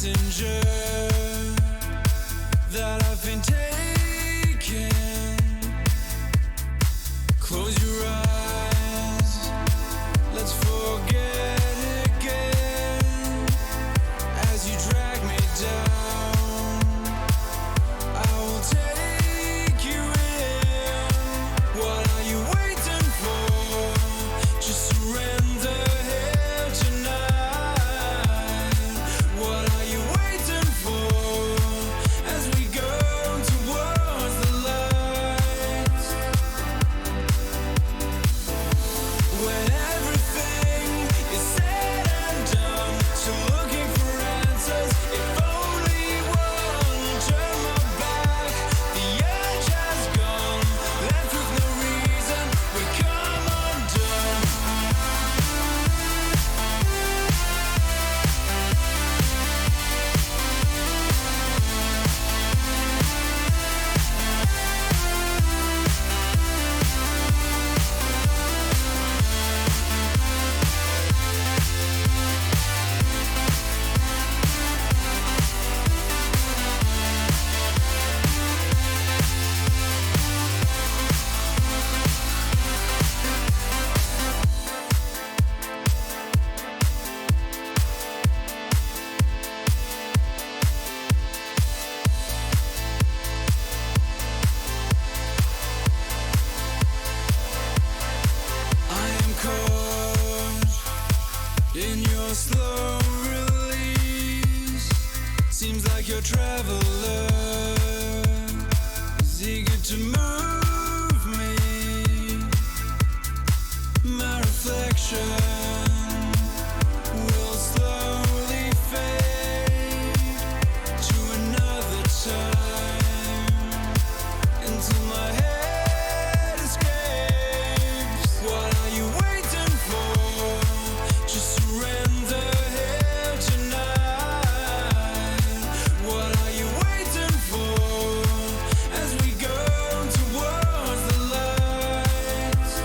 messenger that I've been taking. Close your eyes, let's forget again. As you drag me down, I will take you in. What are you waiting for? Just surrender here tonight. What are you waiting for? As we go towards the light. When everything is said and done, so looking for answers. If only one turn my back, the edge has gone. Left with no reason, we come undone. I am caught in your slow release. Seems like your traveler is eager to move me. My reflection will slowly fade to another time until my head escapes. What are you waiting for? Just surrender here tonight. What are you waiting for? As we go towards the light.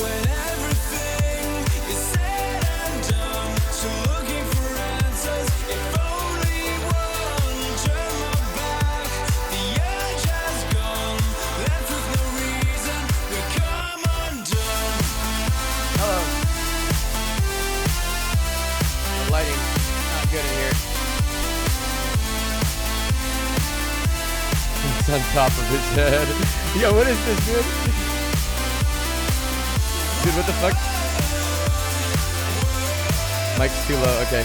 When everything is said and done, so looking for answers. If only one turn my back, the edge has gone. Left with no reason, we come undone. Hello. The lighting not good in here. It's on top of his head. Yo, what is this, dude? Dude, what the fuck? Mic's too low. Okay.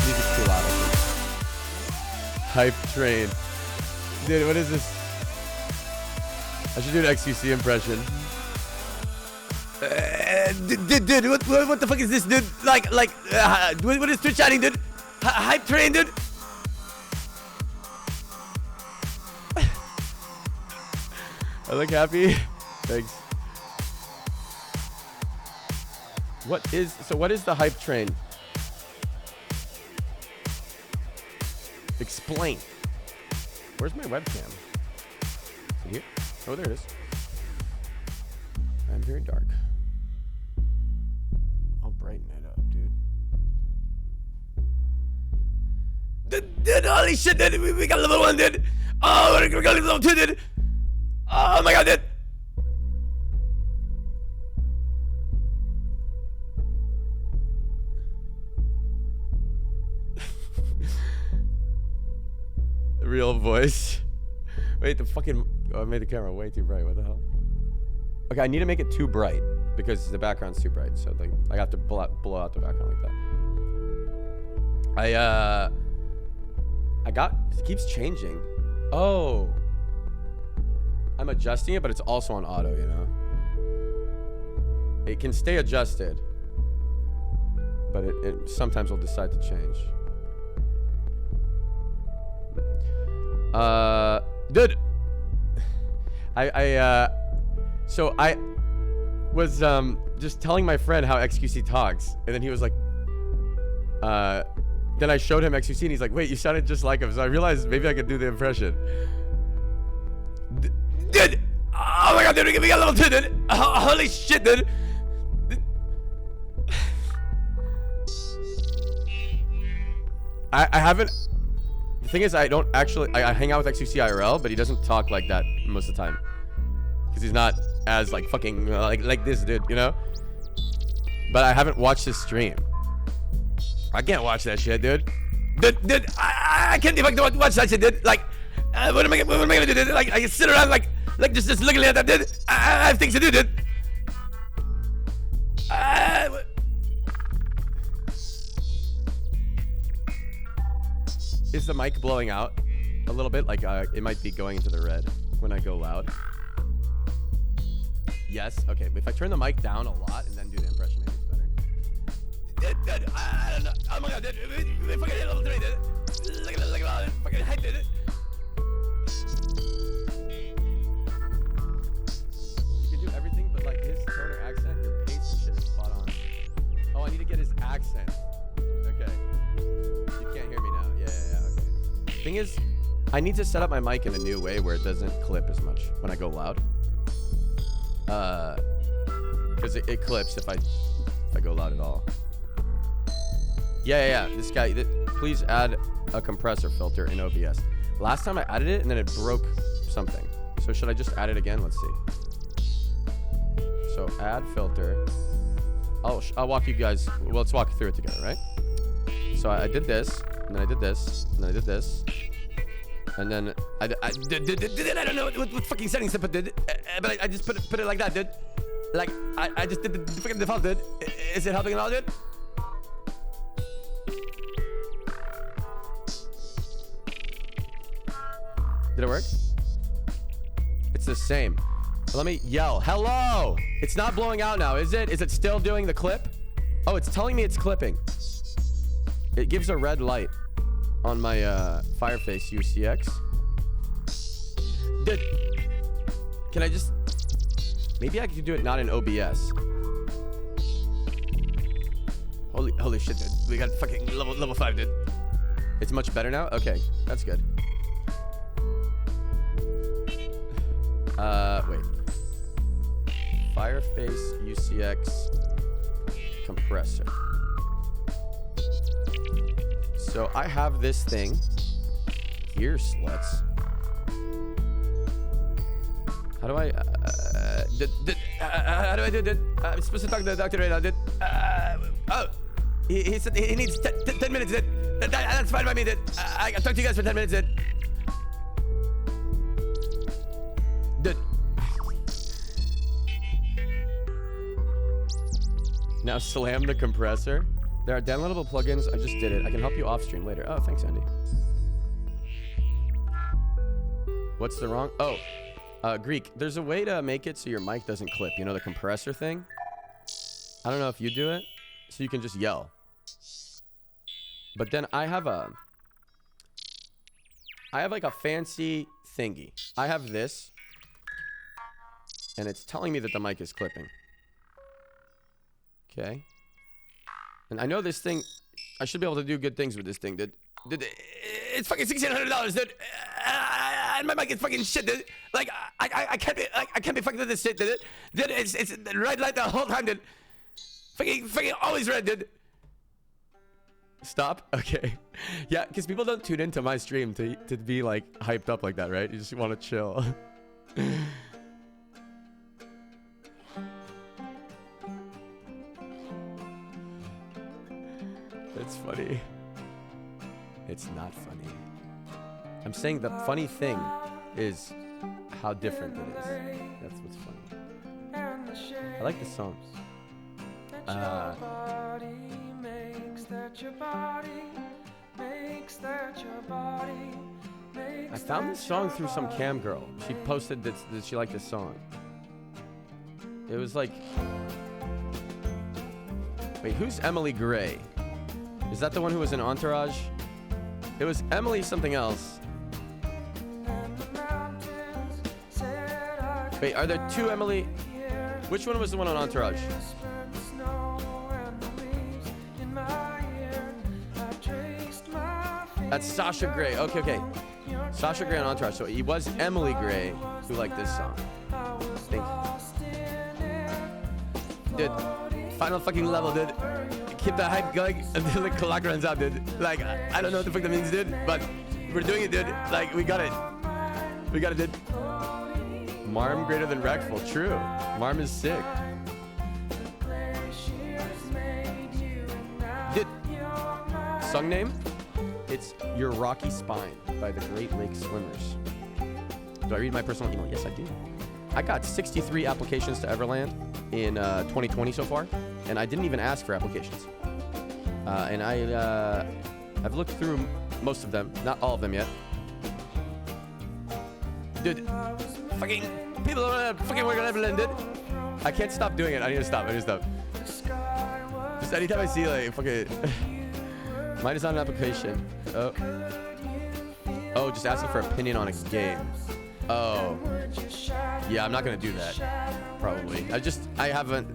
Music's too loud. I think. Hype train. Dude, what is this? I should do an XQC impression. Dude, what the fuck is this, dude? What is Twitch chatting, dude? Hype train, dude. I look happy. Thanks. What is the hype train? Explain. Where's my webcam? Is it here? Oh, there it is. I'm very dark. I'll brighten it up, dude. Dude, holy shit, dude. We got level 1, dude. Oh, we got level 2, dude. Oh my god, dude. Real voice. Wait, the fucking... Oh, I made the camera way too bright. What the hell? Okay, I need to make it too bright because the background's too bright. So like, I have to blow out the background like that. It keeps changing. Oh. I'm adjusting it, but it's also on auto, you know? It can stay adjusted, but it sometimes will decide to change. Dude, so I was just telling my friend how XQC talks, and then he was like, then I showed him XQC, and he's like, wait, you sounded just like him. So I realized maybe I could do the impression. Dude, oh my god, dude, we got level 2, dude. Holy shit, dude. I haven't. The thing is, I don't actually. I hang out with XQC IRL, but he doesn't talk like that most of the time. Because he's not as like fucking like this dude, you know? But I haven't watched his stream. I can't watch that shit, dude. Dude, I can't even watch that shit, dude. Like, what am I gonna do, dude? Like, I can sit around like just looking at that, dude. I have things to do, dude. Is the mic blowing out a little bit? Like, it might be going into the red when I go loud. Yes. Okay. If I turn the mic down a lot and then do the impression, maybe it's better. Dude, I don't know. Oh my god, dude. We fucking hit level 3, dude. Look at all this fucking hype, dude. You can do everything, but like his tone or accent, your pace and shit is spot on. Oh, I need to get his accent. Okay. You can't hear me now. Yeah. Okay. Thing is, I need to set up my mic in a new way where it doesn't clip as much when I go loud. Because it clips if I go loud at all. Yeah. This guy, please add a compressor filter in OBS. Last time I added it and then it broke something. So should I just add it again? Let's see. So add filter. I'll walk you guys. Well, let's walk through it together, right? So I did this, and then I did this, and then I did this. And then I don't know what fucking settings I put, dude. But I just put it like that, dude. Like I just did the fucking default, dude. Is it helping at all, dude? Did it work? It's the same. But let me yell. Hello! It's not blowing out now, is it? Is it still doing the clip? Oh, it's telling me it's clipping. It gives a red light on my Fireface UCX. Dude, can I just... Maybe I could do it not in OBS. Holy shit, dude. We got fucking level 5, dude. It's much better now? Okay, that's good. Wait. Fireface UCX compressor. So I have this thing here, sluts. How do I? How do I do that? I'm supposed to talk to the doctor right now, dude. Oh, he said he needs 10 minutes, dude. That's fine by me, dude. I'll talk to you guys for 10 minutes, dude. Dude. Now slam the compressor. There are downloadable plugins. I just did it. I can help you off stream later. Oh, thanks, Andy. What's the wrong? Oh, Greek. There's a way to make it so your mic doesn't clip. You know, the compressor thing? I don't know if you do it. So you can just yell. But then I have like a fancy thingy. I have this. And it's telling me that the mic is clipping. Okay. And I know this thing, I should be able to do good things with this thing, dude. It's fucking $1,600, dude. And my mic is fucking shit, dude. Like, I can't be fucking with this shit, dude. Dude, it's red light the whole time, dude. Fucking always red, dude. Stop? Okay. Yeah, because people don't tune into my stream to be, like, hyped up like that, right? You just want to chill. It's funny. It's not funny. I'm saying the funny thing is how different it is. That's what's funny. I like the songs. I found this song through some cam girl. She posted that she liked this song. It was like... Wait, who's Emily Gray? Is that the one who was in Entourage? It was Emily something else. Wait, are there two Emily? Which one was the one on Entourage? That's Sasha Grey. Okay. Sasha Grey on Entourage. So it was Emily Gray who liked this song. Thank you. Dude, final fucking level, dude. keep the hype going until the clock runs out, dude. Like, I don't know what the fuck that means, dude, but we're doing it, dude. Like, we got it. We got it, dude. Marm greater than Reckful. True. Marm is sick. Dude, song name? It's Your Rocky Spine by the Great Lakes Swimmers. Do I read my personal email? Yes, I do. I got 63 applications to Everland in 2020 so far, and I didn't even ask for applications. And I've looked through most of them, not all of them yet. Dude, fucking people don't fucking work on Everland, dude. I can't stop doing it. I need to stop. Just anytime I see like fucking mine is not an application. Oh, just asking for opinion on a game. Oh, yeah, I'm not gonna do that. Probably. I have an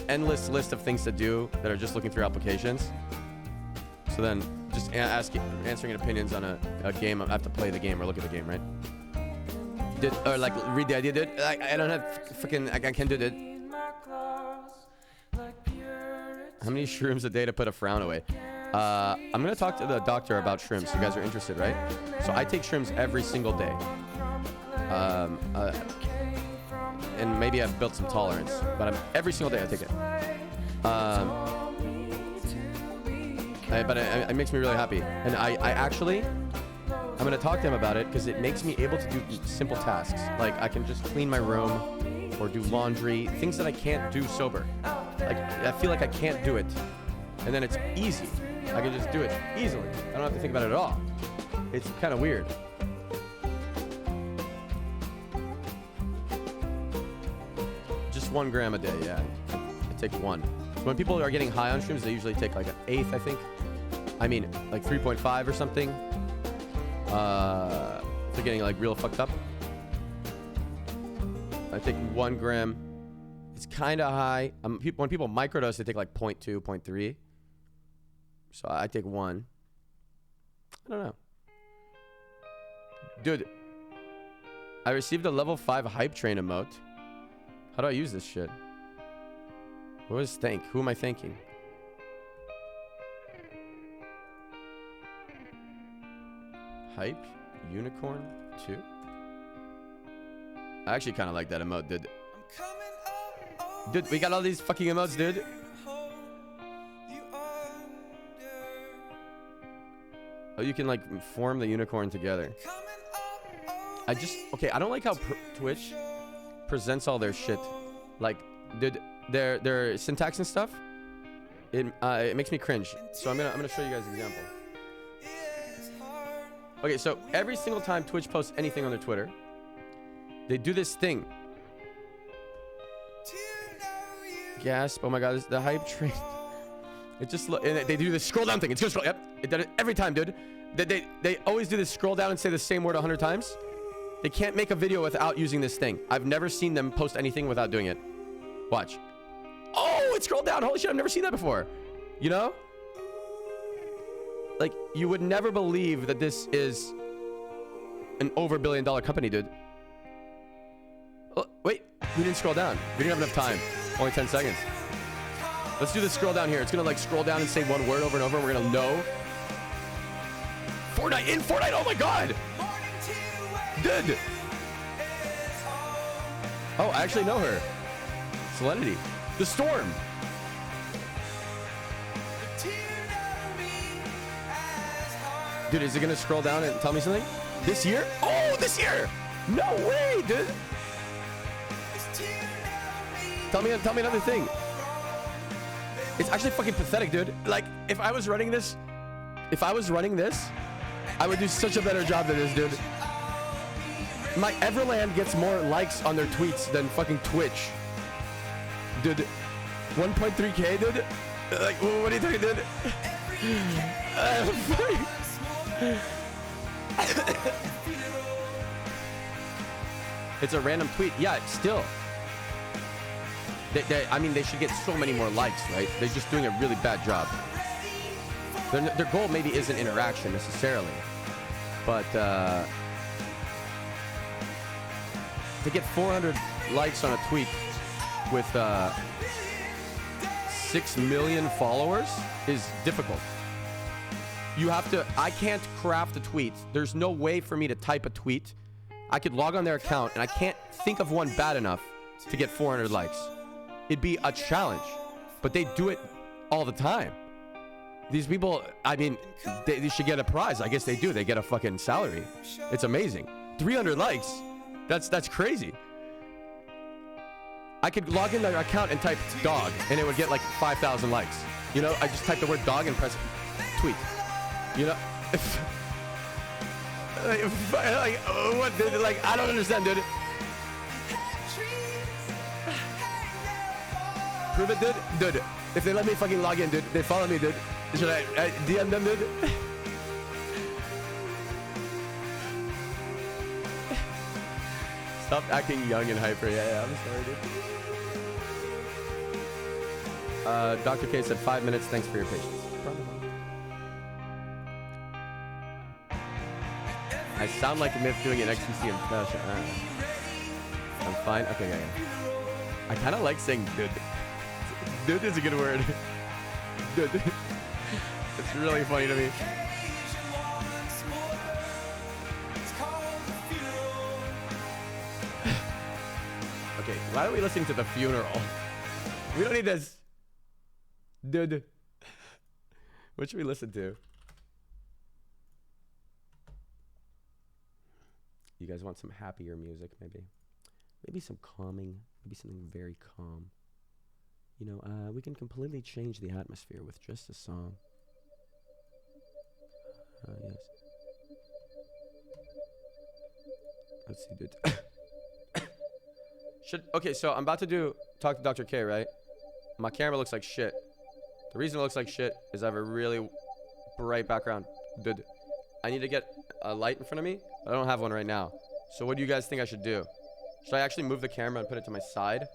endless list of things to do that are just looking through applications. So then, just answering opinions on a game. I have to play the game or look at the game, right? Or like read the idea, dude. I don't have fucking. I can't do it. How many shrooms a day to put a frown away? I'm gonna talk to the doctor about shrooms. You guys are interested, right? So I take shrooms every single day. And maybe I've built some tolerance, but every single day I take it. But it makes me really happy. And I'm gonna talk to him about it because it makes me able to do simple tasks. Like I can just clean my room or do laundry, things that I can't do sober. Like I feel like I can't do it. And then it's easy. I can just do it easily. I don't have to think about it at all. It's kind of weird. Just 1 gram a day, yeah. I take 1. When people are getting high on shrooms, they usually take like an 1/8, I think. I mean, like 3.5 or something. If they're getting like real fucked up. I take 1 gram. It's kind of high. When people microdose, they take like 0.2, 0.3. So I take 1. I don't know. Dude, I received a level 5 hype train emote. How do I use this shit? What is thank? Who am I thanking? Hype unicorn 2. I actually kind of like that emote, dude. Dude, we got all these fucking emotes, dude. Oh, you can like form the unicorn together. I don't like how Twitch presents all their shit. Like, dude, their syntax and stuff. It makes me cringe. So I'm gonna show you guys an example. Okay, so every single time Twitch posts anything on their Twitter, they do this thing. Gasp! Oh my God, this is the hype train. It just and they do this scroll down thing. It's gonna scroll. Yep, it did it every time, dude. They always do this scroll down and say the same word 100 times. They can't make a video without using this thing. I've never seen them post anything without doing it. Watch. Oh, it scrolled down. Holy shit, I've never seen that before. You know? Like, you would never believe that this is an over $1 billion company, dude. Oh, wait, we didn't scroll down. We didn't have enough time. Only 10 seconds. Let's do this scroll down here. It's gonna like scroll down and say one word over and over and we're gonna know. Fortnite, in Fortnite, oh my God! Dude! Oh, I actually know her. Selenity. The Storm. Dude, is it gonna scroll down and tell me something? This year? Oh, this year! No way, dude! Tell me another thing. It's actually fucking pathetic, dude. Like, if I was running this, I would do such a better job than this, dude. My Everland gets more likes on their tweets than fucking Twitch. Dude, 1.3K, dude? Like, what are you doing, dude? It's a random tweet. Yeah, still. I mean, they should get so many more likes, right? They're just doing a really bad job. Their goal maybe isn't interaction necessarily, but to get 400 likes on a tweet with 6 million followers is difficult. You have to, I can't craft a tweet. There's no way for me to type a tweet. I could log on their account and I can't think of one bad enough to get 400 likes. It'd be a challenge, but they do it all the time. These people, I mean, they should get a prize. I guess they do. They get a fucking salary. It's amazing. 300 likes. That's crazy. I could log in their account and type dog and it would get like 5,000 likes. You know, I just type the word dog and press tweet. You know, like what, dude? Like, I don't understand, dude. Prove it, dude. Dude, if they let me fucking log in, dude, they follow me, dude. Should I DM them, dude? Stop acting young and hyper. Yeah, I'm sorry, dude. Dr. K said 5 minutes. Thanks for your patience. I sound like a myth doing an XTC impression. I'm fine. Okay, yeah. I kind of like saying dude. Dude is a good word. Dude. It's really funny to me. Okay, why are we listening to The Funeral? We don't need this. Dude. What should we listen to? You guys want some happier music, maybe? Maybe some calming, maybe something very calm. You know, we can completely change the atmosphere with just a song. Yes. Let's see, dude. Okay, so I'm about to talk to Dr. K, right? My camera looks like shit. The reason it looks like shit is I have a really bright background. Dude, I need to get a light in front of me. I don't have one right now. So what do you guys think I should do? Should I actually move the camera and put it to my side?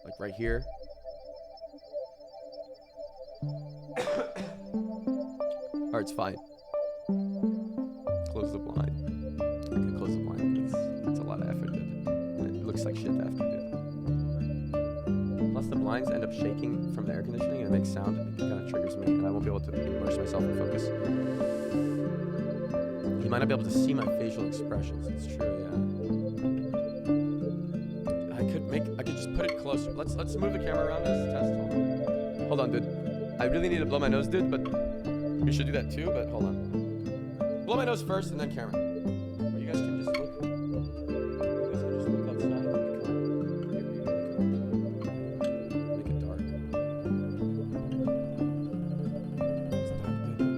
Like right here? Or it's fine. Close the blind. I can close the blind. It's a lot of effort, dude. It looks like shit after, dude. Plus the blinds end up shaking from the air conditioning and it makes sound. It kind of triggers me and I won't be able to immerse myself in focus. You might not be able to see my facial expressions. It's true, yeah. I could just put it closer. Let's move the camera around this test. Hold on, dude. I really need to blow my nose, dude, but you should do that too, but hold on. Blow my nose first and then camera. Or you guys can just look. You guys can just look outside. Make it dark. It's dark, dude.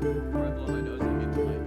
Before I blow my nose, I get the mic.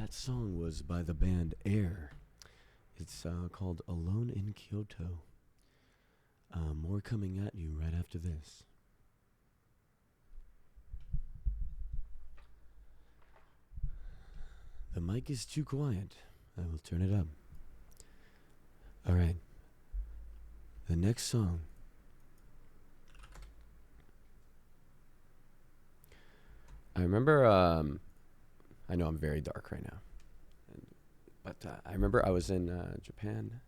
That song was by the band Air. It's called Alone in Kyoto. More coming at you right after this. The mic is too quiet. I will turn it up. All right. The next song. I remember, I know I'm very dark right now, but I remember I was in Japan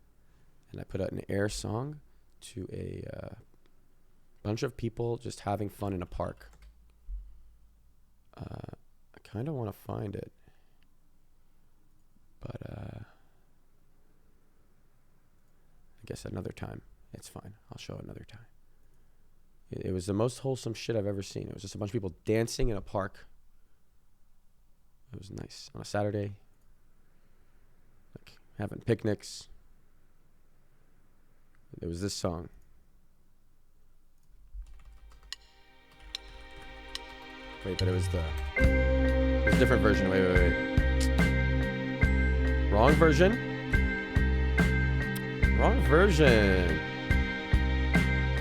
and I put out an Air song to a bunch of people just having fun in a park. I kind of want to find it, but I guess another time. It's fine. I'll show it another time. It was the most wholesome shit I've ever seen. It was just a bunch of people dancing in a park. It was nice. On a Saturday. Like having picnics. There was this song. Wait, but it was a different version. Wait. Wrong version? Wrong version.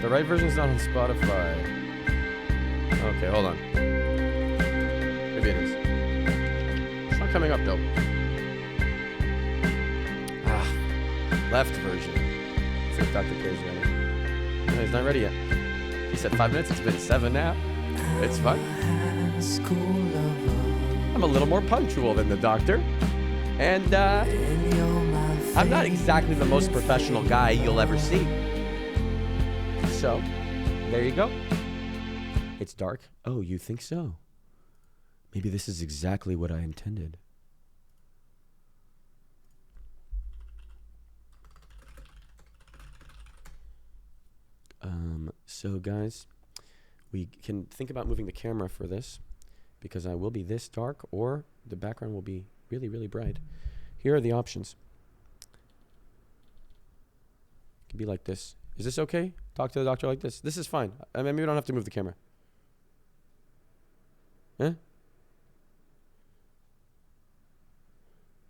The right version's not on Spotify. Okay, hold on. Maybe it is. It's not coming up though. Left version. Let's see if Dr. K's ready. No, he's not ready yet. He said 5 minutes. It's been 7 now. It's fine. I'm a little more punctual than the doctor. And I'm not exactly the most professional guy you'll ever see. So, there you go. It's dark. Oh, you think so? Maybe this is exactly what I intended. So guys, we can think about moving the camera for this because I will be this dark or the background will be really, really bright. Here are the options. It could be like this. Is this okay? Talk to the doctor like this. This is fine. I mean, maybe we don't have to move the camera. Huh?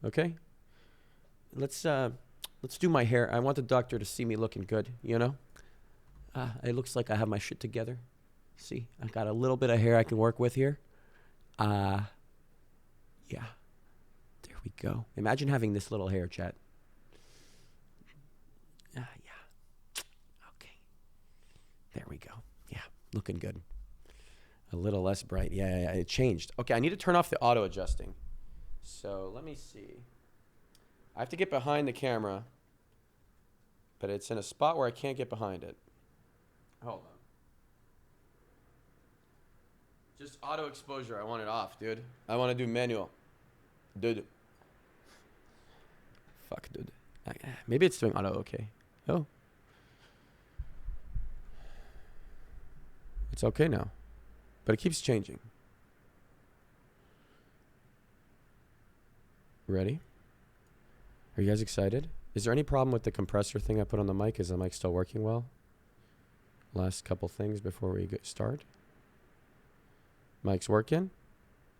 Okay. Let's do my hair. I want the doctor to see me looking good, you know? It looks like I have my shit together. See, I got a little bit of hair I can work with here. Yeah. There we go. Imagine having this little hair, chat. Yeah. Okay. There we go. Yeah, looking good. A little less bright. Yeah, it changed. Okay, I need to turn off the auto adjusting. So let me see. I have to get behind the camera, but it's in a spot where I can't get behind it. Hold on. Just auto exposure. I want it off, dude. I want to do manual. Dude. Fuck, dude. Maybe it's doing auto okay. Oh. It's okay now. But it keeps changing. Ready? Are you guys excited? Is there any problem with the compressor thing I put on the mic? Is the mic still working well? Last couple things before we start. Mic's working.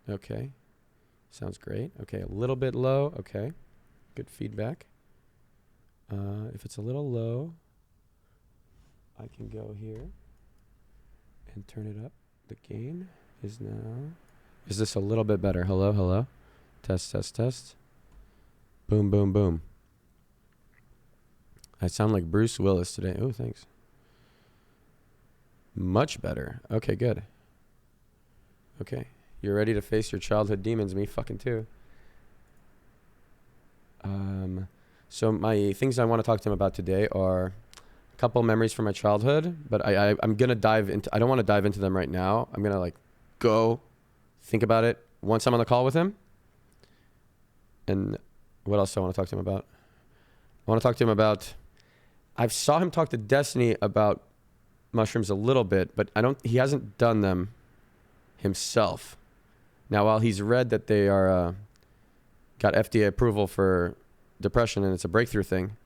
Okay. Sounds great. Okay, a little bit low. Okay. Good feedback. If it's a little low, I can go here and turn it up. The gain is now. Is this a little bit better? Hello, hello. Test, test, test. Boom, boom, boom. I sound like Bruce Willis today. Oh, thanks. Much better. Okay, good. Okay. You're ready to face your childhood demons. Me fucking too. So my things I want to talk to him about today are a couple memories from my childhood, but I'm going to dive into, I don't want to dive into them right now. I'm going to like go think about it once I'm on the call with him. And what else do I want to talk to him about? I want to talk to him about, I've saw him talk to Destiny about mushrooms a little bit, but he hasn't done them himself. Now, while he's read that they are got FDA approval for depression and it's a breakthrough thing,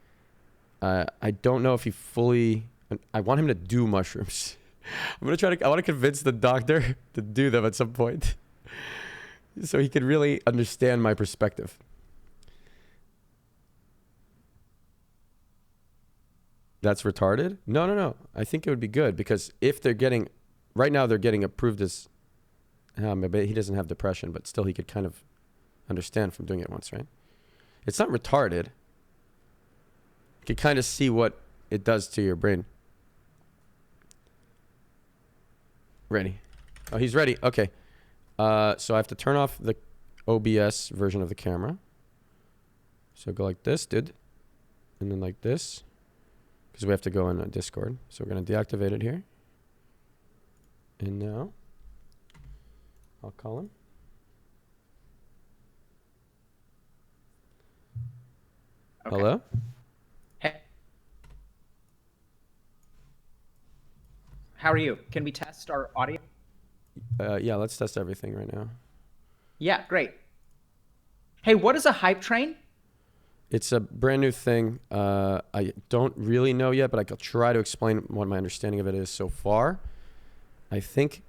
I don't know if he fully. I want him to do mushrooms. I want to convince the doctor to do them at some point. so he could really understand my perspective. That's retarded? No. I think it would be good because if they're getting, right now they're getting approved as, maybe he doesn't have depression, but still he could kind of understand from doing it once, right? It's not retarded. You can kind of see what it does to your brain. Ready? Oh, he's ready. Okay. So I have to turn off the OBS version of the camera. So go like this, dude. And then like this. Because we have to go in Discord. So we're going to deactivate it here. And now, I'll call him. Okay. Hello? Hey. How are you? Can we test our audio? Yeah, let's test everything right now. Yeah, great. Hey, what is a hype train? It's a brand new thing. I don't really know yet, but I could try to explain what my understanding of it is so far. I think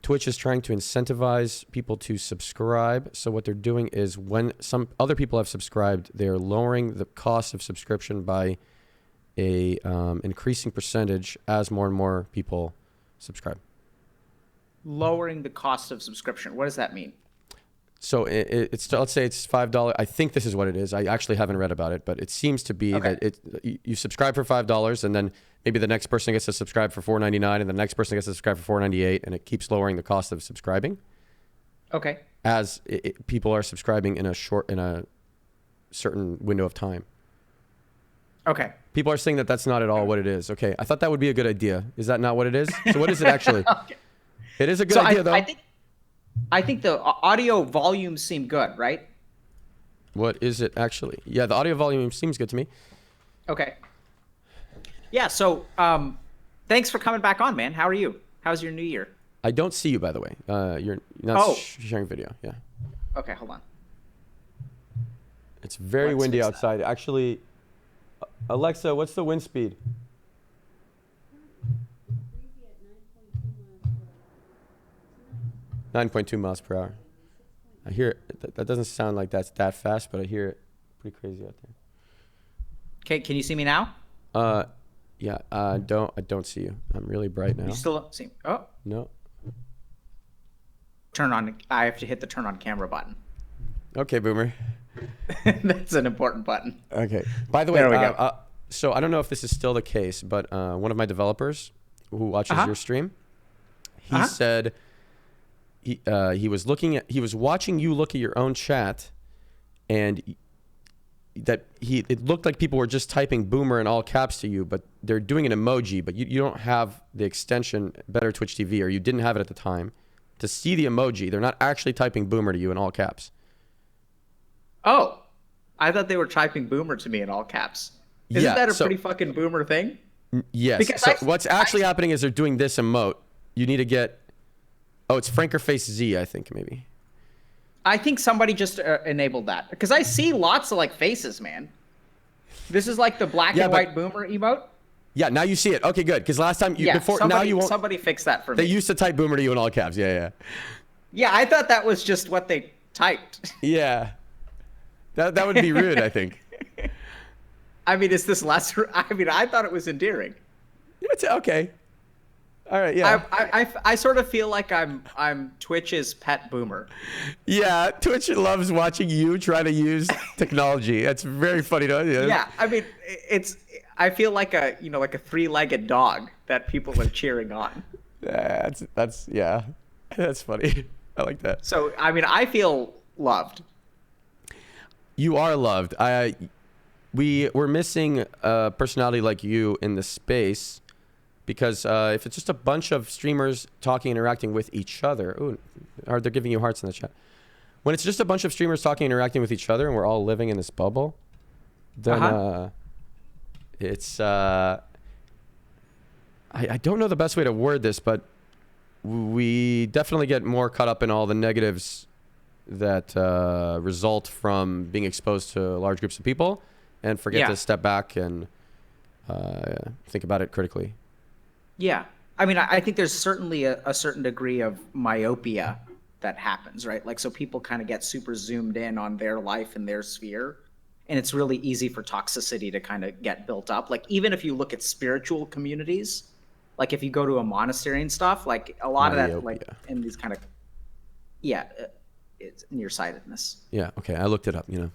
Twitch is trying to incentivize people to subscribe. So what they're doing is when some other people have subscribed, they're lowering the cost of subscription by a increasing percentage as more and more people subscribe. Lowering the cost of subscription. What does that mean? So it's let's say it's $5. I think this is what it is. I actually haven't read about it, but it seems to be that you subscribe for $5, and then maybe the next person gets to subscribe for $4.99, and the next person gets to subscribe for $4.98, and it keeps lowering the cost of subscribing. Okay. As people are subscribing in a certain window of time. Okay. People are saying that that's not at all what it is. Okay, I thought that would be a good idea. Is that not what it is? So what is it actually? Okay. It is a good idea, though. I think the audio volumes seem good, right? What is it actually? Yeah, the audio volume seems good to me. Okay. Yeah, so thanks for coming back on, man. How are you? How's your new year? I don't see you, by the way. You're not sharing video. Yeah. Okay, hold on. It's very windy outside. Actually, Alexa, what's the wind speed? 9.2 miles per hour. I hear it. That doesn't sound like that's that fast, but I hear it pretty crazy out there. Okay, can you see me now? Yeah. I don't see you. I'm really bright now. You still don't see me? Oh. No. Turn on. I have to hit the turn on camera button. Okay, Boomer. That's an important button. Okay. By the way, there we go. So I don't know if this is still the case, but one of my developers who watches your stream, he said he was watching you look at your own chat, and it looked like people were just typing Boomer in all caps to you, but they're doing an emoji, but you don't have the extension Better Twitch TV, or you didn't have it at the time to see the emoji. They're not actually typing Boomer to you in all caps. Oh, I thought they were typing Boomer to me in all caps. Isn't that a pretty fucking Boomer thing? Yes. Because so what's actually happening is they're doing this emote. You need to get... Oh, it's Frankerface Z, I think, maybe. I think somebody just enabled that. Because I see lots of, like, faces, man. This is like the black and white Boomer emote? Yeah, now you see it. Okay, good. Because last time... Somebody fixed that for me. They used to type Boomer to you in all caps. Yeah. Yeah, I thought that was just what they typed. Yeah. That would be rude, I think. I mean, is this less... I mean, I thought it was endearing. It's okay. All right, yeah. I sort of feel like I'm Twitch's pet Boomer. Yeah, Twitch loves watching you try to use technology. That's very funny to you. Yeah, I mean, I feel like a three-legged dog that people are cheering on. That's funny. I like that. So, I mean, I feel loved. You are loved. We're missing a personality like you in the space, because if it's just a bunch of streamers talking, interacting with each other, they're giving you hearts in the chat. When it's just a bunch of streamers talking, interacting with each other, and we're all living in this bubble, then it's I don't know the best way to word this, but we definitely get more caught up in all the negatives that result from being exposed to large groups of people, and forget to step back and think about it critically. Yeah. I mean, I think there's certainly a certain degree of myopia that happens, right? Like, so people kind of get super zoomed in on their life and their sphere, and it's really easy for toxicity to kind of get built up. Like, even if you look at spiritual communities, like if you go to a monastery and stuff, like a lot of that, like in these kind of, it's nearsightedness. Yeah. Okay. I looked it up. Yeah.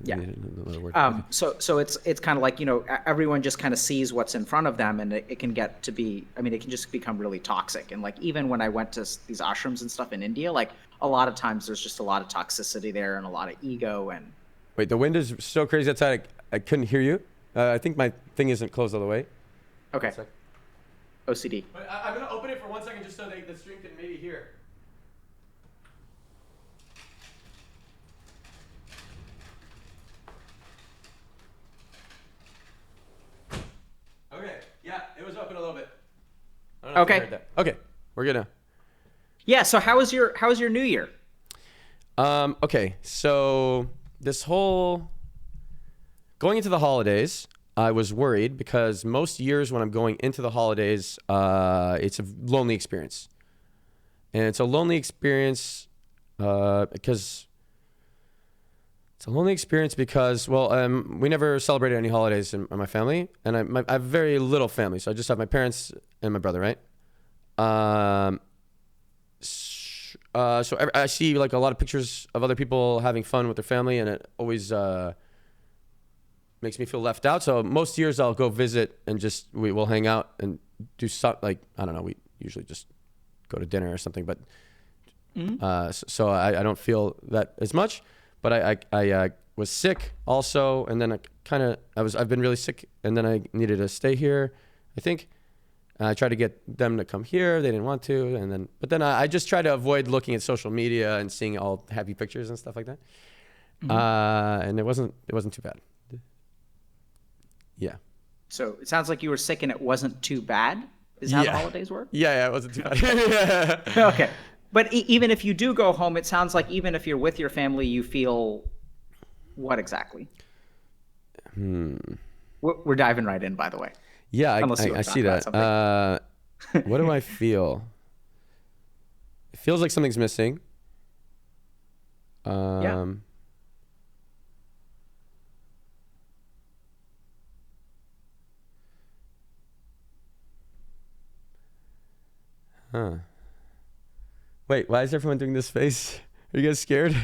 Another word. So it's kind of like, everyone just kind of sees what's in front of them, and it can get to be, I mean, it can just become really toxic. And like, even when I went to these ashrams and stuff in India, like a lot of times there's just a lot of toxicity there and a lot of ego. And wait, the wind is so crazy outside. I couldn't hear you. I think my thing isn't closed all the way. Okay. OCD. But I'm gonna open it for 1 second just so the stream can maybe hear. Okay. Yeah, it was open a little bit. I don't know if you heard that. Okay, we're good now. Yeah. So how was your New Year? Okay, so this whole going into the holidays, I was worried because most years when I'm going into the holidays, it's a lonely experience. And it's a lonely experience because we never celebrated any holidays in my family, and I have very little family, so I just have my parents and my brother, right? So I see like a lot of pictures of other people having fun with their family, and it always makes me feel left out. So most years I'll go visit and we'll hang out and do something, like, I don't know, we usually just go to dinner or something, but so I don't feel that as much. But I was sick also, and then I've been really sick, and then I needed to stay here, I think. I tried to get them to come here. They didn't want to, but then I just try to avoid looking at social media and seeing all happy pictures and stuff like that. And it wasn't too bad. Yeah. So it sounds like you were sick and it wasn't too bad. Is how the holidays work? Yeah, it wasn't too bad. Okay. But even if you do go home, it sounds like even if you're with your family, you feel what exactly? We're diving right in, by the way. Yeah, I see that. What do I feel? It feels like something's missing. Yeah. Huh. Wait, why is everyone doing this face? Are you guys scared?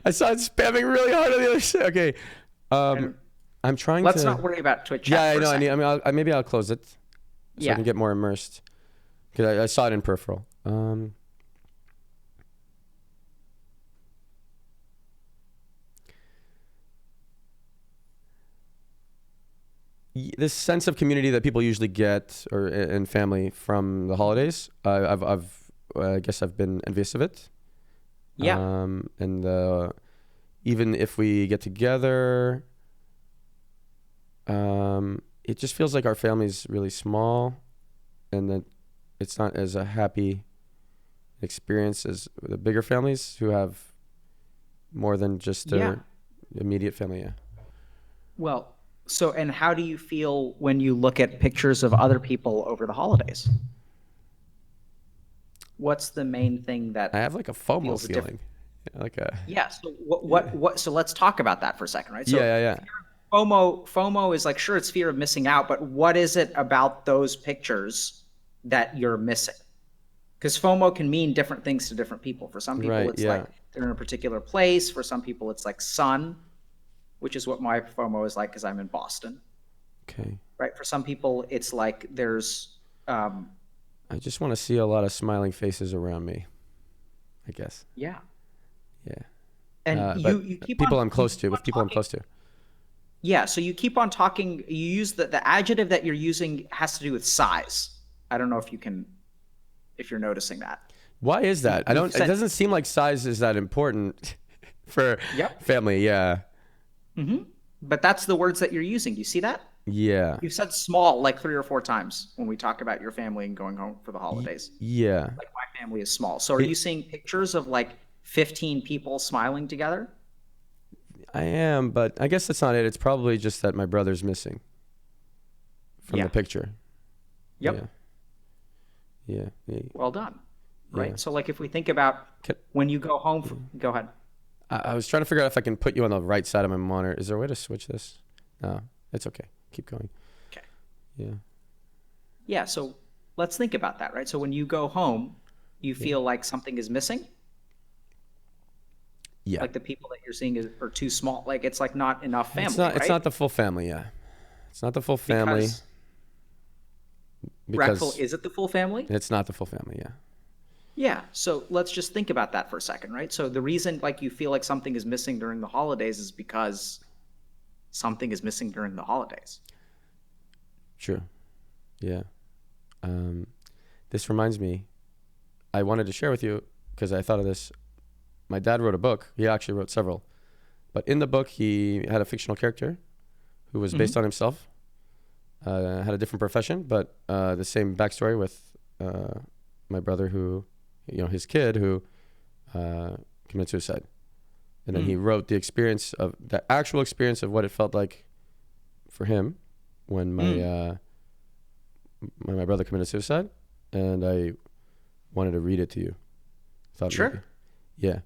I saw it spamming really hard on the other side. Okay. I'm trying Let's not worry about Twitch chat. Yeah, I know. Maybe I'll close it so I can get more immersed. Because I saw it in peripheral. This sense of community that people usually get in family from the holidays, I guess I've been envious of it. Yeah. And even if we get together, it just feels like our family's really small, and that it's not as a happy experience as the bigger families who have more than just their immediate family. Yeah. Well, so, and how do you feel when you look at pictures of other people over the holidays? What's the main thing that I have like a FOMO feeling? So what? So let's talk about that for a second, right? So yeah. FOMO is like, sure, it's fear of missing out, but what is it about those pictures that you're missing? Because FOMO can mean different things to different people. For some people, it's like they're in a particular place. For some people, it's like sun, which is what my FOMO is like because I'm in Boston. Okay. Right. For some people, it's like there's. I just want to see a lot of smiling faces around me, I guess. Yeah. Yeah. And you keep people on, I'm close to, with people talking. I'm close to. Yeah. So you keep on talking. You use the adjective that you're using has to do with size. I don't know if you're noticing that. Why is that? It doesn't seem like size is that important for family. Yeah. Mm-hmm. But that's the words that you're using. You see that? Yeah. You've said small like 3 or 4 times when we talk about your family and going home for the holidays. Yeah. Like, my family is small. So are you seeing pictures of like 15 people smiling together? I am, but I guess that's not it. It's probably just that my brother's missing from the picture. Yep. Yeah. Well done. right? Yeah. So like if we think about when you go home, go ahead. I was trying to figure out if I can put you on the right side of my monitor. Is there a way to switch this? No, it's okay. Keep going. Okay. Yeah. Yeah. So let's think about that, right? So when you go home, you feel like something is missing. Yeah. Like the people that you're seeing are too small. Like it's like not enough family. It's not the full family. Yeah. It's not the full family. Because Reckful, is it the full family? It's not the full family. Yeah. Yeah. So let's just think about that for a second, right? So the reason like you feel like something is missing during the holidays is because something is missing during the holidays. True. Yeah. This reminds me, I wanted to share with you because I thought of this. My dad wrote a book. He actually wrote several. But in the book, he had a fictional character who was based on himself, had a different profession, but the same backstory with my brother who, his kid who committed suicide. And then he wrote the actual experience of what it felt like for him when my brother committed suicide. And I wanted to read it to you. Sure. Yeah.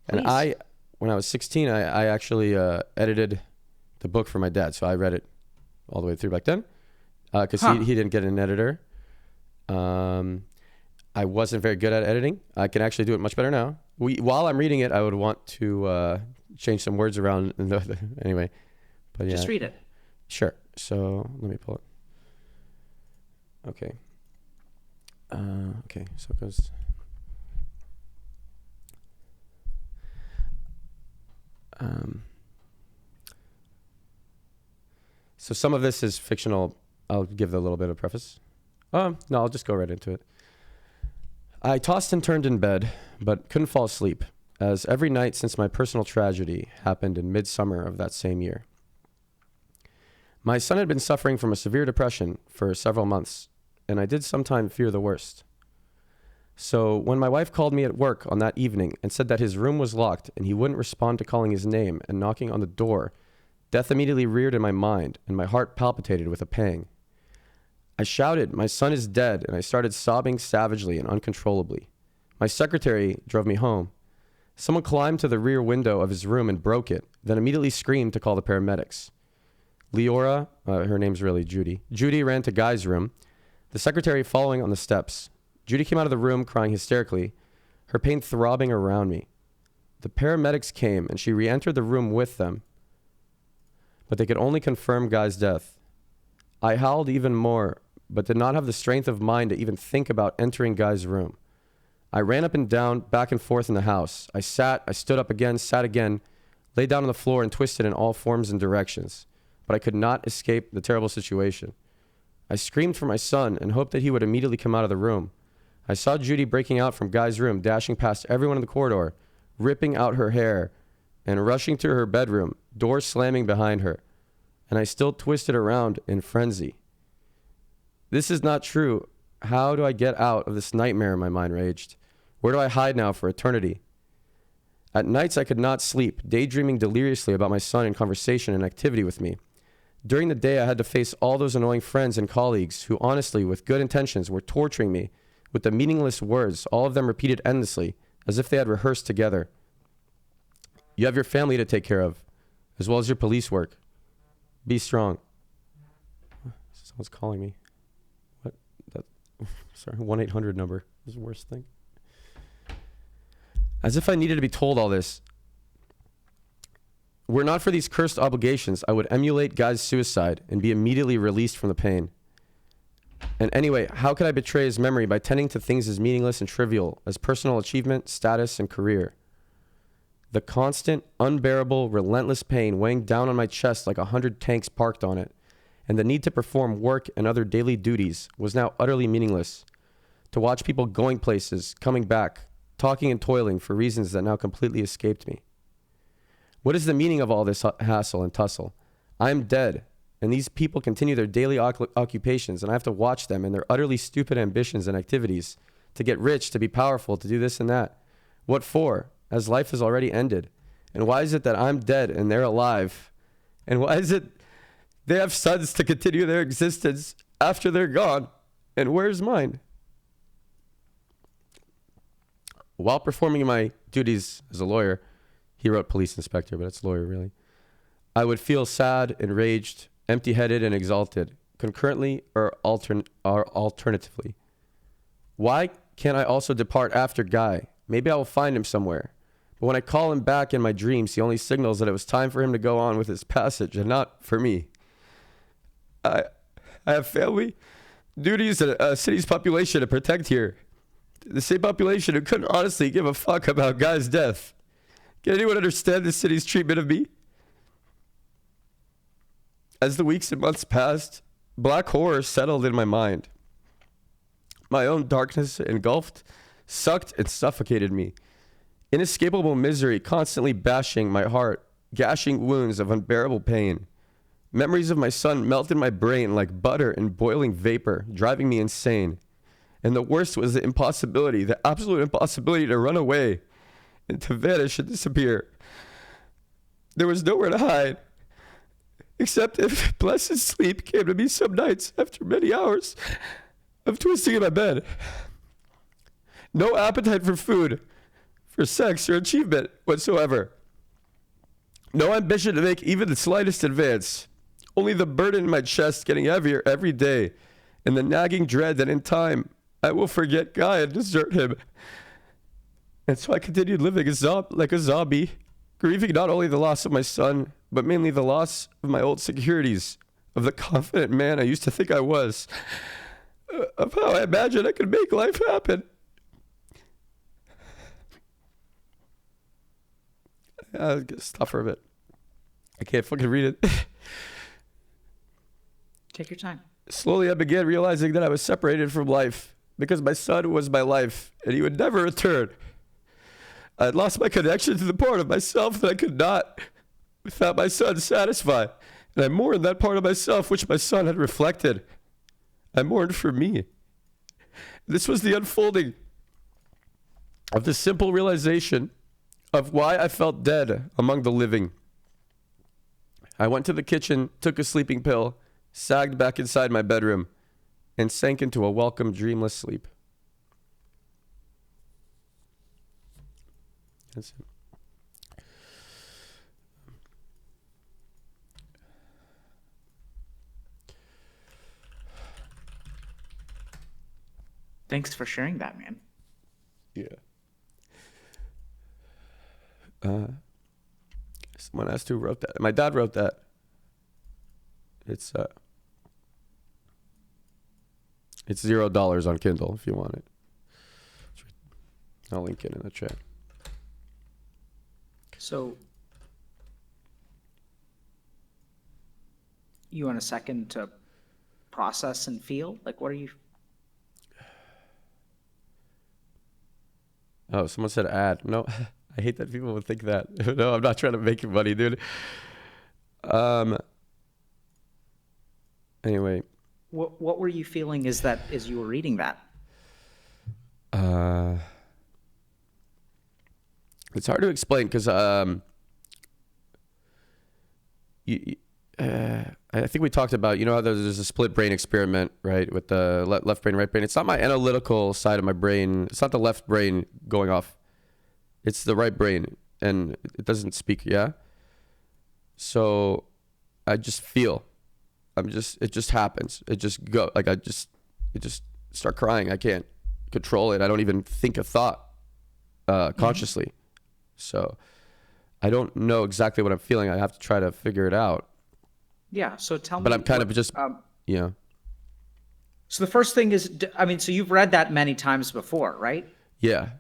Please. And when I was 16, I actually edited the book for my dad. So I read it all the way through back then because he didn't get an editor. I wasn't very good at editing. I can actually do it much better now. While I'm reading it, I would want to change some words around. Anyway, but yeah. Just read it. Sure. So let me pull it. Okay. Okay. So it goes. So some of this is fictional. I'll give a little bit of preface. No, I'll just go right into it. I tossed and turned in bed, but couldn't fall asleep, as every night since my personal tragedy happened in midsummer of that same year. My son had been suffering from a severe depression for several months, and I did sometimes fear the worst. So when my wife called me at work on that evening and said that his room was locked and he wouldn't respond to calling his name and knocking on the door, death immediately reared in my mind and my heart palpitated with a pang. I shouted, "My son is dead," and I started sobbing savagely and uncontrollably. My secretary drove me home. Someone climbed to the rear window of his room and broke it, then immediately screamed to call the paramedics. Leora, her name's really Judy. Judy ran to Guy's room, the secretary following on the steps. Judy came out of the room crying hysterically, her pain throbbing around me. The paramedics came and she re-entered the room with them, but they could only confirm Guy's death. I howled even more, but did not have the strength of mind to even think about entering Guy's room. I ran up and down, back and forth in the house. I stood up again, sat again, lay down on the floor and twisted in all forms and directions, but I could not escape the terrible situation. I screamed for my son and hoped that he would immediately come out of the room. I saw Judy breaking out from Guy's room, dashing past everyone in the corridor, ripping out her hair, and rushing to her bedroom, door slamming behind her. And I still twisted around in frenzy. This is not true. How do I get out of this nightmare? My mind raged. Where do I hide now for eternity? At nights I could not sleep, daydreaming deliriously about my son in conversation and activity with me. During the day I had to face all those annoying friends and colleagues who honestly, with good intentions, were torturing me with the meaningless words, all of them repeated endlessly, as if they had rehearsed together. You have your family to take care of, as well as your police work. Be strong. Someone's calling me. What? Sorry, 1-800 number is the worst thing. As if I needed to be told all this. Were not for these cursed obligations, I would emulate Guy's suicide and be immediately released from the pain. And anyway, how could I betray his memory by tending to things as meaningless and trivial as personal achievement, status, and career? The constant, unbearable, relentless pain weighing down on my chest like 100 tanks parked on it, and the need to perform work and other daily duties was now utterly meaningless. To watch people going places, coming back, talking and toiling for reasons that now completely escaped me. What is the meaning of all this hassle and tussle? I am dead, and these people continue their daily occupations, and I have to watch them and their utterly stupid ambitions and activities to get rich, to be powerful, to do this and that. What for, as life has already ended? And why is it that I'm dead and they're alive? And why is it they have sons to continue their existence after they're gone? And where's mine? While performing my duties as a lawyer, he wrote police inspector, but it's lawyer really, I would feel sad, enraged, empty-headed, and exalted, concurrently or alternatively. Why can't I also depart after Guy? Maybe I will find him somewhere. But when I call him back in my dreams, he only signals that it was time for him to go on with his passage and not for me. I have family, duties, and a city's population to protect here. The same population who couldn't honestly give a fuck about Guy's death. Can anyone understand the city's treatment of me? As the weeks and months passed, black horror settled in my mind. My own darkness engulfed, sucked, and suffocated me. Inescapable misery constantly bashing my heart, gashing wounds of unbearable pain. Memories of my son melted my brain like butter in boiling vapor, driving me insane. And the worst was the impossibility, the absolute impossibility to run away and to vanish and disappear. There was nowhere to hide, except if blessed sleep came to me some nights after many hours of twisting in my bed. No appetite for food, for sex, or achievement whatsoever. No ambition to make even the slightest advance. Only the burden in my chest getting heavier every day, and the nagging dread that in time I will forget Guy and desert him. And so I continued living like a zombie, grieving not only the loss of my son, but mainly the loss of my old securities, of the confident man I used to think I was, of how I imagined I could make life happen. I'll stop for a bit. I can't fucking read it. Take your time. Slowly I began realizing that I was separated from life because my son was my life and he would never return. I had lost my connection to the part of myself that I could not, without my son, satisfy. And I mourned that part of myself which my son had reflected. I mourned for me. This was the unfolding of the simple realization of why I felt dead among the living. I went to the kitchen, took a sleeping pill, sagged back inside my bedroom, and sank into a welcome, dreamless sleep. That's it. Thanks for sharing that, man. Yeah. Someone asked who wrote that. My dad wrote that. It's $0 on Kindle if you want it. I'll link it in the chat. So, you want a second to process and feel? Like, what are you? Oh, someone said ad. No, I hate that people would think that. No, I'm not trying to make you money, dude. Anyway. What were you feeling as you were reading that? It's hard to explain because I think we talked about, you know how there's a split brain experiment, right, with the left brain, right brain. It's not my analytical side of my brain. It's not the left brain going off. It's the right brain, and it doesn't speak, yeah? So I just feel. It just happens. It just go, like it just start crying. I can't control it. I don't even think a thought consciously. Mm-hmm. So I don't know exactly what I'm feeling. I have to try to figure it out. Yeah. So tell me. But I'm kind of just, yeah. So the first thing is, I mean, so you've read that many times before, right? Yeah.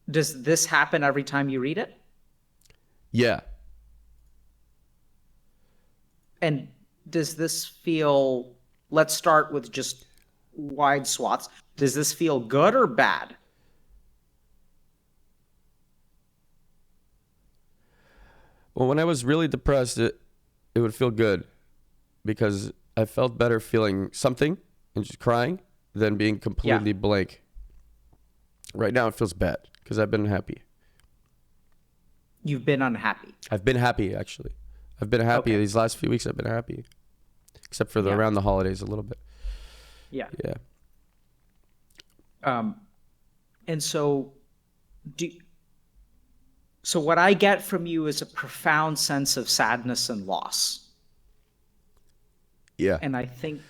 Does this happen every time you read it? Yeah. And does this feel, let's start with just wide swaths. Does this feel good or bad? Well, when I was really depressed, it would feel good because I felt better feeling something and just crying than being completely blank. Right now it feels bad because I've been happy. You've been unhappy? I've been happy, actually. I've been happy. These last few weeks I've been happy. Except for around the holidays a little bit. Yeah. Yeah. And so Do, so what I get from you is a profound sense of sadness and loss. Yeah. And I think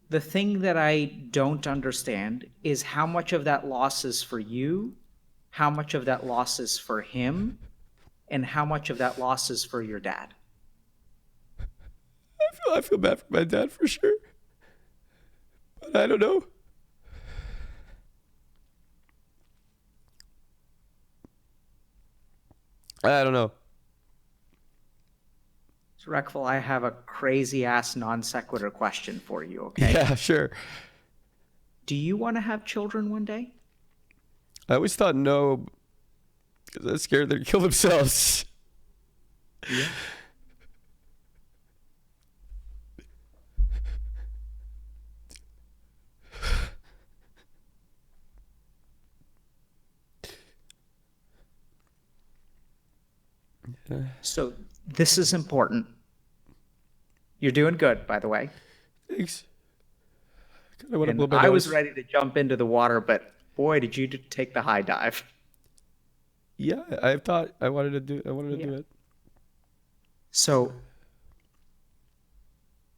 the thing that I don't understand is how much of that loss is for you, how much of that loss is for him, and how much of that loss is for your dad. I feel bad for my dad for sure. But I don't know. I don't know. So, Reckful, I have a crazy ass non sequitur question for you, okay? Yeah, sure. Do you want to have children one day? I always thought no, because I was scared they'd kill themselves. Yeah. So this is important. You're doing good, by the way. Thanks. I want to And blow my I was nose. ready to jump into the water, but boy, did you take the high dive. Yeah, I thought I wanted to do. Yeah. Do it. So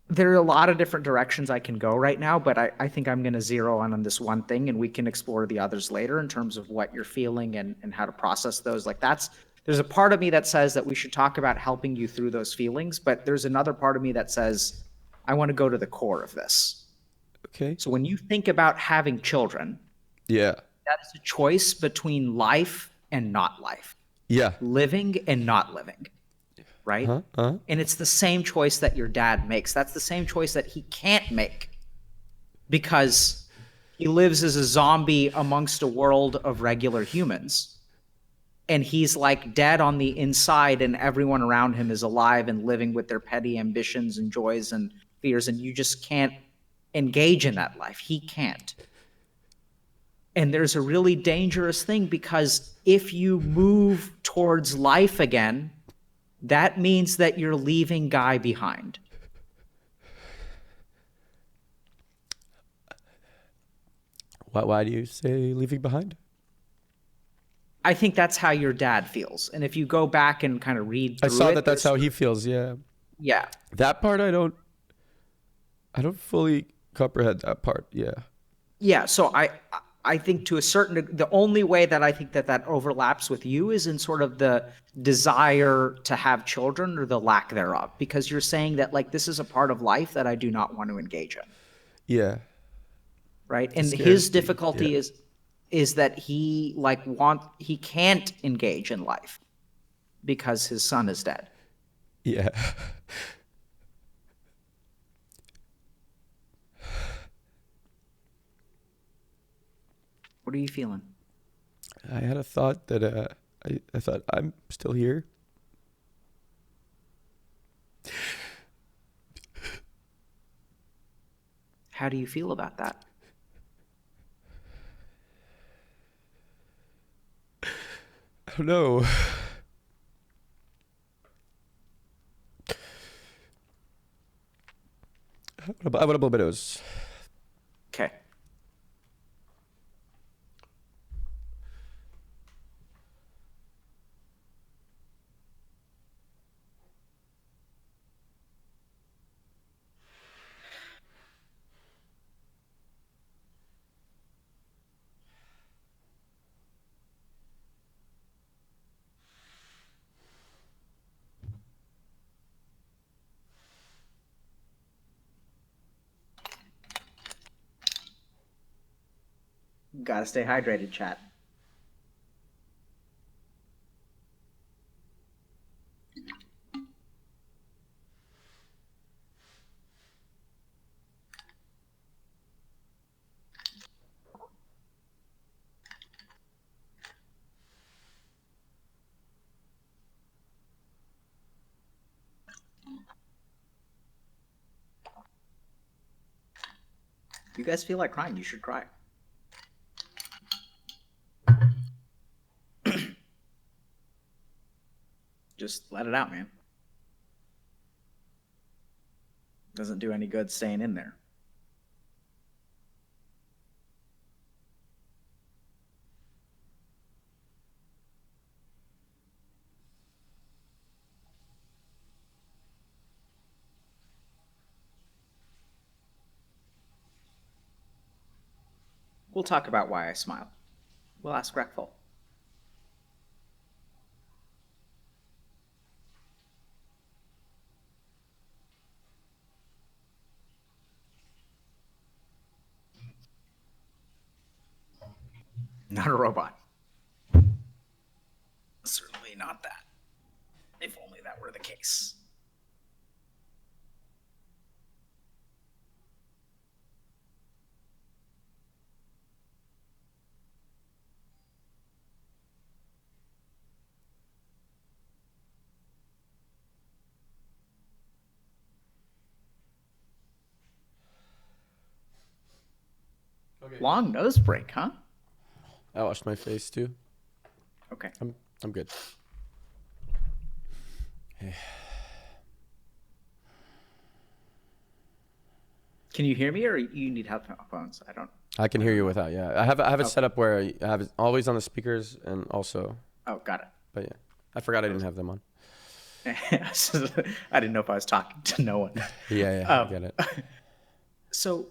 there are a lot of different directions I can go right now, but I think I'm going to zero in on this one thing, and we can explore the others later in terms of what you're feeling and how to process those. Like there's a part of me that says that we should talk about helping you through those feelings, but there's another part of me that says I want to go to the core of this. Okay. So when you think about having children, Yeah. that is a choice between life and not life, Yeah. living and not living, right? Huh? And it's the same choice that your dad makes. That's the same choice that he can't make because he lives as a zombie amongst a world of regular humans. And he's like dead on the inside, and everyone around him is alive and living with their petty ambitions and joys and fears. And you just can't engage in that life. He can't. And there's a really dangerous thing because if you move towards life again, that means that you're leaving Guy behind. Why do you say leaving behind? I think that's how your dad feels. And if you go back and kind of read through I saw it, that. That's how he feels. Yeah. yeah. That part I don't fully comprehend that part. Yeah. Yeah, so I think to a certain the only way that I think that overlaps with you is in sort of the desire to have children or the lack thereof, because you're saying that like this is a part of life that I do not want to engage in. Yeah. Right? And scares his me. difficulty Yeah. is that he he can't engage in life because his son is dead. Yeah. What are you feeling? I had a thought that I thought I'm still here. How do you feel about that? I don't know. I want to blow my nose. Okay. Gotta stay hydrated, chat. If you guys feel like crying, you should cry. Just let it out, man. Doesn't do any good staying in there. We'll talk about why I smile. We'll ask Reckful. Not a robot. Certainly not that. If only that were the case. Okay. Long nose break, huh? I washed my face too. Okay. I'm good. Can you hear me, or you need headphones? I don't. I can hear you without. Yeah, I have it set up where I have it always on the speakers and also. Oh, got it. But yeah, I forgot I didn't have them on. I didn't know if I was talking to no one. Yeah, I get it. So,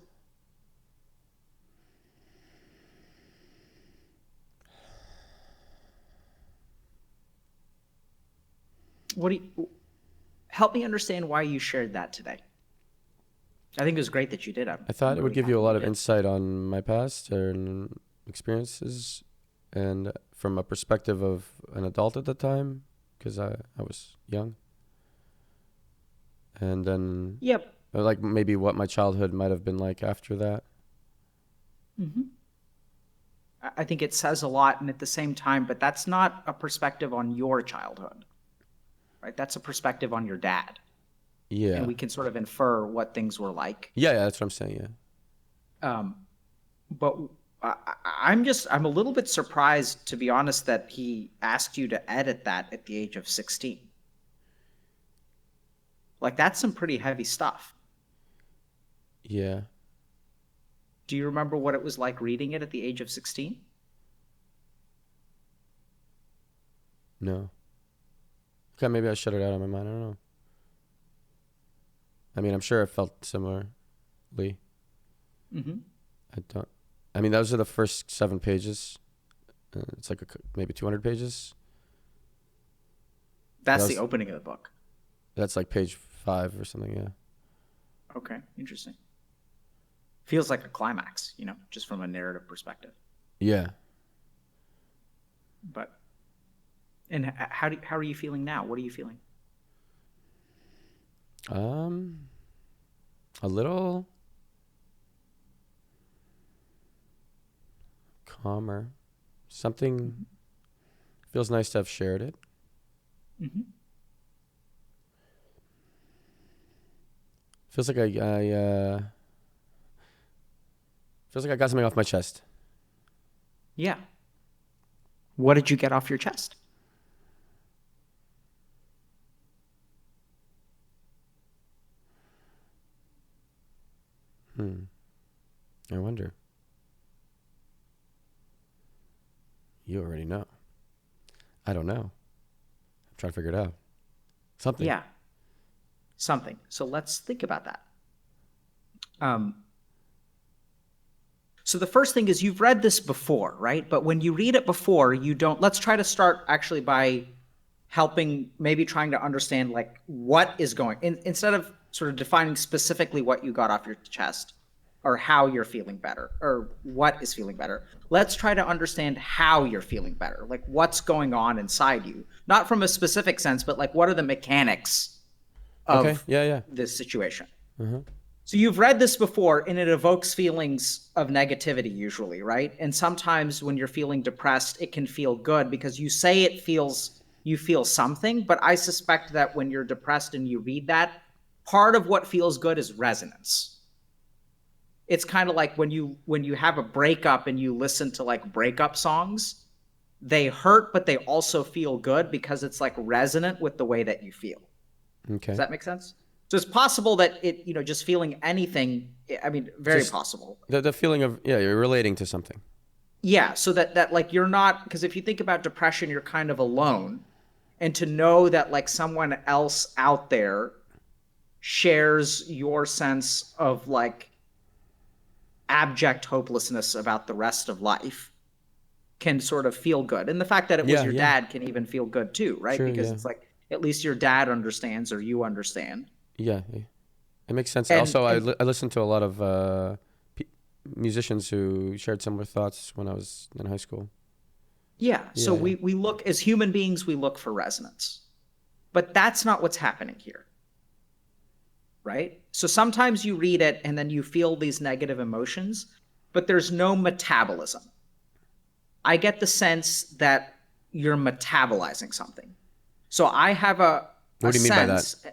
help me understand why you shared that today. I think it was great that you did. I thought it would give you a lot of insight on my past and experiences, and from a perspective of an adult at the time, because I was young. And then, Yep. like maybe what my childhood might have been like after that. Mm-hmm. I think it says a lot, and at the same time, but that's not a perspective on your childhood, right? That's a perspective on your dad. Yeah. And we can sort of infer what things were like. Yeah, that's what I'm saying. Yeah. But I'm a little bit surprised, to be honest, that he asked you to edit that at the age of 16. Like, that's some pretty heavy stuff. Yeah. Do you remember what it was like reading it at the age of 16? No. Okay, maybe I shut it out of my mind. I don't know. I mean, I'm sure it felt similarly. Mm-hmm. I mean, those are the first 7 pages. It's like maybe 200 pages. That's the opening of the book. That's like page 5 or something, yeah. Okay, interesting. Feels like a climax, just from a narrative perspective. Yeah. But, and how are you feeling now? What are you feeling? A little calmer. Something feels nice to have shared it. Mm-hmm. Feels like I got something off my chest. Yeah. What did you get off your chest? I wonder. You already know. I don't know. I'm trying to figure it out. Something. Yeah. Something. So let's think about that. So the first thing is, you've read this before, right? But when you read it before, you don't. Let's try to start actually by helping, maybe trying to understand like what is going instead of sort of defining specifically what you got off your chest or how you're feeling better or what is feeling better. Let's try to understand how you're feeling better, like what's going on inside you, not from a specific sense, but like what are the mechanics of this situation. Mm-hmm. So you've read this before, and it evokes feelings of negativity usually, right? And sometimes when you're feeling depressed, it can feel good because you say you feel something, but I suspect that when you're depressed and you read that, part of what feels good is resonance. It's kind of like when you have a breakup and you listen to like breakup songs, they hurt, but they also feel good because it's like resonant with the way that you feel. Okay. Does that make sense? So it's possible that it, just feeling anything, I mean, very possible. The feeling of, you're relating to something. Yeah. So that like you're not, because if you think about depression, you're kind of alone. And to know that like someone else out there, shares your sense of like abject hopelessness about the rest of life can sort of feel good. And the fact that it was your dad can even feel good too, right? Sure, Because yeah. it's like, at least your dad understands or you understand. Yeah, it makes sense. And, Also, and I listened to a lot of musicians who shared similar thoughts when I was in high school. yeah, so Yeah, yeah. we look, as human beings, we look for resonance. But that's not what's happening here, right? So sometimes you read it and then you feel these negative emotions, but there's no metabolism. I get the sense that you're metabolizing something. So I have What a do you mean by that? sense,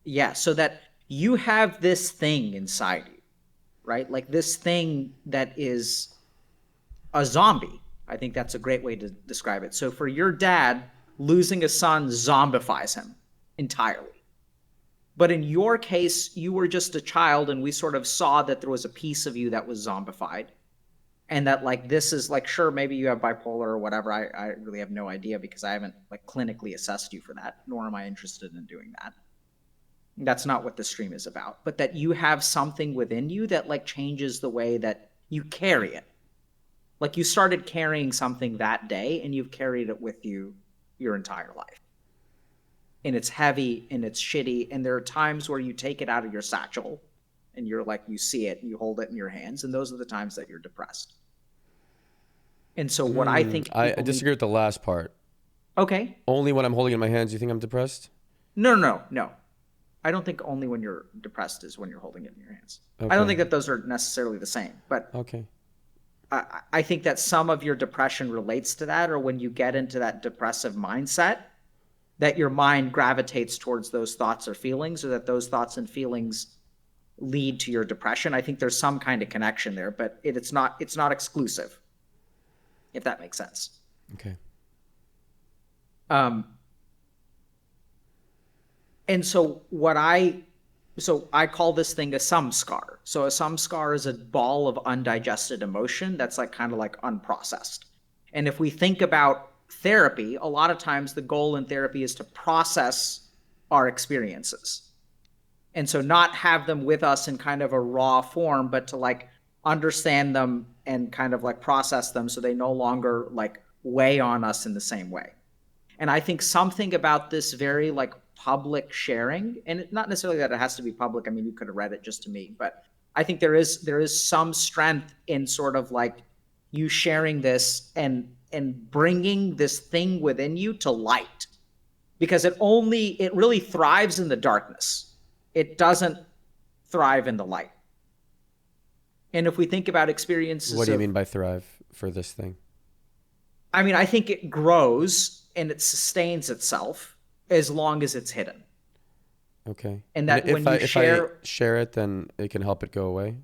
yeah, so that you have this thing inside you, right? Like this thing that is a zombie. I think that's a great way to describe it. So for your dad, losing a son zombifies him entirely. But in your case, you were just a child, and we sort of saw that there was a piece of you that was zombified. And that, like, this is like, sure, maybe you have bipolar or whatever. I really have no idea because I haven't like clinically assessed you for that, nor am I interested in doing that. That's not what the stream is about. But that you have something within you that like changes the way that you carry it. Like you started carrying something that day and you've carried it with you your entire life. And it's heavy and it's shitty. And there are times where you take it out of your satchel and you're like, you see it and you hold it in your hands. And those are the times that you're depressed. And so what I think I disagree with the last part. Okay. Only when I'm holding it in my hands, you think I'm depressed? No. I don't think only when you're depressed is when you're holding it in your hands. Okay. I don't think that those are necessarily the same, but Okay. I think that some of your depression relates to that, or when you get into that depressive mindset, that your mind gravitates towards those thoughts or feelings, or that those thoughts and feelings lead to your depression. I think there's some kind of connection there, but it's not exclusive, if that makes sense. Okay. And so I call this thing a samskar. So a samskar is a ball of undigested emotion that's like kind of like unprocessed. And if we think about therapy, a lot of times the goal in therapy is to process our experiences. And so not have them with us in kind of a raw form, but to like understand them and kind of like process them so they no longer like weigh on us in the same way. And I think something about this very like public sharing, and not necessarily that it has to be public. I mean, you could have read it just to me, but I think there is some strength in sort of like you sharing this and bringing this thing within you to light, because it really thrives in the darkness. It doesn't thrive in the light. And if we think about experiences, What do you mean by thrive for this thing? I mean, I think it grows and it sustains itself as long as it's hidden. Okay. And that if when you if I share it, then it can help it go away.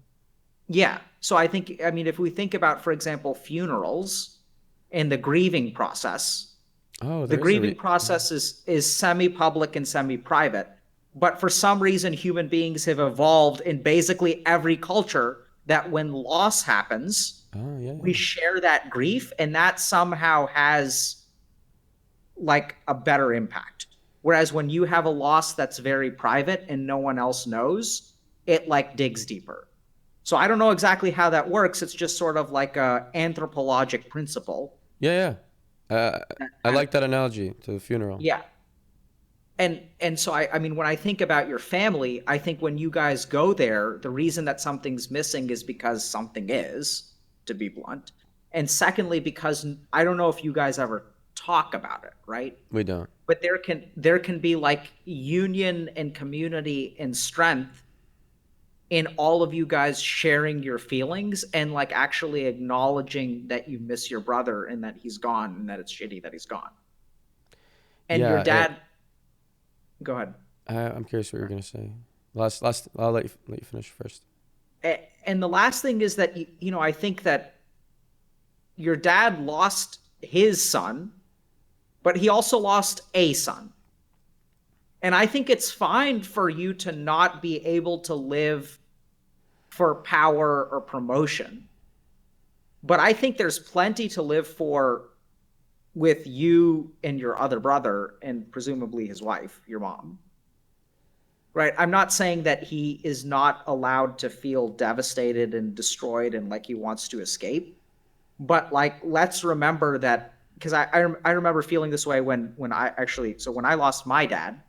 Yeah. So I think, I mean, if we think about, for example, funerals and the grieving process, the grieving process is semi-public and semi-private. But for some reason, human beings have evolved in basically every culture that when loss happens, we share that grief, and that somehow has like a better impact. Whereas when you have a loss that's very private and no one else knows, it like digs deeper. So I don't know exactly how that works. It's just sort of like a anthropologic principle. Yeah. I like that analogy to the funeral. Yeah. And so I mean, when I think about your family, I think when you guys go there, the reason that something's missing is because something is, to be blunt. And secondly, because I don't know if you guys ever talk about it, right? We don't. But there can be like union and community and strength in all of you guys sharing your feelings and like actually acknowledging that you miss your brother and that he's gone and that it's shitty that he's gone. And your dad, go ahead. I'm curious what you're gonna say. Last, I'll let you finish first. And the last thing is that you know, I think that your dad lost his son, but he also lost a son. And I think it's fine for you to not be able to live for power or promotion. But I think there's plenty to live for with you and your other brother and presumably his wife, your mom. right? I'm not saying that he is not allowed to feel devastated and destroyed and like he wants to escape. But like, let's remember that, because I remember feeling this way when I actually, so when I lost my dad,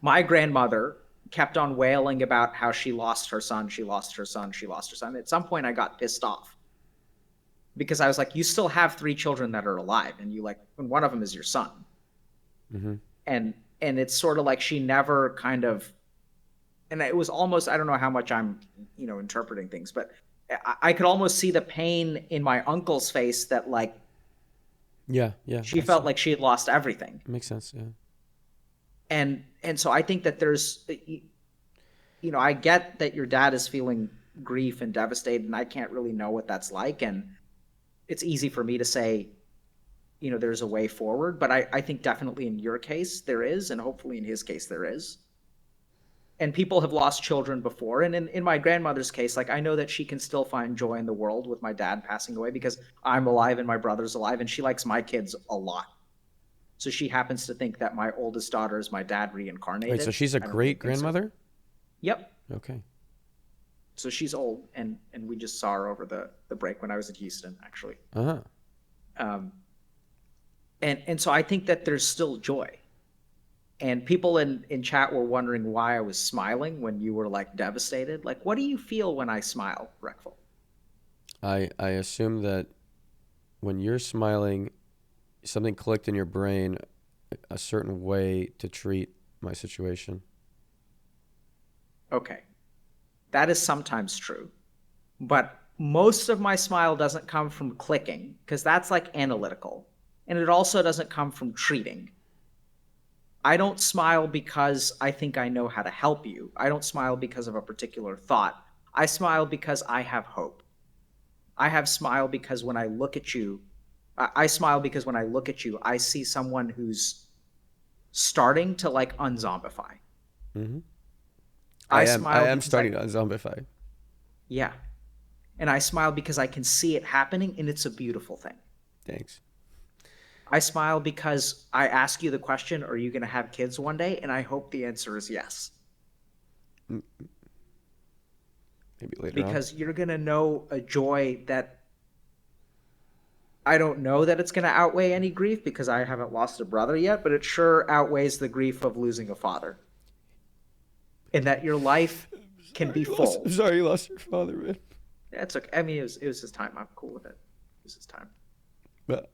my grandmother kept on wailing about how she lost her son, she lost her son, she lost her son. At some point, I got pissed off because I was like, you still have 3 children that are alive, and you like, and one of them is your son. Mm-hmm. And it's sort of like she never kind of, and it was almost, I don't know how much I'm, interpreting things, but I could almost see the pain in my uncle's face that like Yeah. she felt like she had lost everything. Makes sense. Yeah. And so I think that there's, I get that your dad is feeling grief and devastated, and I can't really know what that's like, and it's easy for me to say, there's a way forward, but I think definitely in your case there is, and hopefully in his case there is. And people have lost children before, and in my grandmother's case, like, I know that she can still find joy in the world with my dad passing away because I'm alive and my brother's alive, and she likes my kids a lot. So she happens to think that my oldest daughter is my dad reincarnated. Wait, so she's a great grandmother? So. Yep. Okay. So she's old, and we just saw her over the break when I was in Houston, actually. Uh-huh. And so I think that there's still joy. And people in chat were wondering why I was smiling when you were like devastated. Like, what do you feel when I smile, Reckful? I assume that when you're smiling, something clicked in your brain a certain way to treat my situation. Okay. That is sometimes true. But most of my smile doesn't come from clicking, because that's like analytical. And it also doesn't come from treating. I don't smile because I think I know how to help you. I don't smile because of a particular thought. I smile because I have hope. I have smile because when I look at you, I smile because when I look at you, I see someone who's starting to like unzombify. Mm-hmm. I am starting to unzombify. Yeah. And I smile because I can see it happening, and it's a beautiful thing. Thanks. I smile because I ask you the question, are you going to have kids one day? And I hope the answer is yes. Maybe later because you're going to know a joy that I don't know that it's going to outweigh any grief because I haven't lost a brother yet, but it sure outweighs the grief of losing a father. And that your life can be full. I'm sorry you lost your father, man. That's okay. I mean, it was his time. I'm cool with it. It was his time. But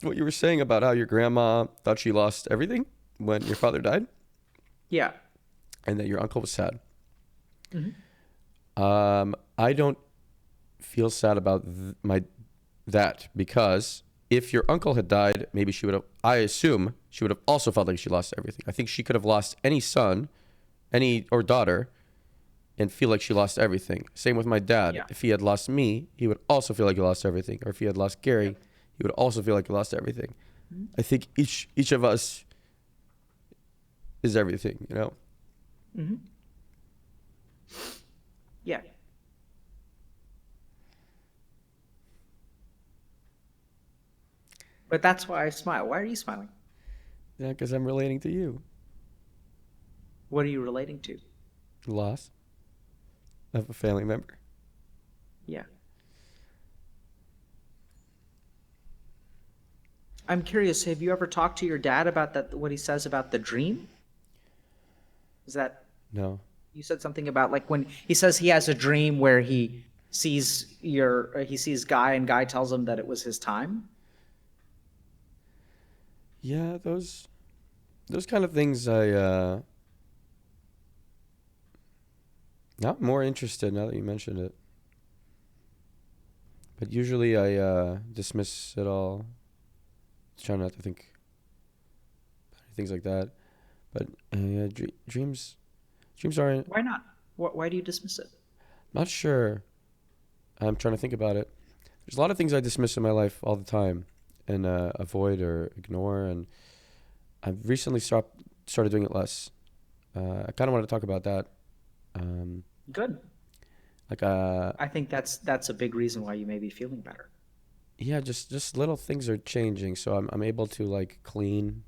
what you were saying about how your grandma thought she lost everything when your father died? Yeah. And that your uncle was sad. Mm-hmm. I don't feel sad about that because if your uncle had died, maybe she would have, I assume she would have also felt like she lost everything. I think she could have lost any son, or daughter, and feel like she lost everything. Same with my dad. Yeah. If he had lost me, he would also feel like he lost everything. Or if he had lost Gary, he would also feel like he lost everything. Mm-hmm. I think each of us is everything, you know? Mm-hmm. Yeah. But that's why I smile. Why are you smiling? Yeah, because I'm relating to you. What are you relating to? Loss of a family member. Yeah. I'm curious, have you ever talked to your dad about that, what he says about the dream? Is that... No. You said something about like when he says he has a dream where he sees Guy and Guy tells him that it was his time. Yeah, those kind of things I'm more interested now that you mentioned it. But usually I dismiss it all. Try not to think about things like that. But dreams aren't... Why not? Why do you dismiss it? Not sure. I'm trying to think about it. There's a lot of things I dismiss in my life all the time and avoid or ignore, and I've recently started doing it less. I kind of want to talk about that. Good. Like I think that's a big reason why you may be feeling better. Yeah, just little things are changing, so I'm able to like clean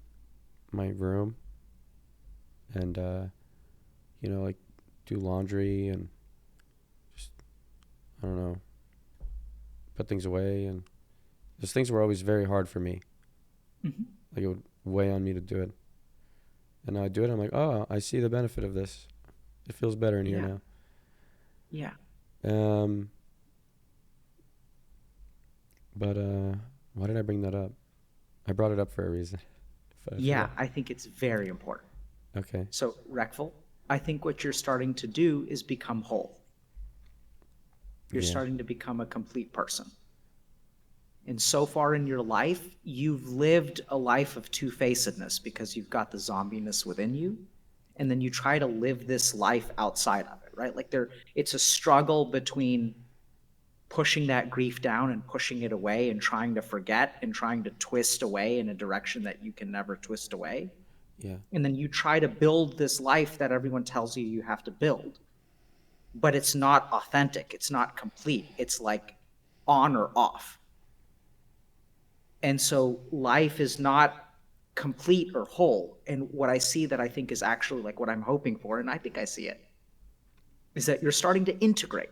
my room and like do laundry and just, I don't know, put things away. And those things were always very hard for me. Mm-hmm. Like it would weigh on me to do it. And now I do it. I'm like, oh, I see the benefit of this. It feels better in here now. Yeah. But why did I bring that up? I brought it up for a reason. I think it's very important. Okay. So, Reckful, I think what you're starting to do is become whole. You're starting to become a complete person. And so far in your life, you've lived a life of two-facedness because you've got the zombiness within you, and then you try to live this life outside of it, right? Like it's a struggle between pushing that grief down and pushing it away and trying to forget and trying to twist away in a direction that you can never twist away. Yeah. And then you try to build this life that everyone tells you you have to build, but it's not authentic. It's not complete. It's like on or off. And so life is not complete or whole. And what I see that I think is actually like what I'm hoping for, and I think I see it, is that you're starting to integrate.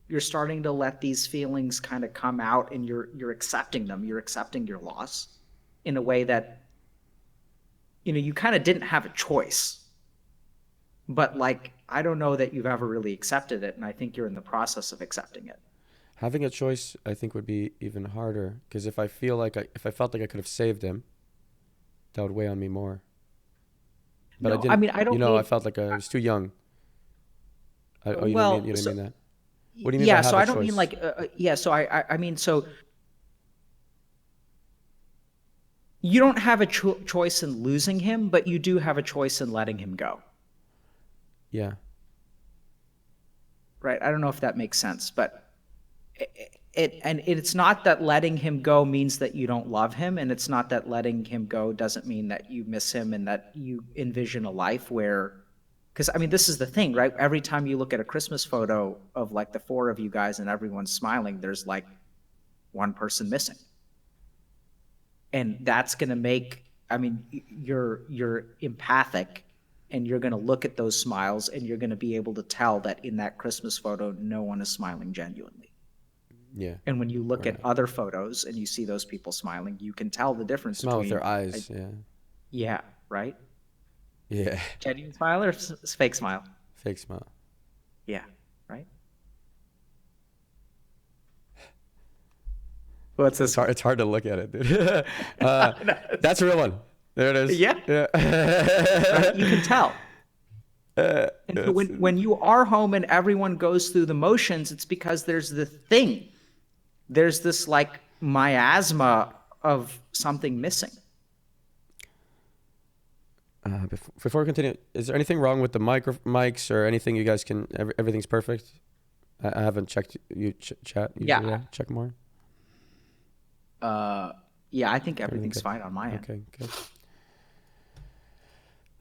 You're starting to let these feelings kind of come out, and you're accepting them. You're accepting your loss in a way that, you kind of didn't have a choice. But like, I don't know that you've ever really accepted it, and I think you're in the process of accepting it. Having a choice, I think, would be even harder, because if I felt like I could have saved him, that would weigh on me more. But No, I didn't. I mean, I don't mean, I felt like I was too young. You didn't mean that. What do you mean? Yeah, by so have I a don't choice? mean like, so I mean, so you don't have a choice in losing him, but you do have a choice in letting him go. Yeah. Right? I don't know if that makes sense, but it's not that letting him go means that you don't love him, and it's not that letting him go doesn't mean that you miss him and that you envision a life where, because I mean, this is the thing, right? Every time you look at a Christmas photo of like the four of you guys and everyone's smiling, there's like one person missing. And that's going to make, I mean, you're empathic, and you're going to look at those smiles, and you're going to be able to tell that in that Christmas photo, no one is smiling genuinely. Yeah. And when you look at other photos and you see those people smiling, you can tell the difference Smile between with their eyes. Yeah, right? Yeah. Genuine smile or fake smile? Fake smile. Yeah, right? What's this? It's hard to look at it, dude. That's a real one. There it is. Yeah. Right? You can tell. And so when you are home and everyone goes through the motions, it's because there's the thing. There's this like miasma of something missing. Before we continue, is there anything wrong with the mics or anything you guys can, everything's perfect? I haven't checked you chat. Yeah. Check more. Yeah, I think everything's fine on my end. Okay, good.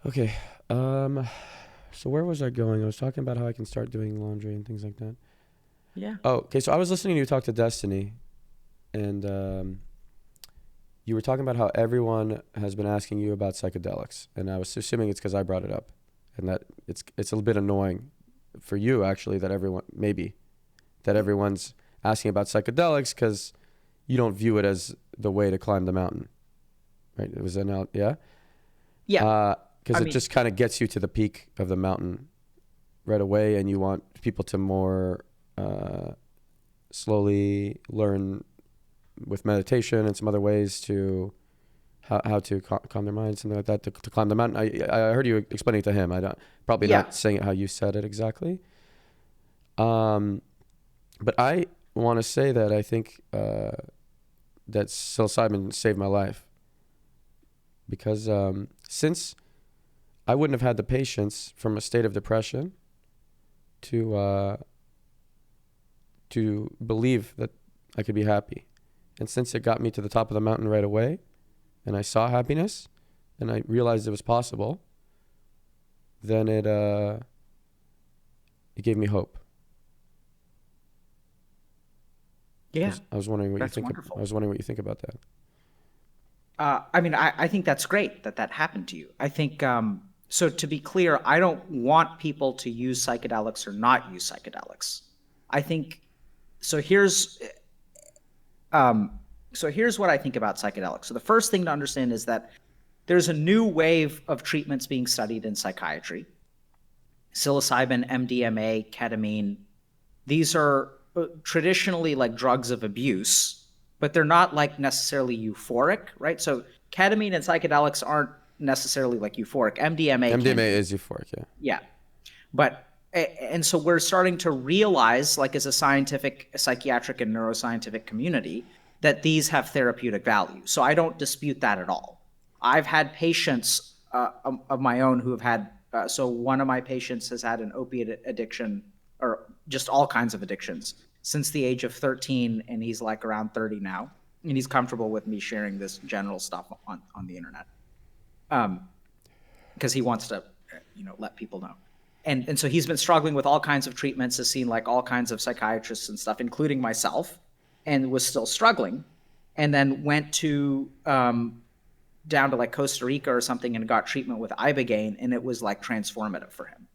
Okay. So where was I going? I was talking about how I can start doing laundry and things like that. Yeah. Oh, okay. So I was listening to you talk to Destiny, and you were talking about how everyone has been asking you about psychedelics, and I was assuming it's because I brought it up, and that it's a little bit annoying for you actually that everyone's asking about psychedelics because you don't view it as the way to climb the mountain, right? It was yeah. Yeah. Because it just kind of gets you to the peak of the mountain right away, and you want people to more slowly learn with meditation and some other ways to how to calm their mind, something like that, to climb the mountain. I heard you explaining it to him. Not saying it how you said it exactly. But I want to say that I think that psilocybin saved my life, because since I wouldn't have had the patience from a state of depression to believe that I could be happy. And since it got me to the top of the mountain right away, and I saw happiness, and I realized it was possible, then it gave me hope. Yeah. I was wondering what you think. Wonderful. I was wondering what you think about that. I mean, I think that's great that happened to you. I think So to be clear, I don't want people to use psychedelics or not use psychedelics. I think so. Here's what I think about psychedelics. So the first thing to understand is that there's a new wave of treatments being studied in psychiatry. Psilocybin, MDMA, ketamine. These are traditionally like drugs of abuse, but they're not like necessarily euphoric, right? So ketamine and psychedelics aren't necessarily like euphoric. MDMA is euphoric, yeah. Yeah. But and so we're starting to realize, like as a scientific, psychiatric, and neuroscientific community, that these have therapeutic value. So I don't dispute that at all. I've had patients of my own who have had, so one of my patients has had an opiate addiction, or just all kinds of addictions, since the age of 13, and he's like around 30 now. And he's comfortable with me sharing this general stuff on the internet. Because he wants to, let people know. And so he's been struggling with all kinds of treatments, has seen like all kinds of psychiatrists and stuff, including myself, and was still struggling. And then went to down to like Costa Rica or something and got treatment with ibogaine, and it was like transformative for him.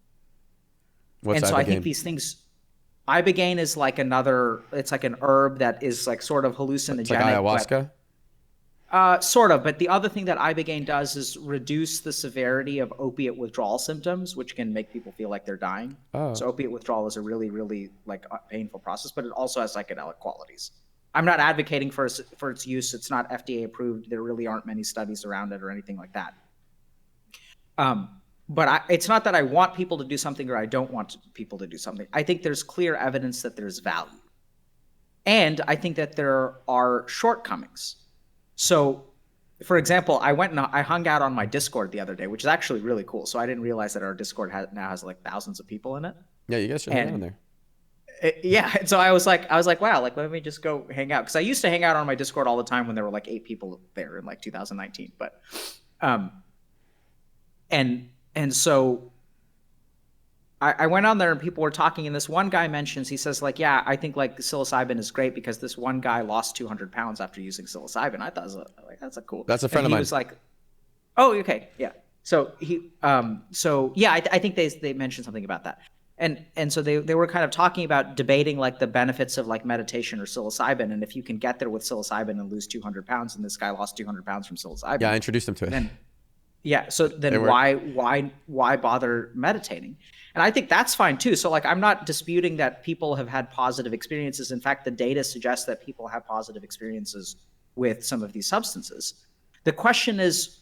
What's and so ibogaine? I think these things, ibogaine is like it's like an herb that is like sort of hallucinogenic. It's like ayahuasca? Sort of, but the other thing that ibogaine does is reduce the severity of opiate withdrawal symptoms, which can make people feel like they're dying. Oh. So opiate withdrawal is a really, really like painful process, but it also has psychedelic qualities. I'm not advocating for its use. It's not FDA approved. There really aren't many studies around it or anything like that. But it's not that I want people to do something or I don't want people to do something. I think there's clear evidence that there's value. And I think that there are shortcomings. So, for example, I went and I hung out on my Discord the other day, which is actually really cool. So I didn't realize that our Discord now has like thousands of people in it. Yeah, you guys should hang out on there. And so I was like, wow, like let me just go hang out, because I used to hang out on my Discord all the time when there were like 8 people there in like 2019. But, and so I went on there and people were talking, and this one guy mentions, he says like, yeah, I think like psilocybin is great because this one guy lost 200 pounds after using psilocybin. I thought that's a cool. That's a friend of mine. He was like, oh, okay, yeah. So I think they mentioned something about that. And so they were kind of talking about debating like the benefits of like meditation or psilocybin, and if you can get there with psilocybin and lose 200 pounds, and this guy lost 200 pounds from psilocybin. Yeah, I introduced him to it. So then why bother meditating? And I think that's fine too. So like I'm not disputing that people have had positive experiences. In fact, the data suggests that people have positive experiences with some of these substances. The question is,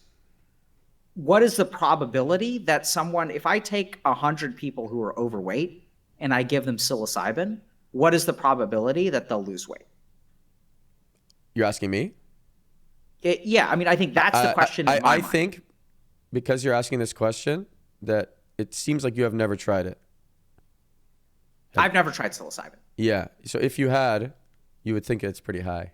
what is the probability that someone, if I take 100 people who are overweight and I give them psilocybin, what is the probability that they'll lose weight? You're asking me? Yeah, I mean, I think that's the question. I think because you're asking this question that it seems like you have never tried it. I've never tried psilocybin. Yeah. So if you had, you would think it's pretty high.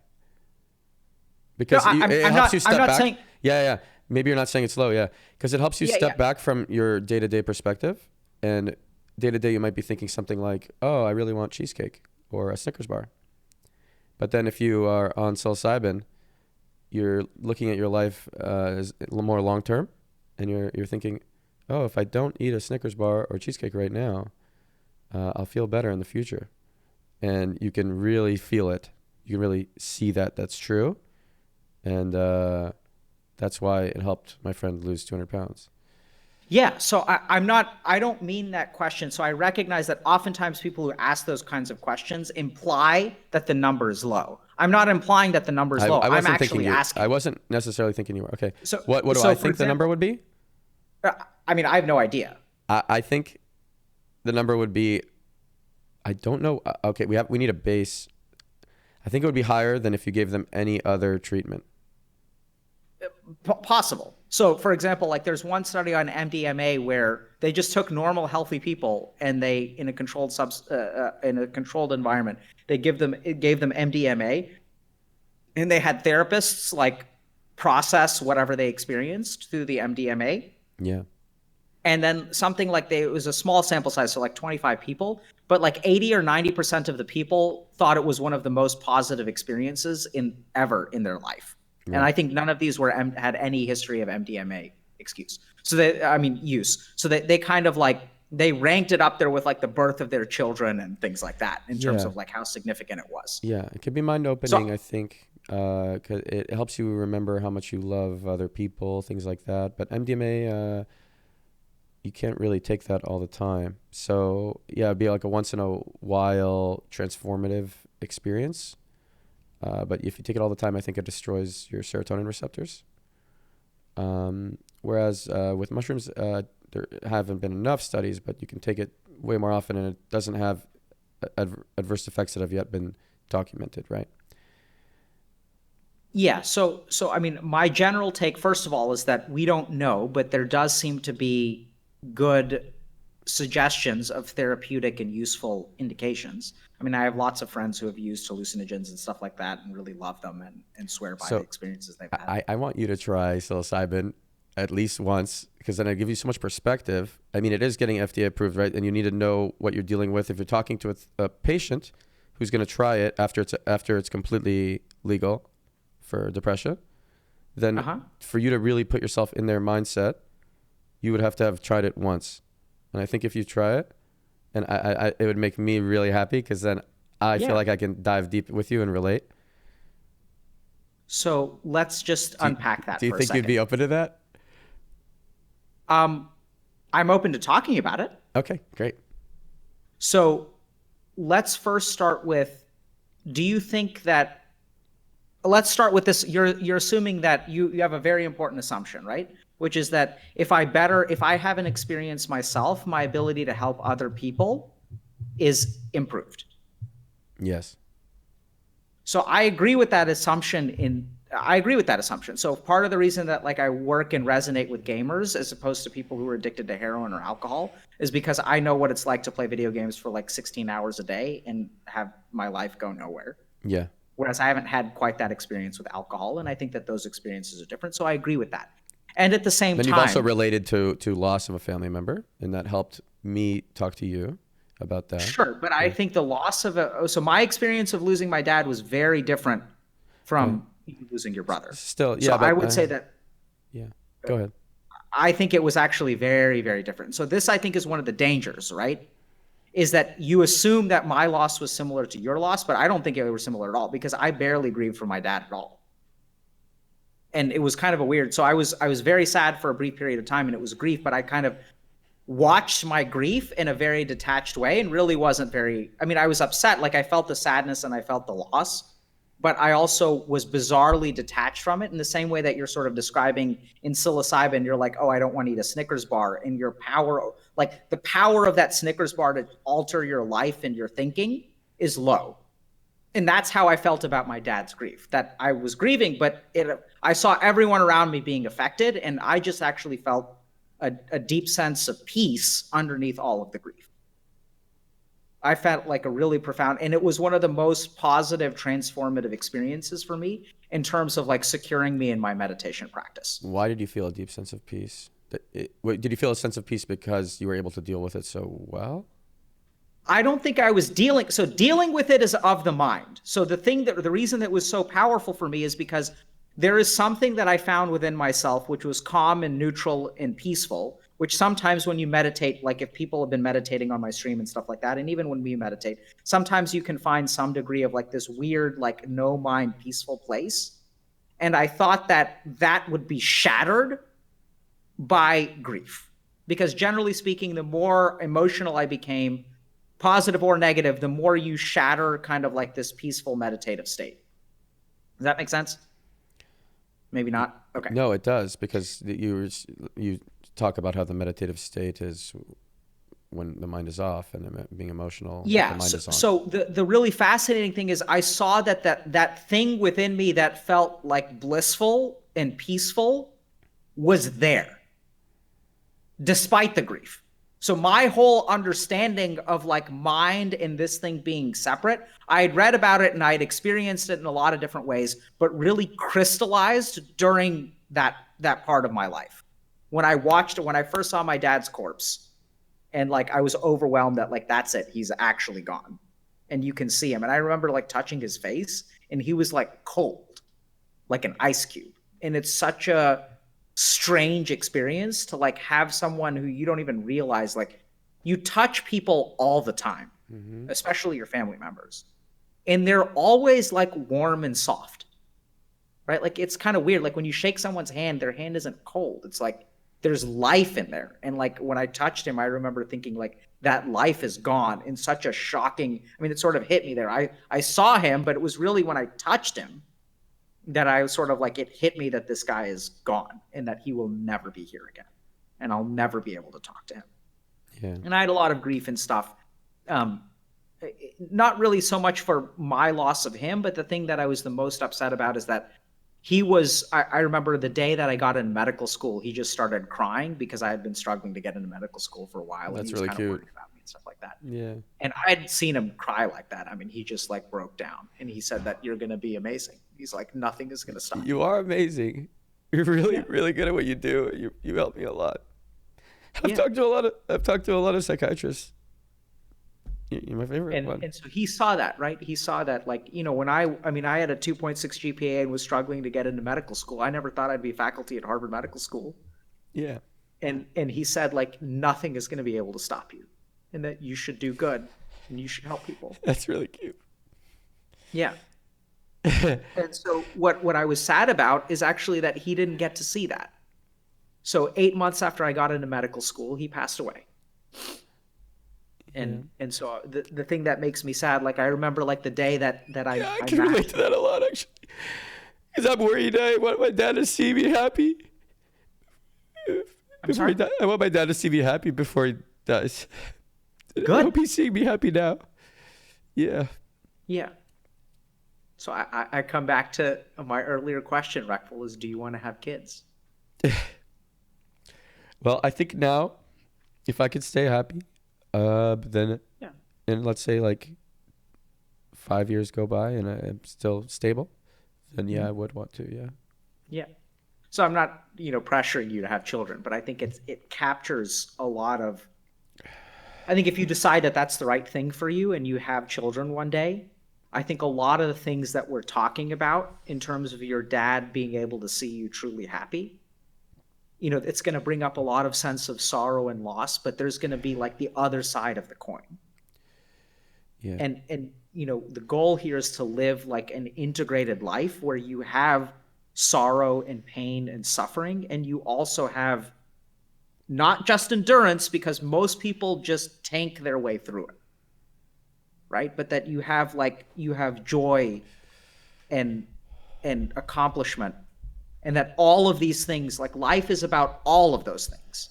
Because it helps you step back. Saying, yeah. Maybe you're not saying it's low, yeah. Because it helps you step back from your day-to-day perspective. And day-to-day you might be thinking something like, oh, I really want cheesecake or a Snickers bar. But then if you are on psilocybin, you're looking at your life as more long-term. And you're thinking, oh, if I don't eat a Snickers bar or cheesecake right now, I'll feel better in the future. And you can really feel it. You can really see that that's true. And that's why it helped my friend lose 200 pounds. Yeah, so I don't mean that question. So I recognize that oftentimes people who ask those kinds of questions imply that the number is low. I'm not implying that the number is low. I'm actually asking. I wasn't necessarily thinking you were. Okay, so what do I think the number would be? I mean, I have no idea. I think the number would be, I don't know. Okay, we need a base. I think it would be higher than if you gave them any other treatment. Possible. So, for example, like there's one study on MDMA where they just took normal, healthy people and they, in a controlled environment, it gave them MDMA, and they had therapists like process whatever they experienced through the MDMA. Yeah. And then something like it was a small sample size, so like 25 people, but like 80 or 90% of the people thought it was one of the most positive experiences ever in their life. Yeah. And I think none of these had any history of MDMA excuse. So use. So they kind of like, they ranked it up there with like the birth of their children and things like that in terms of like how significant it was. Yeah, it could be mind opening, I think, 'cause it helps you remember how much you love other people, things like that. But MDMA, you can't really take that all the time. So yeah, it'd be like a once in a while transformative experience. But if you take it all the time, I think it destroys your serotonin receptors. Whereas with mushrooms, there haven't been enough studies, but you can take it way more often, and it doesn't have adverse effects that have yet been documented, right? Yeah. So I mean, my general take, first of all, is that we don't know, but there does seem to be good suggestions of therapeutic and useful indications. I mean, I have lots of friends who have used hallucinogens and stuff like that and really love them and swear by the experiences they've had. I want you to try psilocybin at least once, because then I give you so much perspective. I mean, it is getting FDA approved, right? And you need to know what you're dealing with. If you're talking to a patient who's going to try it after it's completely legal for depression, then for you to really put yourself in their mindset, you would have to have tried it once. And I think if you try it, and I it would make me really happy, because then I feel like I can dive deep with you and relate. So let's just unpack that for a second. Do you think you'd be open to that? I'm open to talking about it. Okay, great. So let's first start with, do you think that, let's start with this. You're assuming that you have a very important assumption, right? Which is that if I have an experience myself, my ability to help other people is improved. Yes. So I agree with that assumption. So part of the reason that like I work and resonate with gamers as opposed to people who are addicted to heroin or alcohol is because I know what it's like to play video games for like 16 hours a day and have my life go nowhere. Yeah. Whereas I haven't had quite that experience with alcohol, and I think that those experiences are different. So I agree with that. And at the same time, you've also related to loss of a family member, and that helped me talk to you about that. Sure, but I think the loss of so my experience of losing my dad was very different from losing your brother. Still, yeah. So I would say that. Yeah, go ahead. I think it was actually very, very different. So this, I think, is one of the dangers, right? Is that you assume that my loss was similar to your loss, but I don't think it was similar at all, because I barely grieved for my dad at all. And it was kind of a weird. So I was very sad for a brief period of time, and it was grief, but I kind of watched my grief in a very detached way and really wasn't very, I mean, I was upset. Like I felt the sadness and I felt the loss, but I also was bizarrely detached from it in the same way that you're sort of describing in psilocybin. You're like, oh, I don't want to eat a Snickers bar, and your power, like the power of that Snickers bar to alter your life and your thinking is low. And that's how I felt about my dad's grief, that I was grieving, but I saw everyone around me being affected, and I just actually felt a deep sense of peace underneath all of the grief. I felt like a really profound, and it was one of the most positive, transformative experiences for me in terms of like securing me in my meditation practice. Why did you feel a deep sense of peace? Did you feel a sense of peace because you were able to deal with it so well? I don't think I was dealing with it is of the mind. So the reason that was so powerful for me is because there is something that I found within myself, which was calm and neutral and peaceful, which sometimes when you meditate, like if people have been meditating on my stream and stuff like that, and even when we meditate, sometimes you can find some degree of like this weird, like no mind, peaceful place. And I thought that would be shattered by grief, because generally speaking, the more emotional I became, positive or negative, the more you shatter kind of like this peaceful meditative state. Does that make sense? Maybe not. Okay. No, it does, because you talk about how the meditative state is when the mind is off and being emotional. Yeah. The mind is on. So the really fascinating thing is I saw that thing within me that felt like blissful and peaceful was there, despite the grief. So my whole understanding of like mind and this thing being separate, I had read about it and I had experienced it in a lot of different ways, but really crystallized during that part of my life. When I first saw my dad's corpse, and like I was overwhelmed that like, that's it, he's actually gone. And you can see him. And I remember like touching his face, and he was like cold, like an ice cube. And it's such a strange experience to like have someone who you don't even realize, like you touch people all the time, especially your family members, and they're always like warm and soft, right? Like it's kind of weird. Like when you shake someone's hand, their hand isn't cold. It's like there's life in there. And like when I touched him, I remember thinking like that life is gone in such a shocking, I mean, it sort of hit me there. I saw him, but it was really when I touched him that I was sort of like, it hit me that this guy is gone and that he will never be here again. And I'll never be able to talk to him. Yeah. And I had a lot of grief and stuff. Not really so much for my loss of him, but the thing that I was the most upset about is that he was, I remember the day that I got into medical school, he just started crying because I had been struggling to get into medical school for a while. That's and he was really kind cute. of worried about me and stuff like that. Yeah. And I'd seen him cry like that. I mean, he just like broke down and he said that you're going to be amazing. He's like, nothing is going to stop you. You are amazing. You're really, really good at what you do. You help me a lot. I've talked to a lot of psychiatrists. You're my favorite one. And so he saw that, right? He saw that, like, you know, when I had a 2.6 GPA and was struggling to get into medical school. I never thought I'd be faculty at Harvard Medical School. Yeah. And he said, like, nothing is going to be able to stop you and that you should do good and you should help people. That's really cute. Yeah. And so what I was sad about is actually that he didn't get to see that. So 8 months after I got into medical school, he passed away. And so the thing that makes me sad, like I remember like the day that I can relate to that a lot actually, because I'm worried. I want my dad to see me happy. I'm sorry? I want my dad to see me happy before he dies. Good. I hope he's seeing me happy now. Yeah. Yeah. So I come back to my earlier question, Reckful, is do you want to have kids? Well, I think now, if I could stay happy, then, and let's say like 5 years go by and I'm still stable, then I would want to, Yeah. So I'm not, pressuring you to have children, but I think it captures a lot of, I think if you decide that that's the right thing for you and you have children one day, I think a lot of the things that we're talking about in terms of your dad being able to see you truly happy, it's going to bring up a lot of sense of sorrow and loss, but there's going to be like the other side of the coin. Yeah. And the goal here is to live like an integrated life where you have sorrow and pain and suffering, and you also have not just endurance, because most people just tank their way through it, right? But that you have joy and accomplishment. And that all of these things, like life is about all of those things.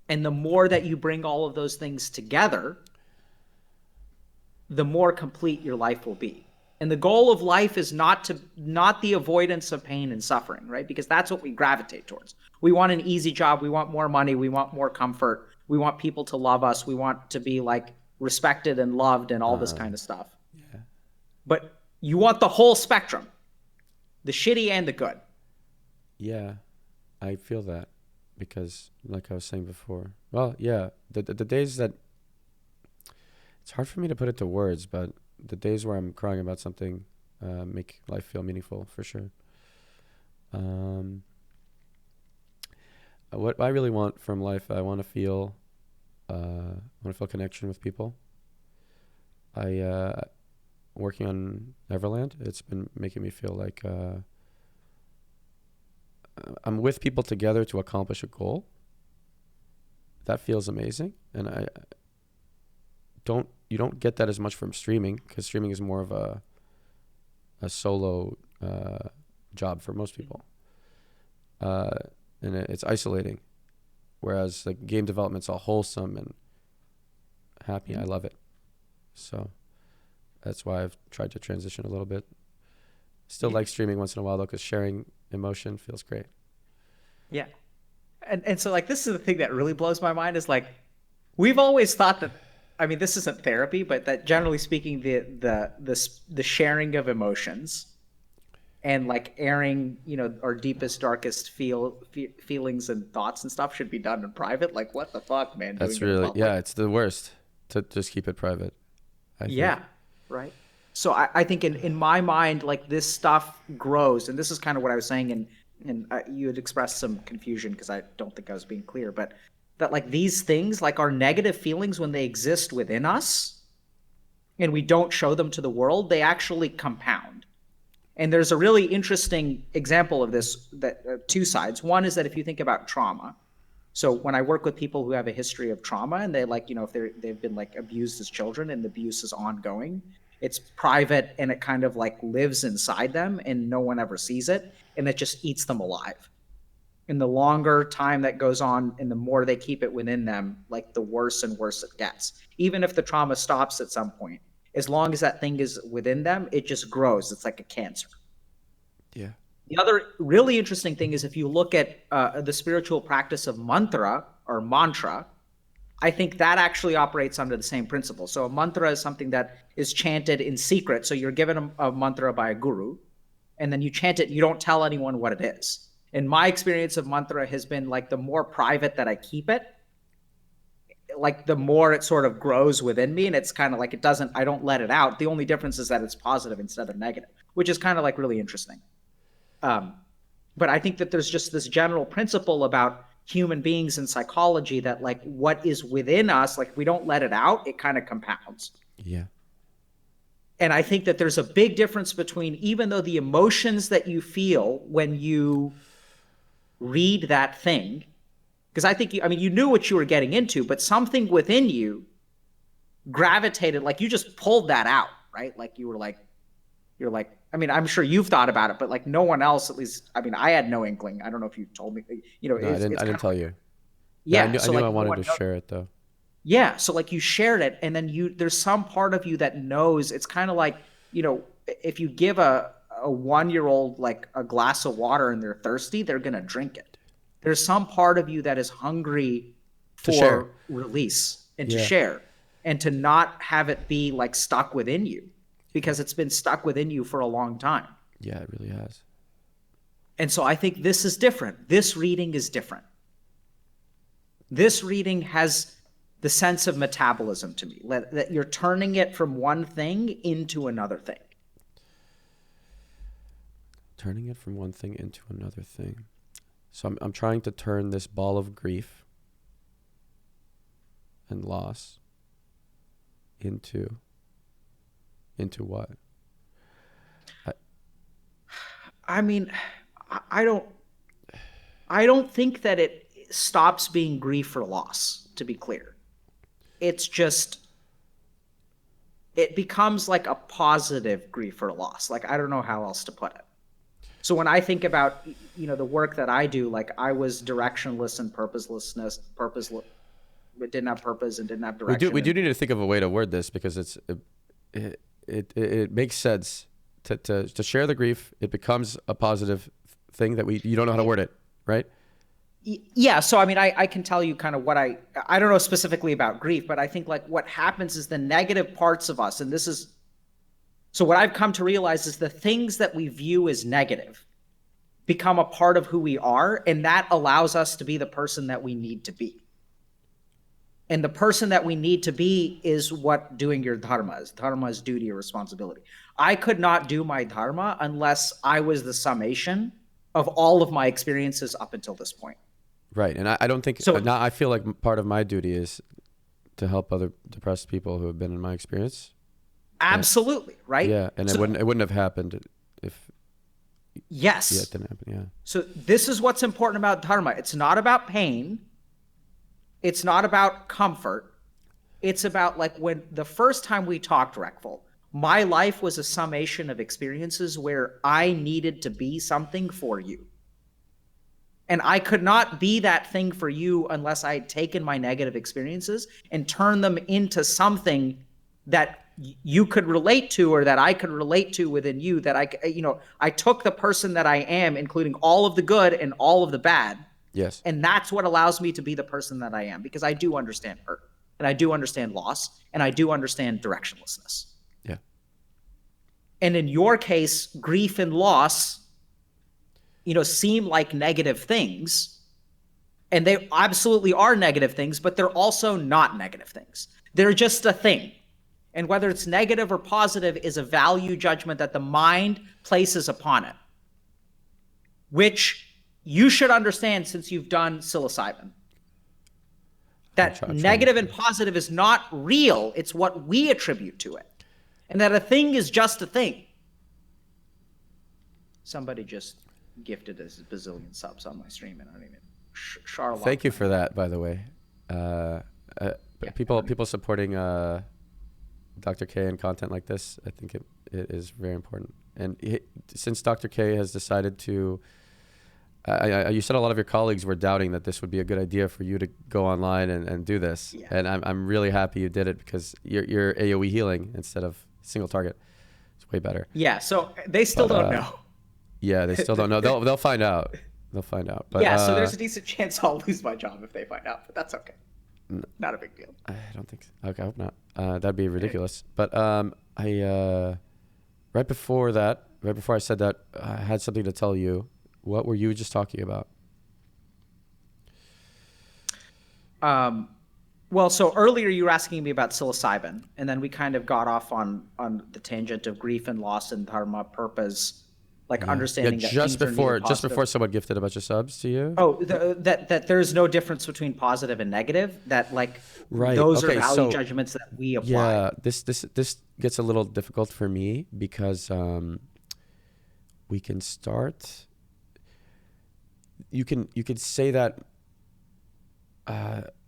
And the more that you bring all of those things together, the more complete your life will be. And the goal of life is not the avoidance of pain and suffering, right? Because that's what we gravitate towards. We want an easy job. We want more money. We want more comfort. We want people to love us. We want to be like respected and loved and all this kind of stuff. Yeah. But you want the whole spectrum. The shitty and the good. Yeah, I feel that because, like I was saying before, well, yeah, the days that it's hard for me to put it to words, but the days where I'm crying about something make life feel meaningful for sure. What I really want from life, I want to feel connection with people. Working on Neverland, it's been making me feel like I'm with people together to accomplish a goal. That feels amazing, and you don't get that as much from streaming, because streaming is more of a solo job for most people, and it's isolating. Whereas like game development's all wholesome and happy. I love it, so. That's why I've tried to transition a little bit. Still like streaming once in a while though, because sharing emotion feels great. Yeah. And so like this is the thing that really blows my mind is like we've always thought that, I mean, this isn't therapy, but that generally speaking the sharing of emotions and like airing, our deepest, darkest feelings and thoughts and stuff should be done in private. Like what the fuck, man? That's really, it's the worst to just keep it private. I think. Right. So I think in my mind, like this stuff grows, and this is kind of what I was saying and you had expressed some confusion because I don't think I was being clear, but that like these things, like our negative feelings, when they exist within us and we don't show them to the world, they actually compound. And there's a really interesting example of this, that two sides. One is that if you think about trauma, so when I work with people who have a history of trauma and they like, if they've been like abused as children and the abuse is ongoing, it's private and it kind of like lives inside them and no one ever sees it, and it just eats them alive. And the longer time that goes on and the more they keep it within them, like the worse and worse it gets. Even if the trauma stops at some point, as long as that thing is within them, it just grows. It's like a cancer. Yeah. The other really interesting thing is if you look at the spiritual practice of mantra or mantra, I think that actually operates under the same principle. So a mantra is something that is chanted in secret. So you're given a mantra by a guru, and then you chant it. You don't tell anyone what it is. And my experience of mantra has been like the more private that I keep it, like the more it sort of grows within me. And it's kind of like I don't let it out. The only difference is that it's positive instead of negative, which is kind of like really interesting. But I think that there's just this general principle about human beings and psychology that like what is within us, like we don't let it out, it kind of compounds. Yeah. And I think that there's a big difference between, even though the emotions that you feel when you read that thing, because I think you knew what you were getting into, but something within you gravitated, like you just pulled that out, right? Like you're like, I'm sure you've thought about it, but like no one else, at least, I had no inkling. I don't know if you told me, No, I didn't tell you. Yeah. I knew I wanted to share it though. Yeah. So like you shared it, and then there's some part of you that knows. It's kind of like, if you give a 1-year-old like a glass of water and they're thirsty, they're going to drink it. There's some part of you that is hungry for release and to share, and to not have it be like stuck within you, because it's been stuck within you for a long time. Yeah, it really has. And so I think this is different. This reading is different. This reading has the sense of metabolism to me, that you're turning it from one thing into another thing. Turning it from one thing into another thing. So I'm trying to turn this ball of grief and loss into what? I don't think that it stops being grief or loss, to be clear. It's just, it becomes like a positive grief or loss. Like, I don't know how else to put it. So when I think about, the work that I do, like I was directionless and purposeless, but didn't have purpose and didn't have direction. We do need to think of a way to word this, because it makes sense to share the grief. It becomes a positive thing that you don't know how to word it, right? Yeah. So, I can tell you kind of what I don't know specifically about grief, but I think like what happens is the negative parts of us, and so what I've come to realize is the things that we view as negative become a part of who we are, and that allows us to be the person that we need to be. And the person that we need to be is what doing your dharma is. Dharma is duty or responsibility. I could not do my dharma unless I was the summation of all of my experiences up until this point. Right. And I don't think, now I feel like part of my duty is to help other depressed people who have been in my experience. Absolutely. Right. Yeah. And it wouldn't have happened if. Yes. Yeah, it didn't happen. Yeah. So this is what's important about dharma. It's not about pain. It's not about comfort. It's about like when the first time we talked, Reckful, my life was a summation of experiences where I needed to be something for you. And I could not be that thing for you unless I had taken my negative experiences and turned them into something that you could relate to, or that I could relate to within you, that I took the person that I am, including all of the good and all of the bad. Yes. And that's what allows me to be the person that I am, because I do understand hurt, and I do understand loss, and I do understand directionlessness. Yeah. And in your case, grief and loss, seem like negative things, and they absolutely are negative things, but they're also not negative things. They're just a thing. And whether it's negative or positive is a value judgment that the mind places upon it, which you should understand, since you've done psilocybin, that negative and positive is not real. It's what we attribute to it. And that a thing is just a thing. Somebody just gifted us a bazillion subs on my stream, and I don't even. Charlotte. Thank you for that, by the way. People supporting Dr. K and content like this, I think it is very important. And since Dr. K has decided to, you said a lot of your colleagues were doubting that this would be a good idea for you to go online and do this. Yeah. And I'm really happy you did it, because you're AoE healing instead of single target. It's way better. Yeah, so they still don't know. Yeah, they still don't know. They'll find out. They'll find out. But, yeah, so there's a decent chance I'll lose my job if they find out, but that's okay. Not a big deal. I don't think so. Okay, I hope not. That'd be ridiculous. But right before I said that, I had something to tell you. What were you just talking about? Well, so earlier you were asking me about psilocybin, and then we kind of got off on the tangent of grief and loss and dharma purpose, like understanding that just before someone gifted a bunch of subs to you. Oh, that there's no difference between positive and negative. That those are value judgments that we apply. Yeah, this gets a little difficult for me, because we can start. You can say that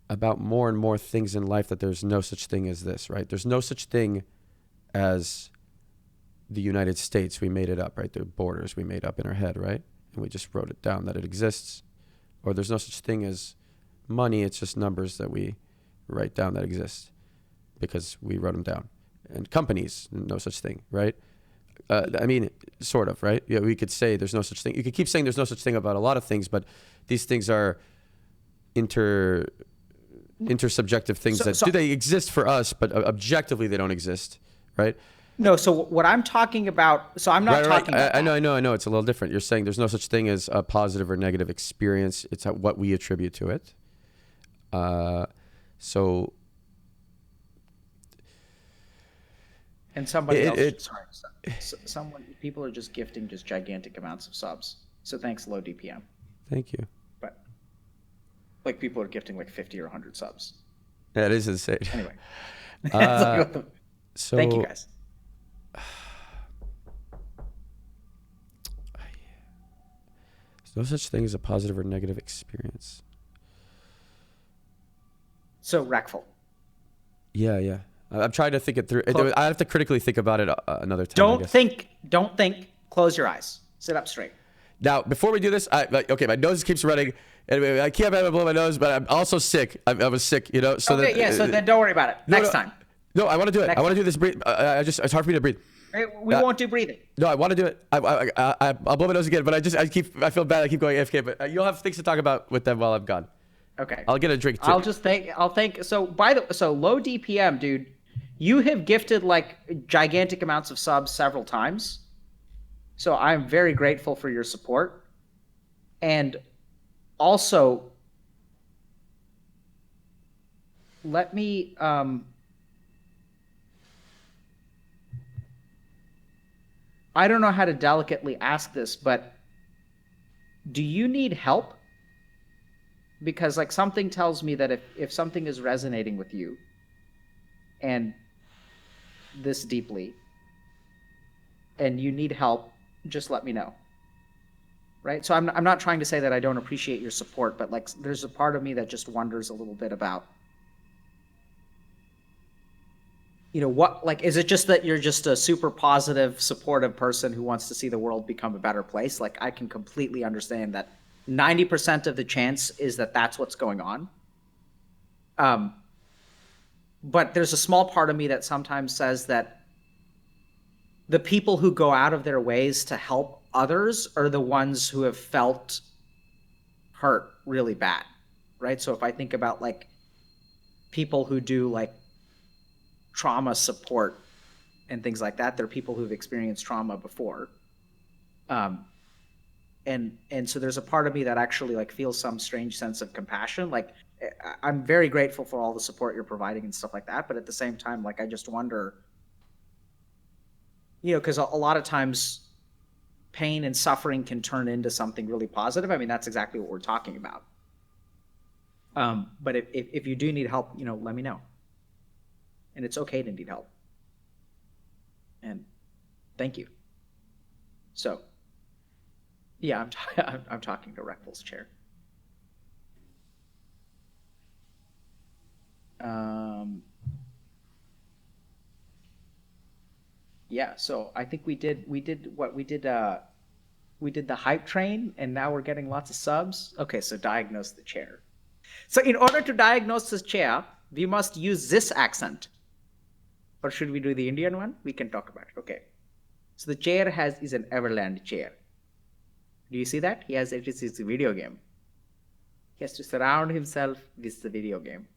about more and more things in life, that there's no such thing as this, right? There's no such thing as the United States. We made it up, right? The borders we made up in our head, right? And we just wrote it down that it exists. Or there's no such thing as money. It's just numbers that we write down that exist because we wrote them down. And companies, no such thing, right? I mean, sort of, right? Yeah, we could say there's no such thing. You could keep saying there's no such thing about a lot of things, but these things are intersubjective things do they exist for us, but objectively they don't exist, right? No, so what I'm talking about, so I'm not talking about I know. It's a little different. You're saying there's no such thing as a positive or negative experience. It's what we attribute to it. So... And somebody else, people are just gifting just gigantic amounts of subs. So thanks, low DPM. Thank you. But like people are gifting like 50 or 100 subs. That is insane. Anyway. So thank you guys. There's no such thing as a positive or negative experience. So Reckful. Yeah. I'm trying to think it through. I have to critically think about it another time. Don't think. Close your eyes. Sit up straight. Now, before we do this, my nose keeps running. Anyway, I can't blow my nose, but I'm also sick. I was sick, So so then don't worry about it. Next time. No, I want to do it. I want to do this. Breathe. It's hard for me to breathe. We won't do breathing. No, I want to do it. I'll blow my nose again, but I feel bad. I keep going AFK, but you'll have things to talk about with them while I'm gone. Okay. I'll get a drink too. I'll thank. So low DPM, dude. You have gifted like gigantic amounts of subs several times. So I'm very grateful for your support. And also, let me I don't know how to delicately ask this, but do you need help? Because like something tells me that if something is resonating with you and this deeply and you need help, just let me know. Right? So I'm not trying to say that I don't appreciate your support, but like there's a part of me that just wonders a little bit about, what, like, is it just that you're just a super positive, supportive person who wants to see the world become a better place? Like, I can completely understand that 90% of the chance is that that's what's going on. But there's a small part of me that sometimes says that the people who go out of their ways to help others are the ones who have felt hurt really bad, right? So if I think about like people who do like trauma support and things like that, they're people who've experienced trauma before. And so there's a part of me that actually like feels some strange sense of compassion. Like I'm very grateful for all the support you're providing and stuff like that. But at the same time, like I just wonder, because a lot of times pain and suffering can turn into something really positive, I mean, that's exactly what we're talking about. But if you do need help, let me know. And it's okay to need help. And thank you. So, yeah, I'm talking to Reckful's chair. Yeah, so I think we did the hype train, and now we're getting lots of subs. Okay, so diagnose the chair. So in order to diagnose this chair, we must use this accent. Or should we do the Indian one? We can talk about it. Okay. So the chair is an Everland chair. Do you see that? It is his video game. He has to surround himself with the video game.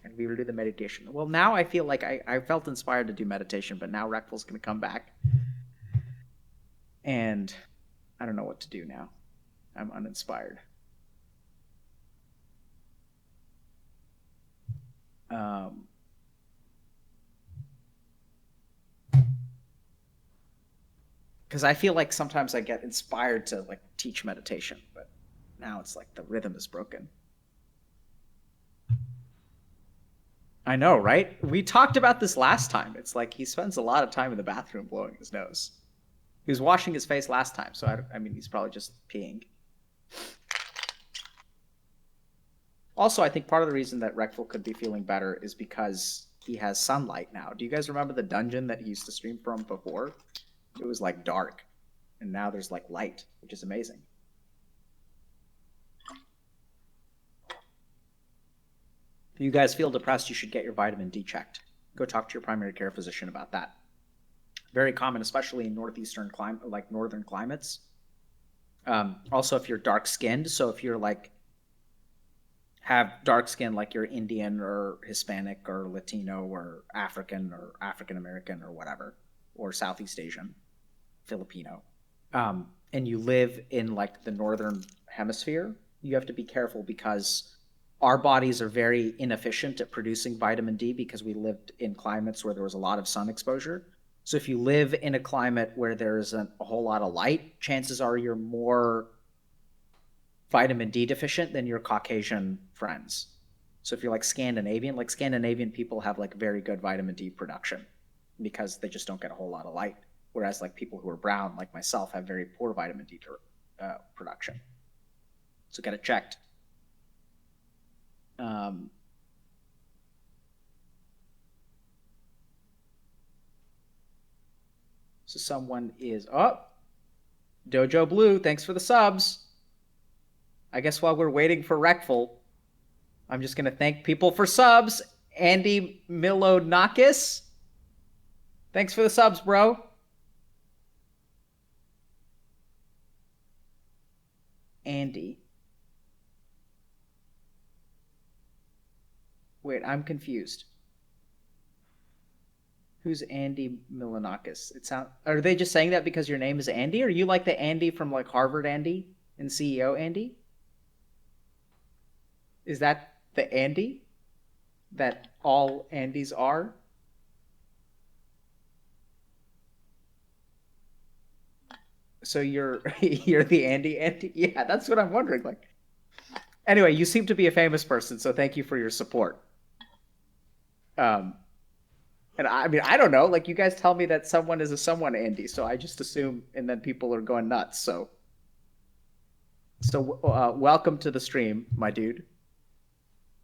And we will do the meditation. Well, now I feel like I felt inspired to do meditation, but now Reckful's going to come back. And I don't know what to do now. I'm uninspired. Because I feel like sometimes I get inspired to like teach meditation, but now it's like the rhythm is broken. I know, right? We talked about this last time. It's like he spends a lot of time in the bathroom blowing his nose. He was washing his face last time, so I mean, he's probably just peeing. Also, I think part of the reason that Reckful could be feeling better is because he has sunlight now. Do you guys remember the dungeon that he used to stream from before? It was like dark, and now there's like light, which is amazing. If you guys feel depressed, you should get your vitamin D checked. Go talk to your primary care physician about that. Very common, especially in northern climates. Also, if you're dark skinned, so if you're like have dark skin, like you're Indian or Hispanic or Latino or African American or whatever, or Southeast Asian, Filipino, and you live in like the northern hemisphere, you have to be careful because our bodies are very inefficient at producing vitamin D because we lived in climates where there was a lot of sun exposure. So if you live in a climate where there isn't a whole lot of light, chances are you're more vitamin D deficient than your Caucasian friends. So if you're like Scandinavian people have like very good vitamin D production because they just don't get a whole lot of light. Whereas like people who are brown, like myself, have very poor vitamin D production. So get it checked. So someone is Dojo Blue, thanks for the subs. I guess while we're waiting for Reckful, I'm just gonna thank people for subs. Andy Milonakis, thanks for the subs, bro. Andy. Wait, I'm confused. Who's Andy Milonakis? Are they just saying that because your name is Andy? Or are you like the Andy from like Harvard Andy and CEO Andy? Is that the Andy that all Andys are? So you're the Andy? Yeah, that's what I'm wondering. Like, anyway, you seem to be a famous person, so thank you for your support. And I mean, I don't know. Like, you guys tell me that someone is a someone Andy, so I just assume, and then people are going nuts. So welcome to the stream, my dude.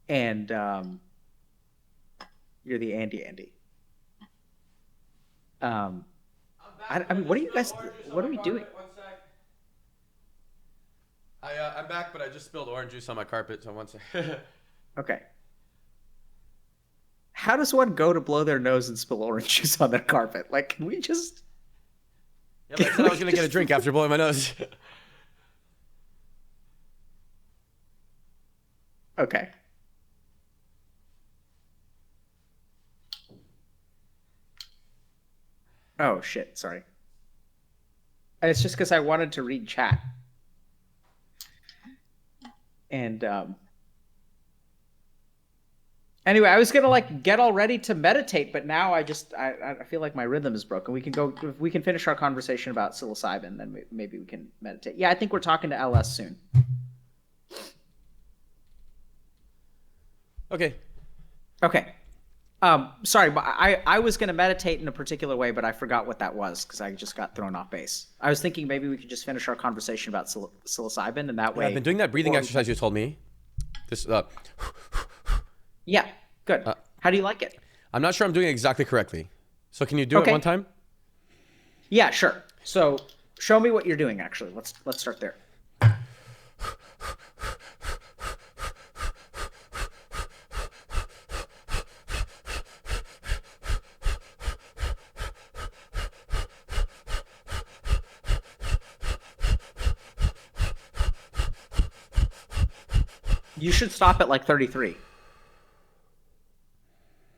And you're the Andy. I mean, what are you guys? What are we doing? One sec. I'm back, but I just spilled orange juice on my carpet. So one sec. Okay. How does one go to blow their nose and spill orange juice on their carpet? Like, can we just? Yeah, but I said I was gonna get a drink after blowing my nose. Okay. Oh shit! Sorry. It's just because I wanted to read chat. And Anyway, I was gonna like get all ready to meditate, but now I feel like my rhythm is broken. We can finish our conversation about psilocybin, then maybe we can meditate. Yeah, I think we're talking to LS soon. Okay. Okay. Sorry, but I was gonna meditate in a particular way, but I forgot what that was because I just got thrown off base. I was thinking maybe we could just finish our conversation about psilocybin, and that way. I've been doing that breathing exercise you told me. This. Yeah. Good. How do you like it? I'm not sure I'm doing it exactly correctly. So can you do it one time? Yeah, sure. So show me what you're doing. Actually, let's start there. You should stop at like 33.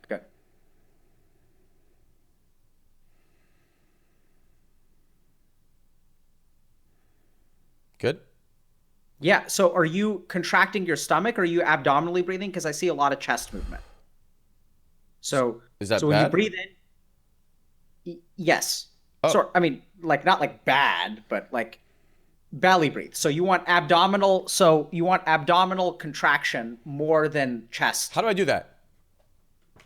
Good. Good. Yeah. So are you contracting your stomach or are you abdominally breathing? Because I see a lot of chest movement. So is that when bad? you breathe in, yes. Oh. So I mean, like not like bad, but like belly breathe. So you want abdominal. So you want abdominal contraction more than chest. How do I do that?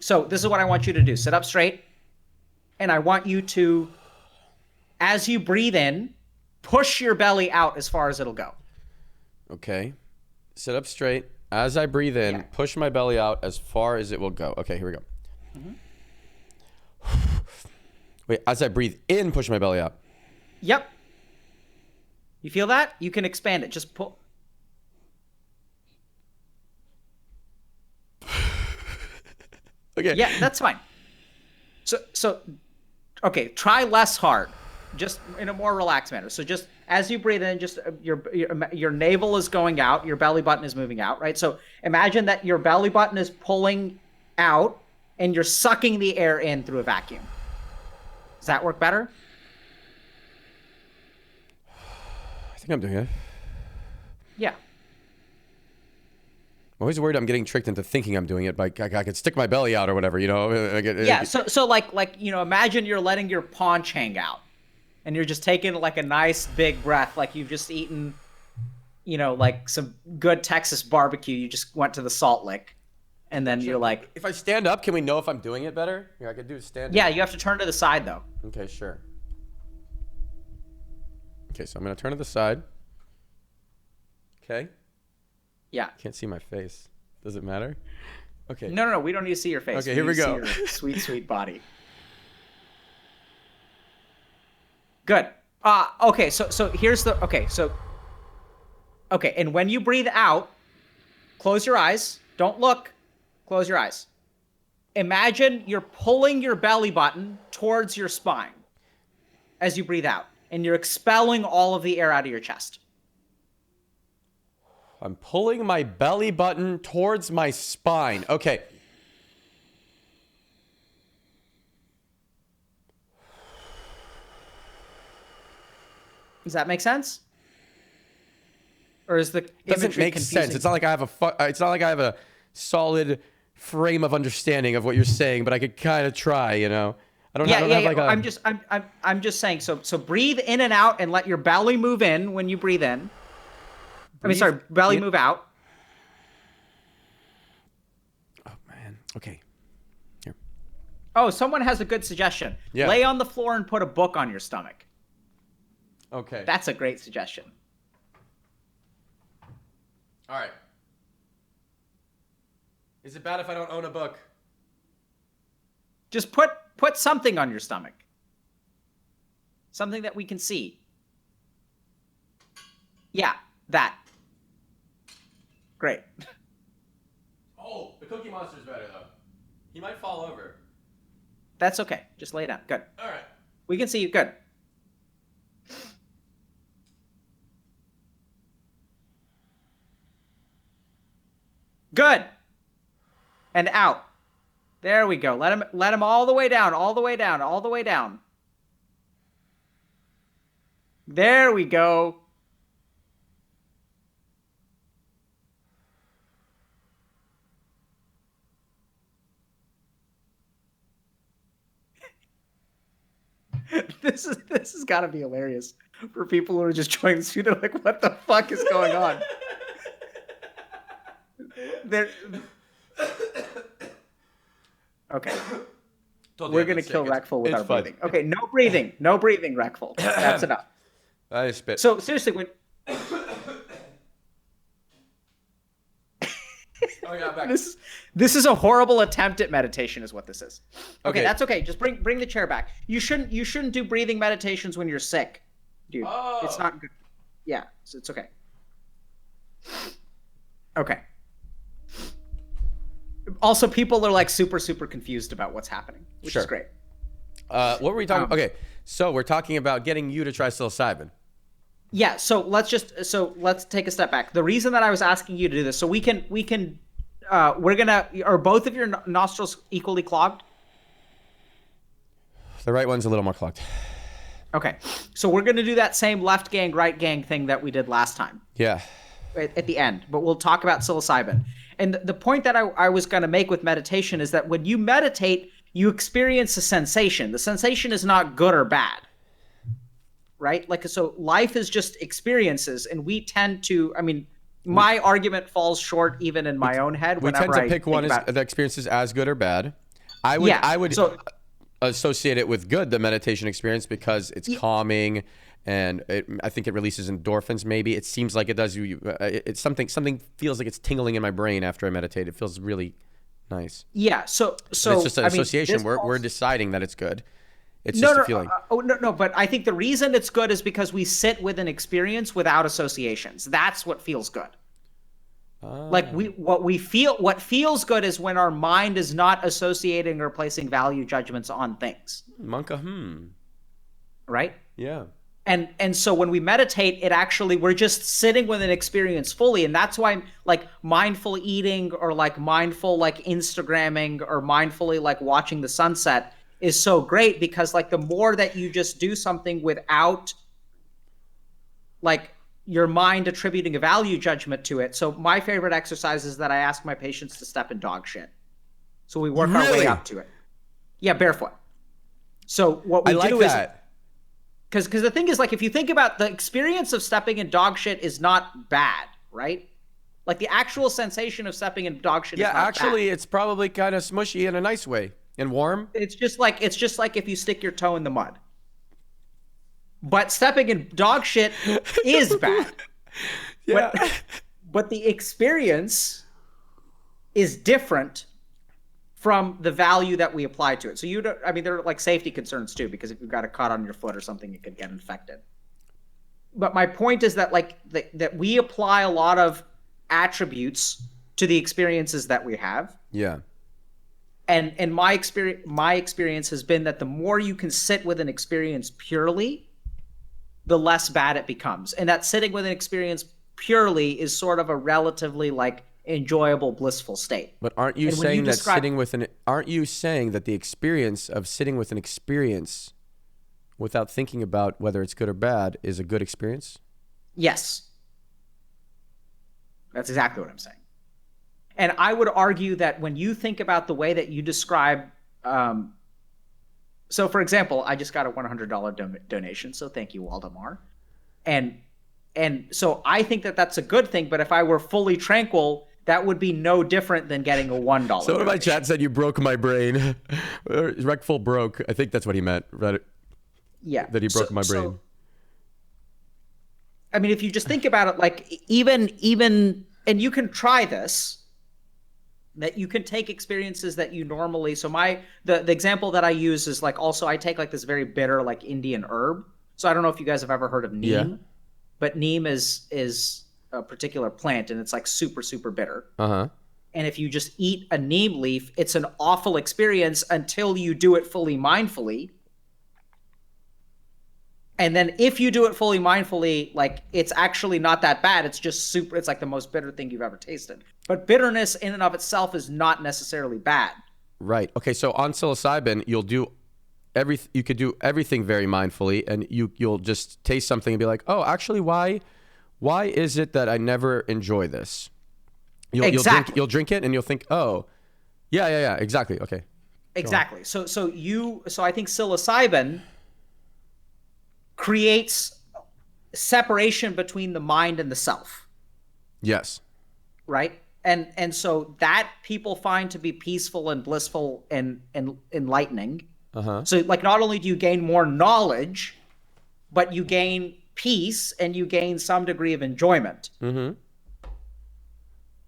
So this is what I want you to do. Sit up straight. And I want you to, as you breathe in, push your belly out as far as it'll go. Okay. Sit up straight. As I breathe in, push my belly out as far as it will go. Okay, here we go. Mm-hmm. Wait, as I breathe in, push my belly out. Yep. You feel that? You can expand it. Just pull. Okay. Yeah, that's fine. So, okay, try less hard, just in a more relaxed manner. So just as you breathe in, just your navel is going out, your belly button is moving out, right? So imagine that your belly button is pulling out and you're sucking the air in through a vacuum. Does that work better? I think I'm doing it. Yeah. I'm always worried I'm getting tricked into thinking I'm doing it. Like I could stick my belly out or whatever, you know? Yeah. So like you know, imagine you're letting your paunch hang out, and you're just taking like a nice big breath, like you've just eaten, you know, like some good Texas barbecue. You just went to the Salt Lick, and then you're like. If I stand up, can we know if I'm doing it better? Yeah, I could do stand. Yeah, you have to turn to the side though. Okay, sure. Okay, so I'm gonna turn to the side. Okay. Yeah. Can't see my face. Does it matter? Okay. No. We don't need to see your face. Okay, here we go. See your sweet, sweet body. Good. Okay. So here's the. Okay. So. Okay, and when you breathe out, close your eyes. Don't look. Close your eyes. Imagine you're pulling your belly button towards your spine as you breathe out, and you're expelling all of the air out of your chest. I'm pulling my belly button towards my spine. Okay. Does that make sense? Or is the Doesn't make confusing? sense. It's not like I have a solid frame of understanding of what you're saying, but I could kind of try, you know. I don't have like a. I'm just saying. So breathe in and out, and let your belly move in when you breathe in. Belly move out. Oh man. Okay. Here. Oh, someone has a good suggestion. Yeah. Lay on the floor and put a book on your stomach. Okay. That's a great suggestion. All right. Is it bad if I don't own a book? Just put something on your stomach. Something that we can see. Yeah, that. Great. Oh, the Cookie Monster's better though. He might fall over. That's okay. Just lay down. Good. All right. We can see you. Good. Good. And out. There we go. Let him all the way down, all the way down, all the way down. There we go. This has got to be hilarious for people who are just joining the studio. Like, what the fuck is going on? Okay. We're gonna kill Reckful with our breathing. Okay, no breathing, Reckful. That's enough. I spit. So seriously, when Oh yeah, back. this is a horrible attempt at meditation, is what this is. Okay, Okay. that's okay. Just bring the chair back. You shouldn't do breathing meditations when you're sick, dude. Oh. It's not good. Yeah, so it's okay. Okay. Also, people are like super super confused about what's happening, which Sure. is great. What were we talking? Okay, so we're talking about getting you to try psilocybin. Yeah, so let's take a step back. The reason that I was asking you to do this, so are both of your nostrils equally clogged? The right one's a little more clogged. Okay, so we're gonna do that same left gang, right gang thing that we did last time Yeah. at the end, but we'll talk about psilocybin. And the point that I was gonna make with meditation is that when you meditate, you experience a sensation. The sensation is not good or bad. Right? Like, so life is just experiences, and we tend to, I mean, my argument falls short even in my own head. We tend to pick one that experiences as good or bad. I would associate it with good, the meditation experience, because it's calming, and I think it releases endorphins. Maybe it seems like it does. It's something feels like it's tingling in my brain after I meditate. It feels really nice. Yeah. So it's just an association. We're deciding that it's good. It's just a feeling. No. But I think the reason it's good is because we sit with an experience without associations. That's what feels good. Like what feels good is when our mind is not associating or placing value judgments on things. Monka, Right? Yeah. And so when we meditate, we're just sitting with an experience fully. And that's why like mindful eating or like mindful like Instagramming or mindfully like watching the sunset is so great, because like the more that you just do something without like your mind attributing a value judgment to it. So my favorite exercise is that I ask my patients to step in dog shit. So we work our way up to it. Yeah, barefoot. So what we do is, because the thing is, like, if you think about the experience of stepping in dog shit is not bad, right? Like the actual sensation of stepping in dog shit is not bad. It's probably kind of smushy in a nice way. And warm? It's just like if you stick your toe in the mud. But stepping in dog shit is bad. Yeah. But the experience is different from the value that we apply to it. So there are like safety concerns too, because if you've got a cut on your foot or something, it could get infected. But my point is that that we apply a lot of attributes to the experiences that we have. Yeah. And my experience has been that the more you can sit with an experience purely, the less bad it becomes. And that sitting with an experience purely is sort of a relatively like enjoyable, blissful state. But aren't you saying that the experience of sitting with an experience without thinking about whether it's good or bad is a good experience? Yes. That's exactly what I'm saying. And I would argue that when you think about the way that you describe, so for example, I just got a $100 donation, so thank you, Waldemar. And so I think that that's a good thing, but if I were fully tranquil, that would be no different than getting a $1 donation. So my chat said you broke my brain. Reckful broke. I think that's what he meant. Right? Yeah. That he broke my brain. So, I mean, if you just think about it, like even, and you can try this, that you can take experiences that you normally, so the example that I use is like, also I take like this very bitter like Indian herb. So I don't know if you guys have ever heard of neem, but neem is a particular plant and it's like super, super bitter. Uh-huh. And if you just eat a neem leaf, it's an awful experience until you do it fully mindfully. And then if you do it fully mindfully, like it's actually not that bad. It's just it's like the most bitter thing you've ever tasted. But bitterness in and of itself is not necessarily bad. Right. Okay. So on psilocybin, you could do everything very mindfully, and you'll just taste something and be like, oh, actually, why is it that I never enjoy this? Exactly. You'll drink it and you'll think, oh, yeah, exactly. Okay. Exactly. So I think psilocybin creates separation between the mind and the self. Yes. Right? And so that people find to be peaceful and blissful and enlightening. So like not only do you gain more knowledge, but you gain peace and you gain some degree of enjoyment.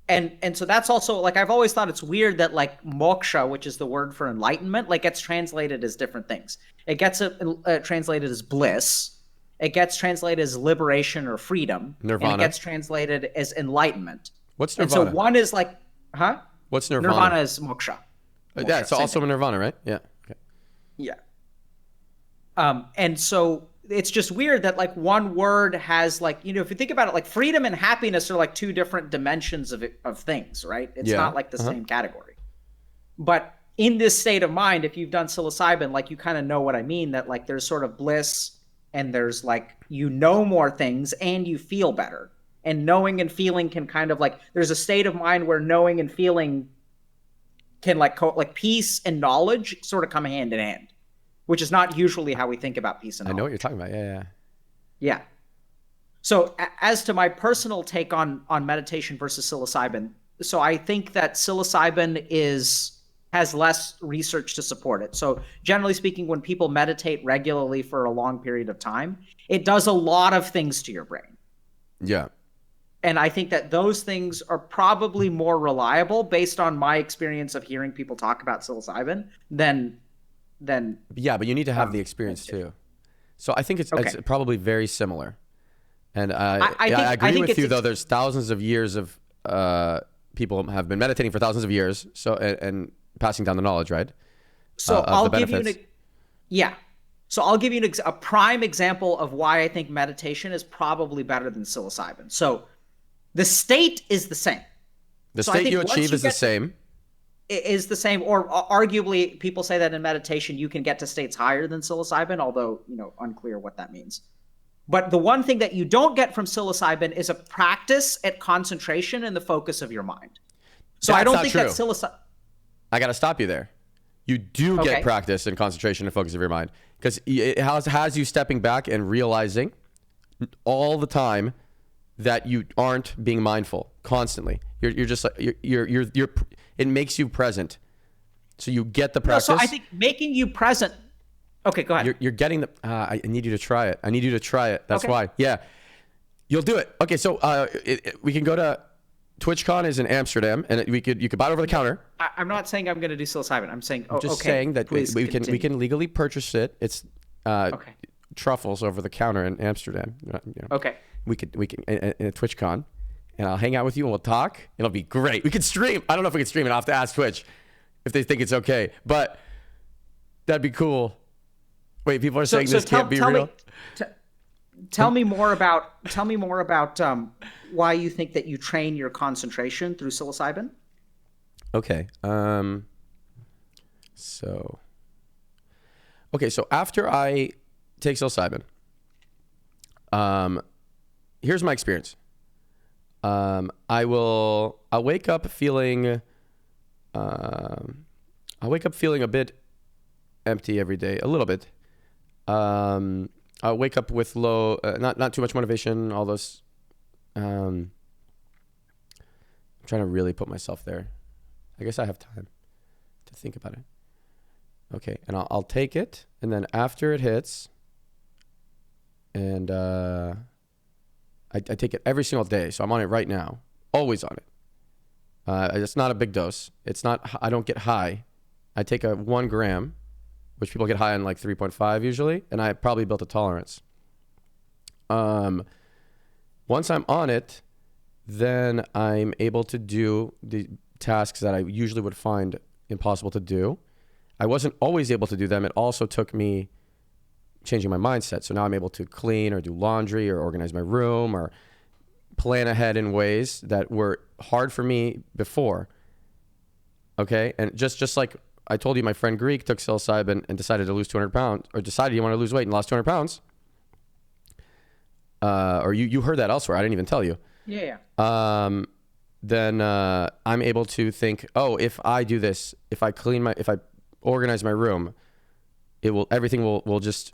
And so that's also like, I've always thought it's weird that like moksha, which is the word for enlightenment, like gets translated as different things. It gets translated as bliss. It gets translated as liberation or freedom. Nirvana. And it gets translated as enlightenment. What's nirvana? And so one is like, huh? What's nirvana? Nirvana is moksha. Yeah, it's also nirvana, right? Yeah. Okay. Yeah. And so it's just weird that like one word has like, you know, if you think about it, like freedom and happiness are like two different dimensions of things, right? It's not like the same category. But in this state of mind, if you've done psilocybin, like you kind of know what I mean, that like there's sort of bliss and there's like, you know more things and you feel better. And knowing and feeling can kind of like, there's a state of mind where knowing and feeling can like peace and knowledge sort of come hand in hand, which is not usually how we think about peace and knowledge. I know what you're talking about. Yeah. So as to my personal take on meditation versus psilocybin, so I think that psilocybin has less research to support it. So generally speaking, when people meditate regularly for a long period of time, it does a lot of things to your brain. Yeah. And I think that those things are probably more reliable based on my experience of hearing people talk about psilocybin than yeah, but you need to have the experience too. So I think it's probably very similar. And I agree with you though. There's thousands of years of people have been meditating for thousands of years. So and passing down the knowledge, right? So I'll give you So I'll give you a prime example of why I think meditation is probably better than psilocybin. So the state is the same. The state you achieve is the same. Is the same, or arguably people say that in meditation you can get to states higher than psilocybin, although, you know, unclear what that means. But the one thing that you don't get from psilocybin is a practice at concentration and the focus of your mind. So I don't think that psilocybin... I got to stop you there. You do get practice and concentration and focus of your mind, because it has you stepping back and realizing all the time that you aren't being mindful constantly. You're just like you're it makes you present. So you get the practice. No, so I think making you present. Okay, go ahead. You're getting the. I need you to try it. I need you to try it. That's why. Yeah, you'll do it. Okay, so we can go to TwitchCon is in Amsterdam, and you could buy it over the counter. I'm not saying I'm going to do psilocybin. I'm saying saying that we can legally purchase it. It's truffles over the counter in Amsterdam. You know. Okay. We can in a TwitchCon, and I'll hang out with you and we'll talk. It'll be great. We could stream. I don't know if we can stream it. I'll have to ask Twitch if they think it's okay, but that'd be cool. Wait, people are saying this can't be real. Tell me more about why you think that you train your concentration through psilocybin. Okay. So after I take psilocybin, here's my experience. I'll wake up feeling a bit empty every day, a little bit. I'll wake up with low, not too much motivation, all those. I'm trying to really put myself there. I guess I have time to think about it. Okay, and I'll take it, and then after it hits, and I take it every single day, so I'm on it right now, always on it. It's not a big dose. I don't get high. I take a 1 gram, which people get high on like 3.5 usually, and I probably built a tolerance. Once I'm on it, then I'm able to do the tasks that I usually would find impossible to do. I wasn't always able to do them. It also took me changing my mindset. So now I'm able to clean or do laundry or organize my room or plan ahead in ways that were hard for me before. Okay? And just like I told you, my friend Greek took psilocybin and decided to lose 200 pounds, or decided he wanted to lose weight and lost 200 pounds. Or you heard that elsewhere. I didn't even tell you. Yeah. Then I'm able to think, oh, if I do this, if I organize my room, everything will just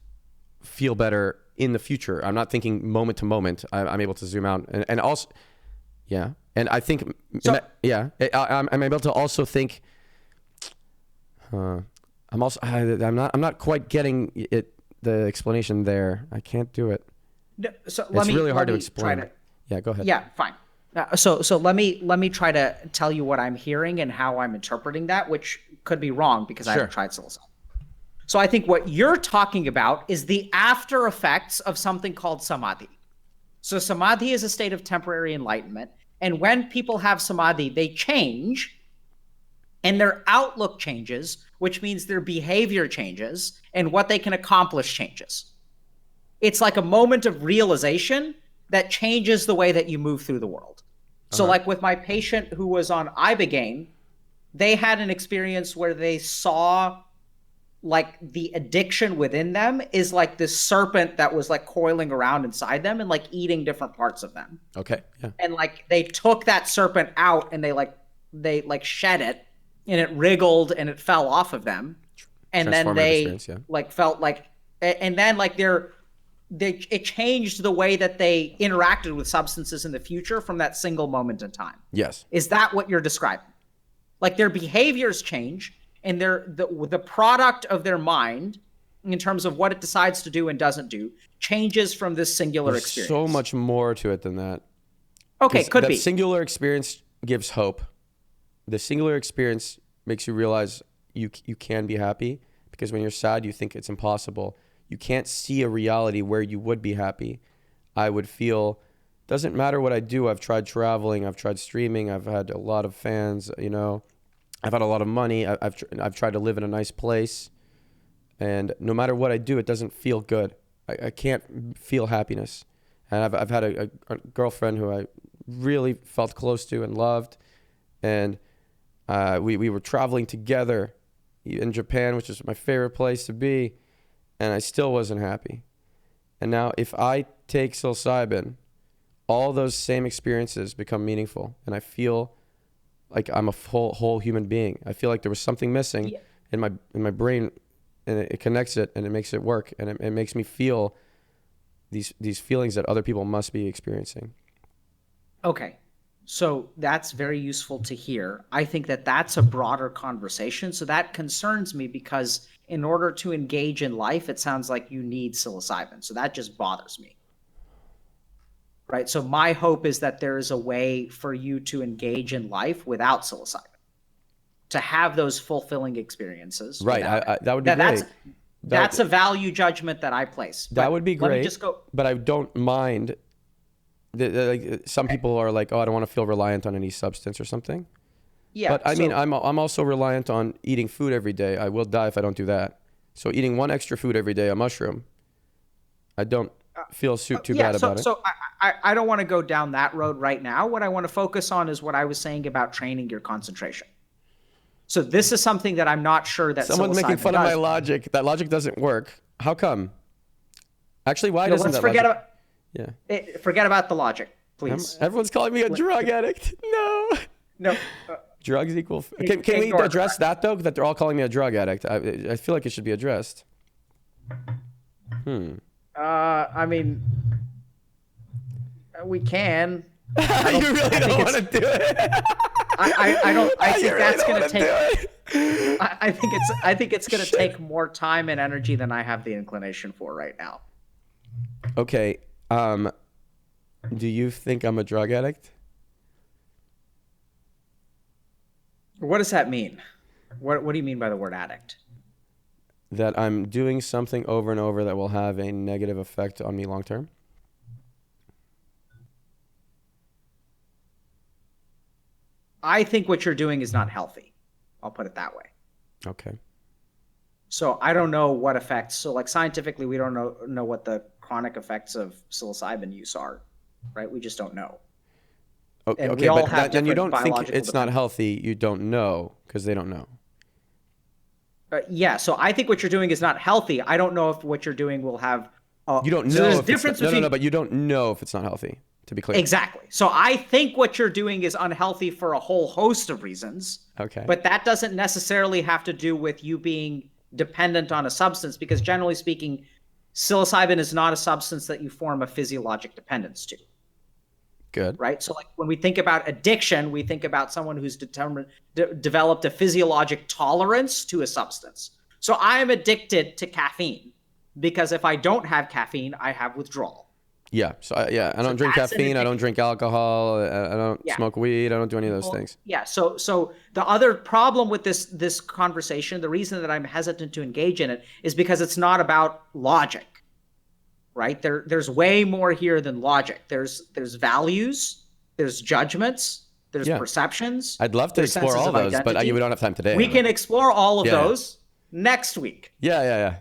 feel better in the future. I'm not thinking moment to moment. I'm able to zoom out and also, yeah. And I think, So- I'm able to also think, I'm not quite getting it, the explanation there. I can't do it. No, so It's really hard to explain. Yeah, go ahead. Yeah, fine. So let me try to tell you what I'm hearing and how I'm interpreting that, which could be wrong because I haven't tried psilocybin. So I think what you're talking about is the after effects of something called samadhi. So samadhi is a state of temporary enlightenment, and when people have samadhi, they change, and their outlook changes, which means their behavior changes, and what they can accomplish changes. It's like a moment of realization that changes the way that you move through the world. So like with my patient who was on Ibogaine, they had an experience where they saw like the addiction within them is like this serpent that was like coiling around inside them and like eating different parts of them. Okay. Yeah. And like they took that serpent out and they shed it and it wriggled and it fell off of them. And then they like felt like, and then like it changed the way that they interacted with substances in the future from that single moment in time. Yes. Is that what you're describing? Like their behaviors change and the product of their mind in terms of what it decides to do and doesn't do changes from this singular There's experience. so much more to it than that. Okay, could be. That singular experience gives hope. The singular experience makes you realize you can be happy, because when you're sad, you think it's impossible. You can't see a reality where you would be happy. I would feel, doesn't matter what I do. I've tried traveling. I've tried streaming. I've had a lot of fans, I've had a lot of money. I've tried to live in a nice place. And no matter what I do, it doesn't feel good. I can't feel happiness. And I've had a girlfriend who I really felt close to and loved. And we were traveling together in Japan, which is my favorite place to be. And I still wasn't happy. And now if I take psilocybin, all those same experiences become meaningful. And I feel like I'm a whole human being. I feel like there was something missing in my brain, and it connects it and it makes it work. And it makes me feel these feelings that other people must be experiencing. Okay. So that's very useful to hear. I think that that's a broader conversation. So that concerns me because in order to engage in life, it sounds like you need psilocybin. So that just bothers me. Right? So my hope is that there is a way for you to engage in life without psilocybin, to have those fulfilling experiences. Right. That would be great. That's a value judgment that I place. That would be great. Let me just go. But I don't mind. Like some people are like, oh, I don't want to feel reliant on any substance or something. Yeah. But I mean, I'm also reliant on eating food every day. I will die if I don't do that. So eating one extra food every day, a mushroom, I don't feel too bad about it. So I don't want to go down that road right now. What I want to focus on is what I was saying about training your concentration. So this is something that I'm not sure that someone's making fun of my logic. That logic doesn't work. How come? Actually, why doesn't that logic? Forget about the logic, please. Everyone's calling me a drug addict. No. Drugs equal. Can we address that though? That they're all calling me a drug addict. I feel like it should be addressed. I mean, we can. You really don't want to do it. I don't. I think really that's going to take. I think it's going to take more time and energy than I have the inclination for right now. Okay. Do you think I'm a drug addict? What does that mean? What do you mean by the word addict? That I'm doing something over and over that will have a negative effect on me long term? I think what you're doing is not healthy. I'll put it that way. Okay. So I don't know what effects. So like scientifically, we don't know what the chronic effects of psilocybin use are, right? We just don't know. Okay, but then you don't think it's not healthy. You don't know because they don't know. Yeah. So I think what you're doing is not healthy. I don't know if what you're doing will have. You don't know. So there's a difference between. No, but you don't know if it's not healthy. To be clear. Exactly. So I think what you're doing is unhealthy for a whole host of reasons. Okay. But that doesn't necessarily have to do with you being dependent on a substance, because generally speaking, psilocybin is not a substance that you form a physiologic dependence to. Good. Right. So like when we think about addiction, we think about someone who's developed a physiologic tolerance to a substance. So I am addicted to caffeine because if I don't have caffeine, I have withdrawal. Yeah. So I don't drink caffeine. I don't drink alcohol. I don't smoke weed. I don't do any of those things. Yeah. So the other problem with this conversation, the reason that I'm hesitant to engage in it is because it's not about logic. Right? There's way more here than logic. There's values, there's judgments, there's perceptions. I'd love to explore all those, but we don't have time today. We can explore all of those next week. Yeah.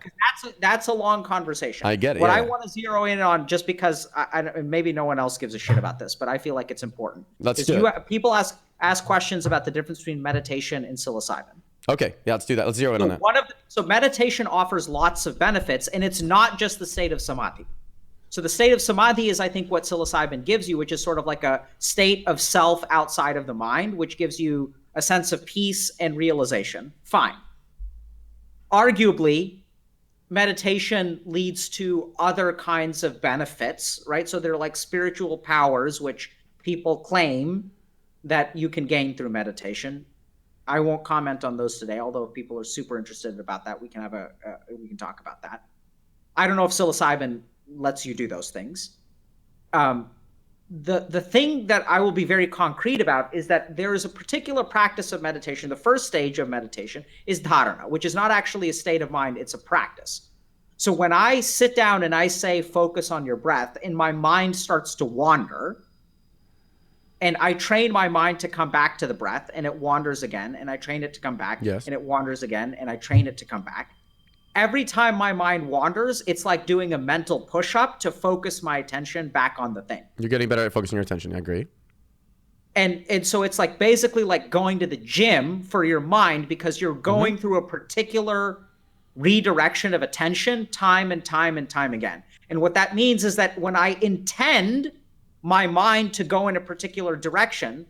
That's a long conversation. I get it. What I want to zero in on, just because maybe no one else gives a shit about this, but I feel like it's important. Let's do it. People ask questions about the difference between meditation and psilocybin. Okay, yeah, let's do that. Let's zero in on that. So meditation offers lots of benefits, and it's not just the state of samadhi. So the state of samadhi is, I think, what psilocybin gives you, which is sort of like a state of self outside of the mind, which gives you a sense of peace and realization. Fine. Arguably, meditation leads to other kinds of benefits, right? So they're like spiritual powers, which people claim that you can gain through meditation. I won't comment on those today, although if people are super interested about that, we can talk about that. I don't know if psilocybin lets you do those things. The thing that I will be very concrete about is that there is a particular practice of meditation. The first stage of meditation is dharana, which is not actually a state of mind, it's a practice. So when I sit down and I say, focus on your breath, and my mind starts to wander, and I train my mind to come back to the breath, and it wanders again, and I train it to come back, and it wanders again, and I train it to come back. Every time my mind wanders, it's like doing a mental push-up to focus my attention back on the thing. You're getting better at focusing your attention. I agree. And so it's like basically like going to the gym for your mind, because you're going through a particular redirection of attention time and time and time again. And what that means is that when I intend my mind to go in a particular direction,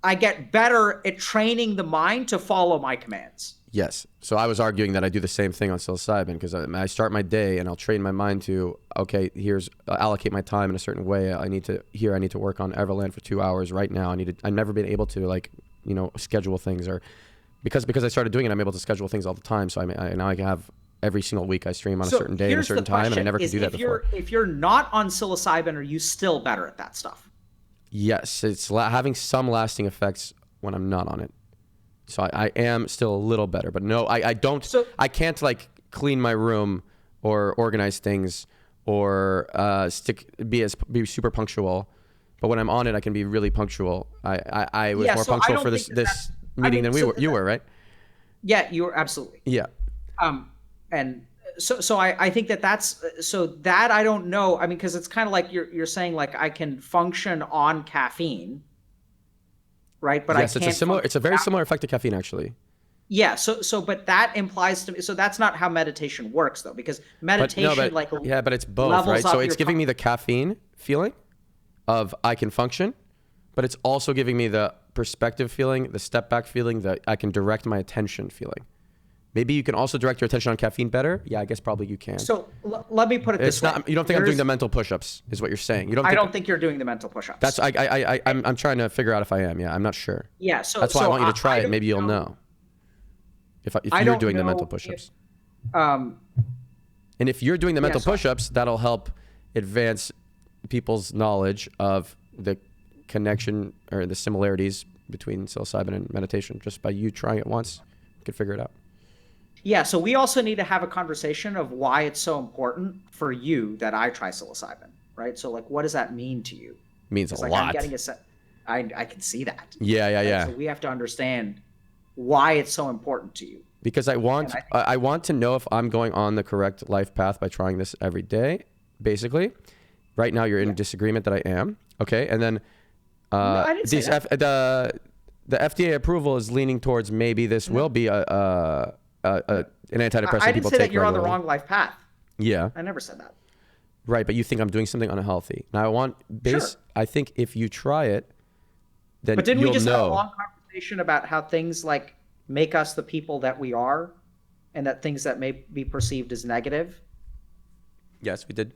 I get better at training the mind to follow my commands. Yes. So I was arguing that I do the same thing on psilocybin, because I start my day and I'll train my mind to, okay, allocate my time in a certain way. I need to work on Everland for 2 hours right now. I've never been able to schedule things, or because I started doing it, I'm able to schedule things all the time. So now I can have every single week I stream on a certain day and a certain time, and I never could do that before. If you're not on psilocybin, are you still better at that stuff? Yes, it's having some lasting effects when I'm not on it. So I am still a little better, but no, I don't. I can't like clean my room or organize things or be super punctual. But when I'm on it, I can be really punctual. I was more punctual for this meeting than you were, right? Yeah, you were absolutely. Yeah. And so I think that's that I don't know. I mean, because it's kind of like you're saying, like, I can function on caffeine, right? But yes, it's a very similar effect to caffeine, actually. Yeah. So but that implies to me. So that's not how meditation works, though, because meditation but it's both, right? So it's giving me the caffeine feeling of I can function, but it's also giving me the perspective feeling, the step back feeling, that I can direct my attention feeling. Maybe you can also direct your attention on caffeine better. Yeah, I guess probably you can. So let me put it this way. You don't think I'm doing the mental push-ups, is what you're saying. I don't think you're doing the mental push-ups. I'm trying to figure out if I am. Yeah, I'm not sure. Yeah, so that's why I want you to try it. Maybe you'll know if you're doing the mental push-ups. And if you're doing the mental push-ups, that'll help advance people's knowledge of the connection or the similarities between psilocybin and meditation. Just by you trying it once, you can figure it out. Yeah, so we also need to have a conversation of why it's so important for you that I try psilocybin, right? So, like, what does that mean to you? Means a lot. I'm getting I can see that. Yeah. So we have to understand why it's so important to you. Because I want to know if I'm going on the correct life path by trying this every day, basically. Right now, you're in disagreement that I am. Okay, and then I didn't say that. The FDA approval is leaning towards maybe this will be an antidepressant. I didn't say that you're on the wrong life path. Yeah. I never said that. Right, but you think I'm doing something unhealthy. Now I think if you try it, then But didn't you'll we just know. have a long conversation about how things like make us the people that we are, and that things that may be perceived as negative Yes, we did.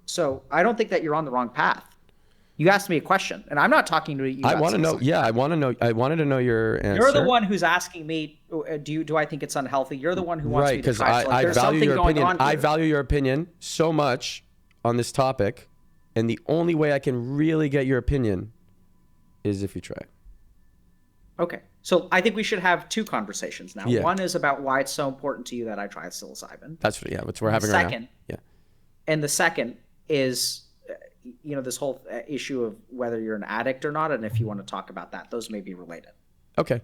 So I don't think that you're on the wrong path. You asked me a question, and I'm not talking to you. I want to know. Yeah, I want to know. I wanted to know your answer. You're the one who's asking me, do I think it's unhealthy? You're the one who wants me to try. Right, because I value your opinion. I value your opinion so much on this topic, and the only way I can really get your opinion is if you try. Okay. So I think we should have two conversations now. Yeah. One is about why it's so important to you that I try psilocybin. That's what we're having right now. Yeah. And the second is, this whole issue of whether you're an addict or not, and if you want to talk about that, those may be related. Okay.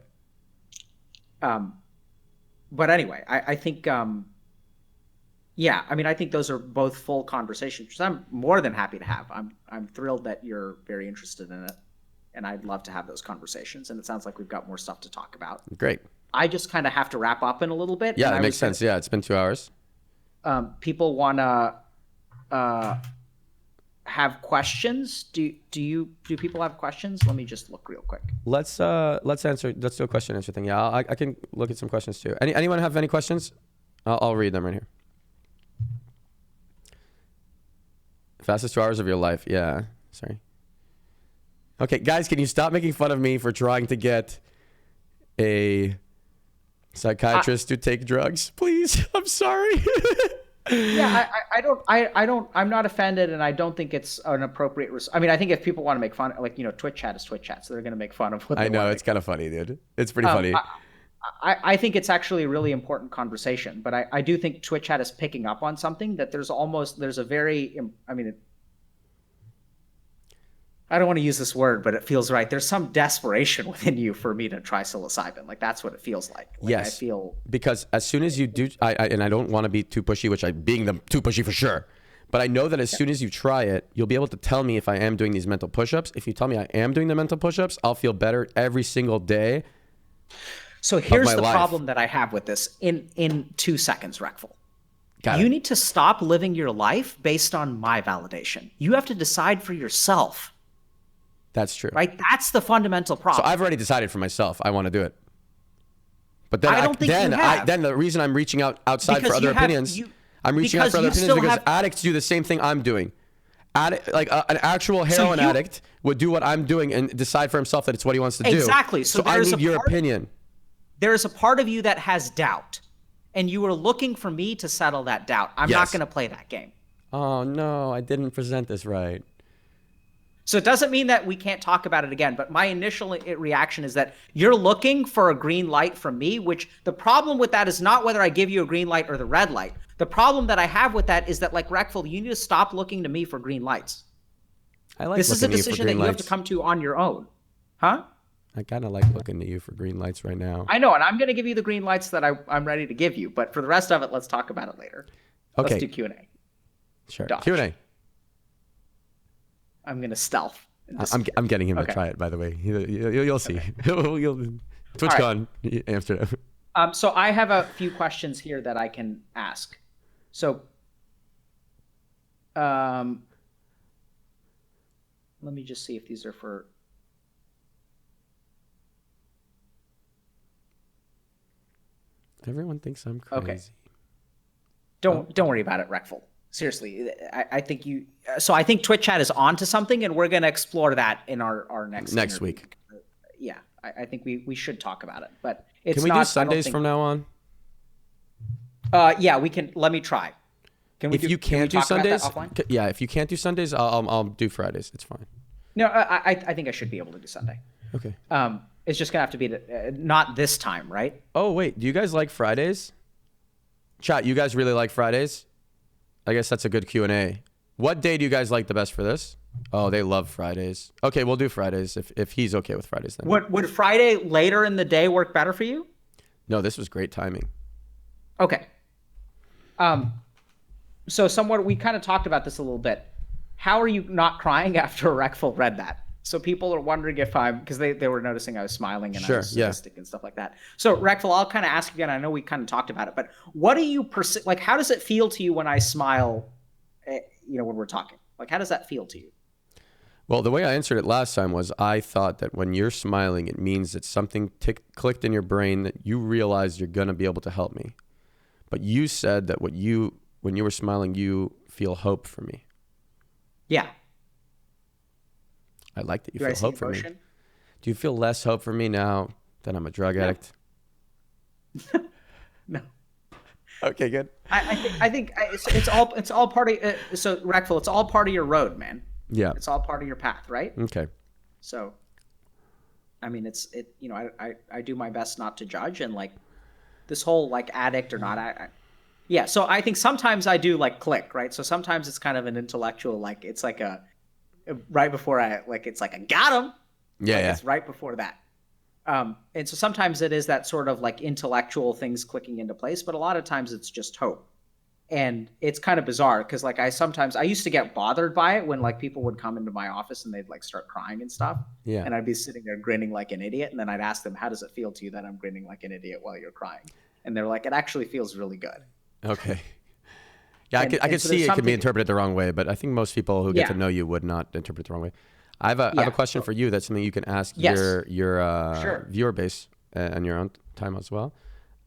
But anyway, I think, I think those are both full conversations, which I'm more than happy to have. I'm thrilled that you're very interested in it, and I'd love to have those conversations. And it sounds like we've got more stuff to talk about. Great. I just kind of have to wrap up in a little bit. Yeah, that makes sense. Yeah, it's been 2 hours. People want to have questions. Do people have questions? Let me just look real quick. Let's do a question answer thing. Yeah, I can look at some questions too. Anyone have any questions? I'll read them right here. Fastest 2 hours of your life. Yeah. Sorry. Okay, guys, can you stop making fun of me for trying to get a psychiatrist to take drugs, please? I'm sorry. Yeah, I'm not offended, and I don't think it's an appropriate. I think if people want to make fun, Twitch chat is Twitch chat, so they're going to make fun of what I know. It's kind of funny, dude. It's pretty funny. I think it's actually a really important conversation, but I do think Twitch chat is picking up on something that there's a very, I don't want to use this word, but it feels right. There's some desperation within you for me to try psilocybin. Like, that's what it feels like. Yes. I feel, because as soon as you do, and I don't want to be too pushy, which too pushy for sure. But I know that as soon as you try it, you'll be able to tell me if I am doing these mental push-ups. If you tell me I am doing the mental push-ups, I'll feel better every single day. So here's the problem that I have with this in 2 seconds, Reckful. You need to stop living your life based on my validation. You have to decide for yourself. That's true. Right? That's the fundamental problem. So I've already decided for myself. I want to do it. But then then the reason I'm reaching outside for other opinions, I'm reaching out for other opinions because addicts do the same thing I'm doing. An actual heroin addict would do what I'm doing and decide for himself that it's what he wants to do. Exactly. So I need your opinion. There is a part of you that has doubt, and you are looking for me to settle that doubt. I'm not going to play that game. Oh, no, I didn't present this right. So it doesn't mean that we can't talk about it again, but my initial reaction is that you're looking for a green light from me, which the problem with that is not whether I give you a green light or the red light. The problem that I have with that is that, like, Reckful, you need to stop looking to me for green lights. This is a decision that you have to come to on your own. Huh? I kind of like looking to you for green lights right now. I know, and I'm going to give you the green lights that I'm ready to give you, but for the rest of it, let's talk about it later. Okay. Let's do Q&A. Sure. Dodge. Q&A. I'm going to stealth. I'm getting him to try it, by the way. You'll see. Okay. TwitchCon, Amsterdam. So I have a few questions here that I can ask. So let me just see if these are for... Everyone thinks I'm crazy. Okay. Don't worry about it, Reckful. Seriously, I think you. So I think Twitch chat is on to something, and we're going to explore that in our next week. Yeah, I think we should talk about it. But it's can we not, do Sundays from now on? Yeah, we can. Let me try. Can we? If you can't do Sundays, yeah. If you can't do Sundays, I'll do Fridays. It's fine. No, I think I should be able to do Sunday. Okay. It's just gonna have to be not this time, right? Oh wait, do you guys like Fridays? Chat, you guys really like Fridays? I guess that's a good Q&A. What day do you guys like the best for this? Oh, they love Fridays. Okay, we'll do Fridays if he's okay with Fridays then. Would Friday later in the day work better for you? No, this was great timing. Okay. So somewhat we kind of talked about this a little bit. How are you not crying after Reckful read that? So people are wondering if because they were noticing I was smiling and I was sadistic and stuff like that. So Reckful, I'll kind of ask again. I know we kind of talked about it, but what do you like? How does it feel to you when I smile? When we're talking, like, how does that feel to you? Well, the way I answered it last time was I thought that when you're smiling, it means that something clicked in your brain that you realized you're gonna be able to help me. But you said that what you when you were smiling, you feel hope for me. Yeah. I like that you Do I feel see hope for me. emotion? Do you feel less hope for me now that I'm a drug addict? No. Okay, good. I think it's all part of so Reckful, it's all part of your road, man. Yeah. It's all part of your path, right? Okay. So, I mean, you know, I do my best not to judge, and like this whole like addict or not, yeah. So I think sometimes I do like click, right? So sometimes it's kind of an intellectual, like it's like right before it's like I got him. Yeah, like yeah. It's right before that. And so sometimes it is that sort of like intellectual things clicking into place, but a lot of times it's just hope. And it's kind of bizarre because like I used to get bothered by it when like people would come into my office and they'd like start crying and stuff. Yeah. And I'd be sitting there grinning like an idiot. And then I'd ask them, how does it feel to you that I'm grinning like an idiot while you're crying? And they're like, it actually feels really good. Okay. Yeah, And- I could so see there's it could be something- interpreted the wrong way, but I think most people who get Yeah. to know you would not interpret it the wrong way. I have a question for you. That's something you can ask Yes. your Sure. viewer base and your own time as well.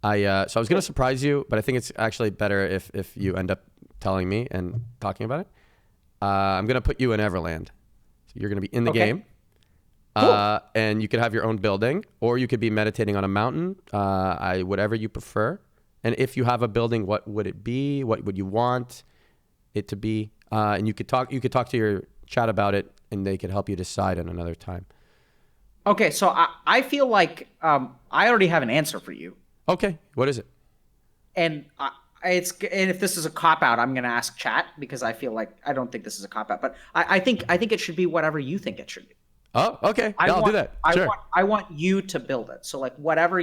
So I was going to surprise you, but I think it's actually better if you end up telling me and talking about it. I'm going to put you in Everland. So you're going to be in the Okay. game. Cool. And you could have your own building, or you could be meditating on a mountain, whatever you prefer. And if you have a building, what would it be? What would you want it to be? And you could talk to your chat about it, and they could help you decide at another time. Okay. So I feel like I already have an answer for you. Okay, what is it? And and if this is a cop out, I'm going to ask chat because I feel like I don't think this is a cop out, but I think it should be whatever you think it should be. Oh, okay. Yeah, I'll do that. Sure. I want you to build it. So like whatever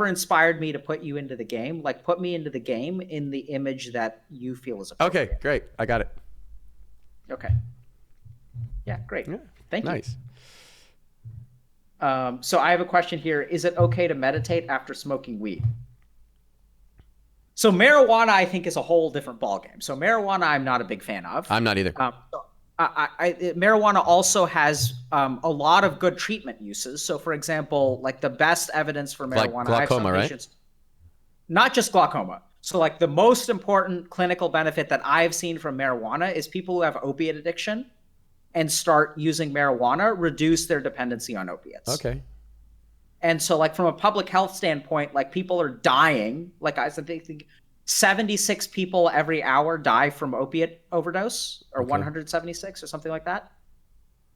inspired me to put you into the game, like put me into the game in the image that you feel is appropriate. Okay, great. I got it. Okay. Yeah, great. Yeah, Thank you. nice. So I have a question here. Is it okay to meditate after smoking weed? So marijuana, I think, is a whole different ballgame. So marijuana, I'm not a big fan of. I'm not either. Marijuana also has a lot of good treatment uses. So, for example, like the best evidence for Like marijuana, I have some glaucoma, right? patients, not just glaucoma. So, like the most important clinical benefit that I've seen from marijuana is people who have opiate addiction and start using marijuana reduce their dependency on opiates. Okay. And so, like from a public health standpoint, like people are dying. Like I think 76 people every hour die from opiate overdose, or Okay. 176 or something like that.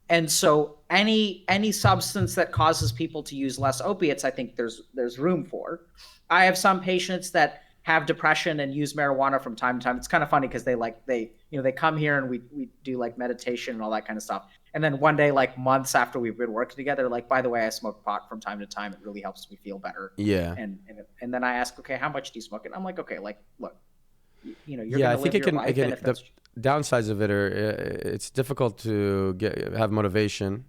And so, any substance that causes people to use less opiates, I think there's room for. I have some patients that have depression and use marijuana from time to time. It's kind of funny because they come here and we do like meditation and all that kind of stuff. And then one day, like months after we've been working together, like, by the way, I smoke pot from time to time. It really helps me feel better. Yeah. And then I ask, okay, how much do you smoke? And I'm like, okay, like, look, you're Yeah, I gonna think live your life, and if the that's- downsides of it are it's difficult to have motivation.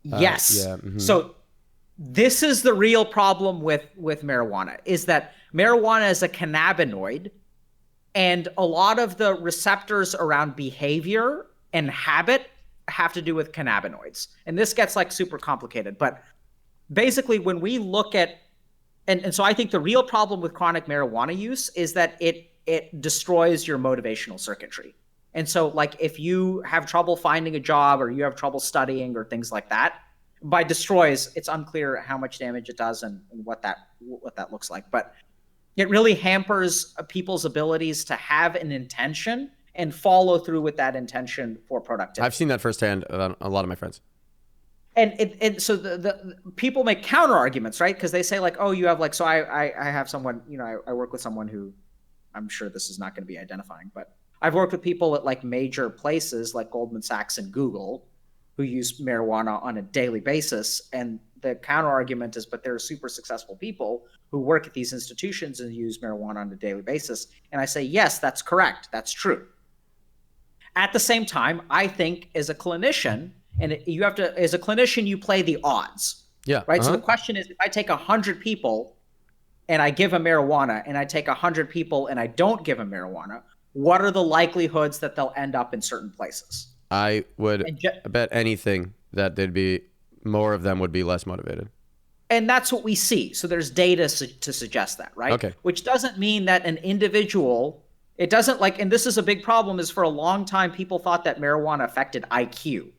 Yes. Yeah. Mhm. So this is the real problem with marijuana, is that marijuana is a cannabinoid, and a lot of the receptors around behavior and habit have to do with cannabinoids. And this gets like super complicated, but basically when we look at and so I think the real problem with chronic marijuana use is that it destroys your motivational circuitry. And so like if you have trouble finding a job or you have trouble studying or things like that, by destroys, it's unclear how much damage it does and what that looks like. But it really hampers people's abilities to have an intention and follow through with that intention for productivity. I've seen that firsthand on a lot of my friends. And so the people make counter arguments, right? Because they say like, oh, you have like, so I have someone, I work with someone who, I'm sure this is not going to be identifying, but I've worked with people at like major places like Goldman Sachs and Google who use marijuana on a daily basis. And the counter argument is, but there are super successful people who work at these institutions and use marijuana on a daily basis. And I say, yes, that's correct. That's true. At the same time, I think as a clinician, and you have to, as a clinician, you play the odds. Yeah. Right. So the question is, if I take 100 people and I give them marijuana, and I take 100 people and I don't give them marijuana, what are the likelihoods that they'll end up in certain places? I would bet anything that more of them would be less motivated. And that's what we see. So there's data to suggest that, right? Okay. Which doesn't mean that an individual, It doesn't like, and this is a big problem, is for a long time, people thought that marijuana affected IQ.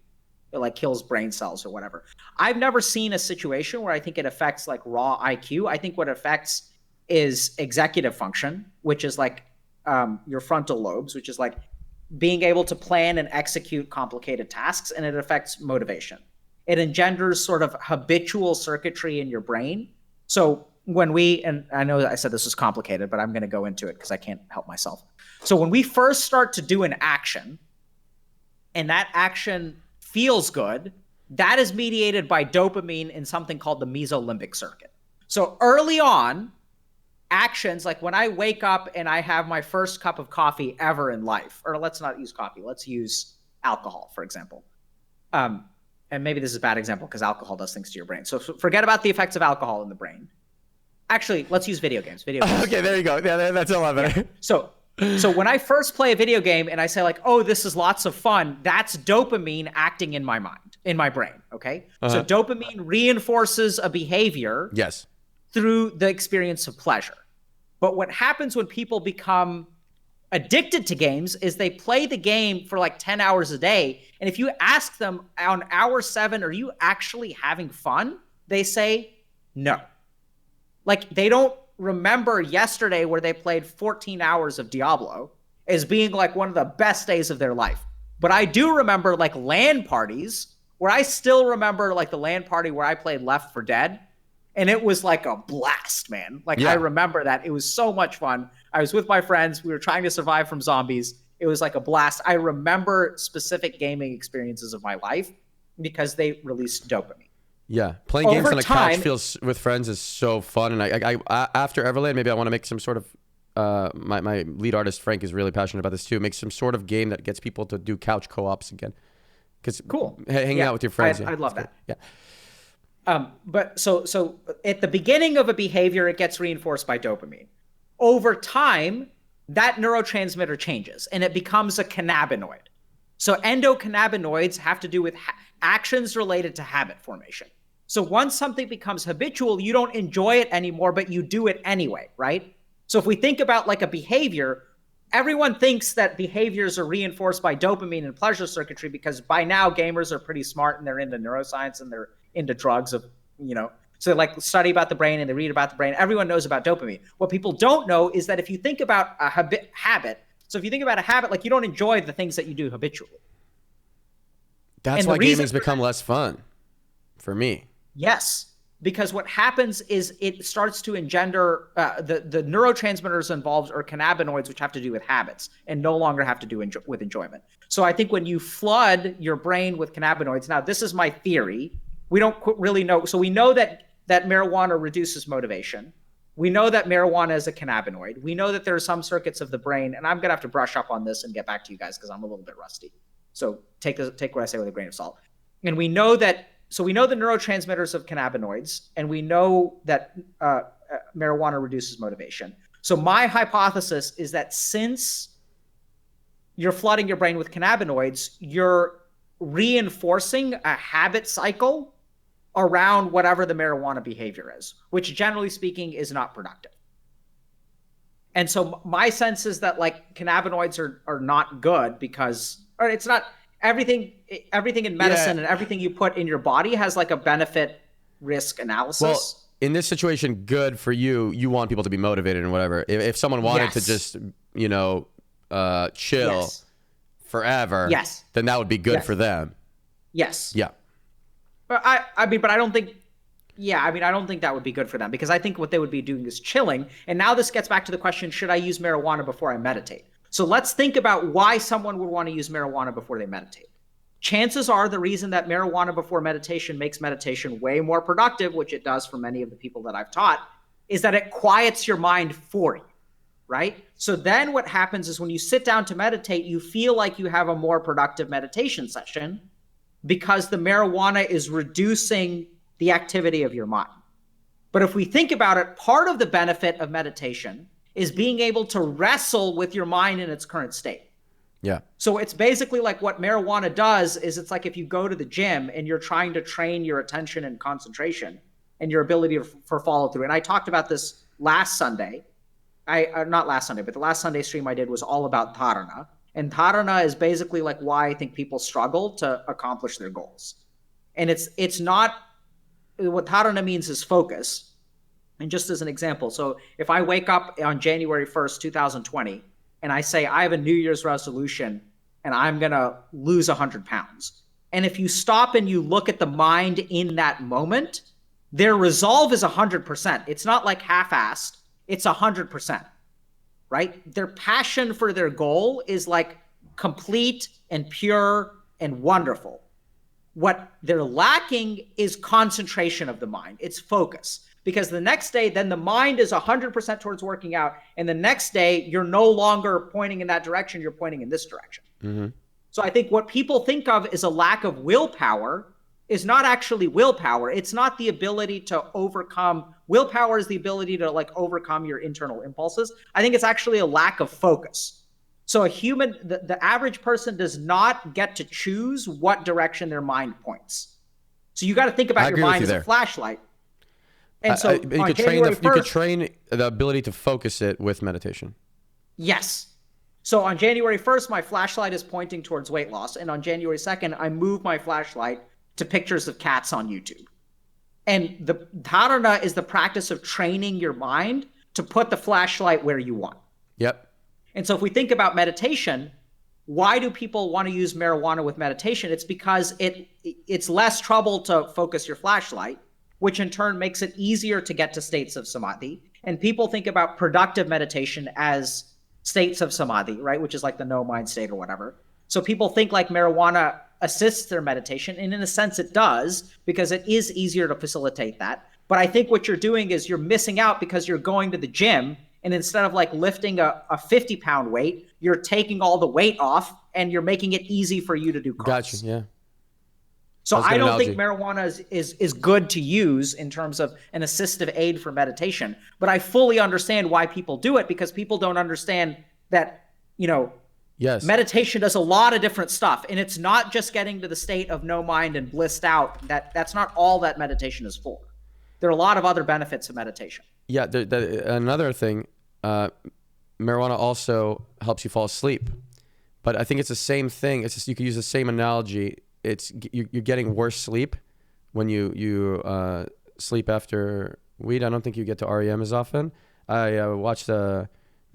It like kills brain cells or whatever. I've never seen a situation where I think it affects like raw IQ. I think what it affects is executive function, which is like your frontal lobes, which is like being able to plan and execute complicated tasks, and it affects motivation. It engenders sort of habitual circuitry in your brain. So when we, and I know I said this was complicated, but I'm going to go into it because I can't help myself. So when we first start to do an action, and that action feels good, that is mediated by dopamine in something called the mesolimbic circuit. So early on, actions, like when I wake up and I have my first cup of coffee ever in life, or let's not use coffee, let's use alcohol, for example. And maybe this is a bad example because alcohol does things to your brain. So forget about the effects of alcohol in the brain. Actually, let's use video games. Okay, there you go. Yeah, that's a lot better. Yeah. So when I first play a video game and I say like, oh, this is lots of fun, that's dopamine acting in my mind, in my brain, okay? So dopamine reinforces a behavior through the experience of pleasure. But what happens when people become addicted to games is they play the game for like 10 hours a day. And if you ask them on hour 7, are you actually having fun? They say no. Like they don't remember yesterday where they played 14 hours of Diablo as being like one of the best days of their life. But I do remember like LAN parties where I still remember like the LAN party where I played Left 4 Dead. And it was like a blast, man. Like I remember that. It was so much fun. I was with my friends. We were trying to survive from zombies. It was like a blast. I remember specific gaming experiences of my life because they released dopamine. Yeah, playing games on a couch feels with friends is so fun. And I after Everland, maybe I want to make some sort of my lead artist Frank is really passionate about this too. Make some sort of game that gets people to do couch co-ops again. Because hanging out with your friends, I'd love that. Yeah. But so at the beginning of a behavior, it gets reinforced by dopamine. Over time, that neurotransmitter changes and it becomes a cannabinoid. So endocannabinoids have to do with actions related to habit formation. So once something becomes habitual, you don't enjoy it anymore, but you do it anyway, right? So if we think about like a behavior, everyone thinks that behaviors are reinforced by dopamine and pleasure circuitry because by now gamers are pretty smart and they're into neuroscience and they're into drugs of, so they like study about the brain and they read about the brain. Everyone knows about dopamine. What people don't know is that if you think about a habit, so if you think about a habit, like you don't enjoy the things that you do habitually. That's why gaming's become less fun for me. Yes, because what happens is it starts to engender the neurotransmitters involved are cannabinoids, which have to do with habits and no longer have to do with enjoyment. So I think when you flood your brain with cannabinoids, now this is my theory. We don't really know. So we know that marijuana reduces motivation. We know that marijuana is a cannabinoid. We know that there are some circuits of the brain, and I'm going to have to brush up on this and get back to you guys because I'm a little bit rusty. So take what I say with a grain of salt. And we know that, so we know the neurotransmitters of cannabinoids, and we know that marijuana reduces motivation. So my hypothesis is that since you're flooding your brain with cannabinoids, you're reinforcing a habit cycle around whatever the marijuana behavior is, which generally speaking is not productive. And so my sense is that like cannabinoids are not good because, or it's not everything in medicine and everything you put in your body has like a benefit risk analysis. Well, in this situation, good for you. You want people to be motivated and whatever. If someone wanted to just, chill forever, then that would be good for them. Yes. Yeah. But I don't think that would be good for them because I think what they would be doing is chilling. And now this gets back to the question, should I use marijuana before I meditate? So let's think about why someone would want to use marijuana before they meditate. Chances are the reason that marijuana before meditation makes meditation way more productive, which it does for many of the people that I've taught, is that it quiets your mind for you, right? So then what happens is when you sit down to meditate, you feel like you have a more productive meditation session because the marijuana is reducing the activity of your mind. But if we think about it, part of the benefit of meditation is being able to wrestle with your mind in its current state. Yeah. So it's basically like what marijuana does is it's like if you go to the gym and you're trying to train your attention and concentration and your ability for follow through. And I talked about this last Sunday. not last Sunday, but the last Sunday stream I did was all about dharana. And dharana is basically like why I think people struggle to accomplish their goals. And it's not, what dharana means is focus. And just as an example, so if I wake up on January 1st, 2020, and I say I have a New Year's resolution and I'm going to lose 100 pounds. And if you stop and you look at the mind in that moment, their resolve is 100%. It's not like half-assed. It's 100%, right? Their passion for their goal is like complete and pure and wonderful. What they're lacking is concentration of the mind. It's focus. Because the next day, then the mind is 100% towards working out. And the next day, you're no longer pointing in that direction. You're pointing in this direction. Mm-hmm. So I think what people think of as a lack of willpower is not actually willpower. It's not the ability to overcome. Willpower is the ability to like overcome your internal impulses. I think it's actually a lack of focus. So a human, the average person does not get to choose what direction their mind points. So you got to think about your mind as a flashlight. And so you could train the ability to focus it with meditation. Yes. So on January 1st, my flashlight is pointing towards weight loss. And on January 2nd, I move my flashlight to pictures of cats on YouTube. And the dharana is the practice of training your mind to put the flashlight where you want. Yep. And so if we think about meditation, why do people want to use marijuana with meditation? It's because it's less trouble to focus your flashlight, which in turn makes it easier to get to states of samadhi. And people think about productive meditation as states of samadhi, right? Which is like the no mind state or whatever. So people think like marijuana assists their meditation. And in a sense it does, because it is easier to facilitate that. But I think what you're doing is you're missing out because you're going to the gym, and instead of like lifting a 50-pound weight, you're taking all the weight off and you're making it easy for you to do carbs. Gotcha, yeah. So I don't think marijuana is good to use in terms of an assistive aid for meditation, but I fully understand why people do it, because people don't understand that, yes, meditation does a lot of different stuff, and it's not just getting to the state of no mind and blissed out. That's not all that meditation is for. There are a lot of other benefits of meditation. Yeah, another thing, marijuana also helps you fall asleep, but I think it's the same thing. It's just, you could use the same analogy. It's you're getting worse sleep when you sleep after weed. I don't think you get to REM as often. I watched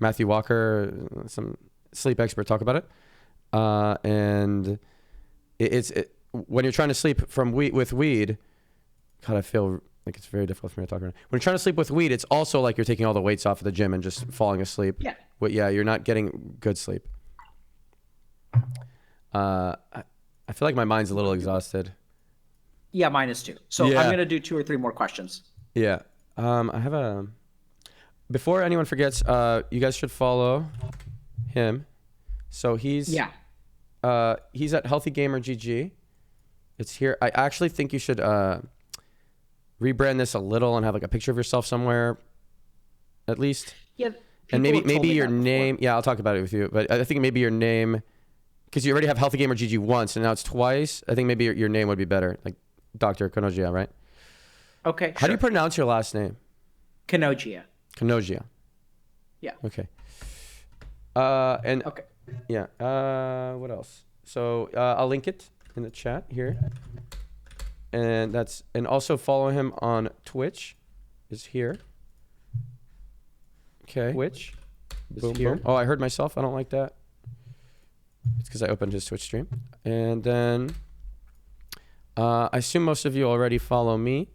Matthew Walker, some sleep expert, talk about it, and it's when you're trying to sleep with weed. God, I feel like it's very difficult for me to talk about. When you're trying to sleep with weed, it's also like you're taking all the weights off of the gym and just falling asleep. Yeah. But yeah, you're not getting good sleep. I feel like my mind's a little exhausted. Yeah, mine is too. So yeah. I'm going to do 2 or 3 more questions. Yeah. I have before anyone forgets, you guys should follow him. So he's at Healthy Gamer GG. It's here. I actually think you should rebrand this a little and have like a picture of yourself somewhere, at least. Yeah. And maybe your name. Yeah, I'll talk about it with you. But I think maybe your name, because you already have Healthy Gamer GG once and now it's twice. I think maybe your name would be better, like Dr. Kanogia, right? Okay. How do you pronounce your last name? Kanogia. Kanogia. Yeah. Okay. And okay. Yeah. What else? So I'll link it in the chat here. And also follow him on Twitch. Is here. Okay. Twitch is here. Boom. Oh, I heard myself. I don't like that. It's because I opened his Twitch stream. And then I assume most of you already follow me.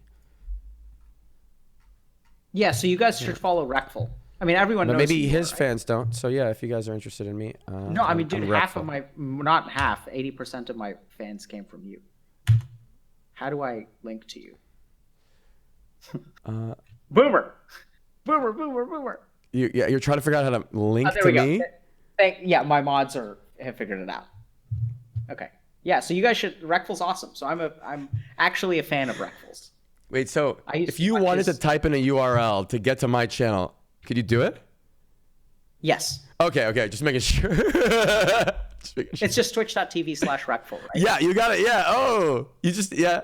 Yeah, so you guys should follow Reckful. I mean, everyone knows. But maybe his fans don't. So yeah, if you guys are interested in me. No, I mean, dude, not half, 80% of my fans came from you. How do I link to you? Boomer. You're trying to figure out how to link to me? Yeah, my mods have figured it out. Okay. Yeah, so you guys should. Reckful's awesome. So I'm actually a fan of Reckful's. Wait, so if you wanted to type in a URL to get to my channel, could you do it? Yes. Okay, just making sure. It's just twitch.tv/Reckful, right? Yeah, you got it. Yeah. Oh, you just, yeah.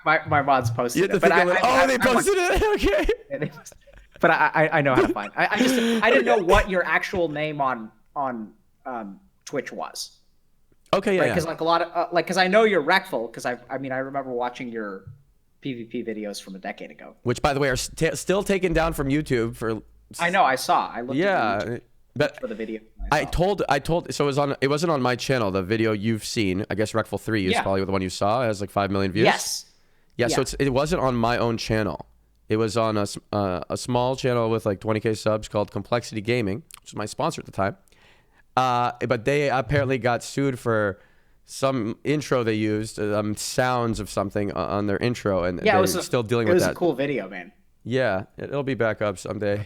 My mods posted it. But they posted it? Okay. but I know how to find. I didn't know what your actual name on Twitch was. Okay, yeah. Because like a lot of because I know you're Reckful because I remember watching your PvP videos from a decade ago. Which, by the way, are still taken down from YouTube for. I know. I saw. I looked. Yeah, but for the video. I told. So it wasn't on my channel. The video you've seen, I guess Reckful 3 is probably the one you saw. It has like 5 million views. Yes. Yeah. So it wasn't on my own channel. It was on a small channel with like 20K subs called Complexity Gaming, which was my sponsor at the time. But they apparently got sued for some intro they used, sounds of something on their intro, and they're still dealing with that. It was a cool video, man. Yeah, it'll be back up someday.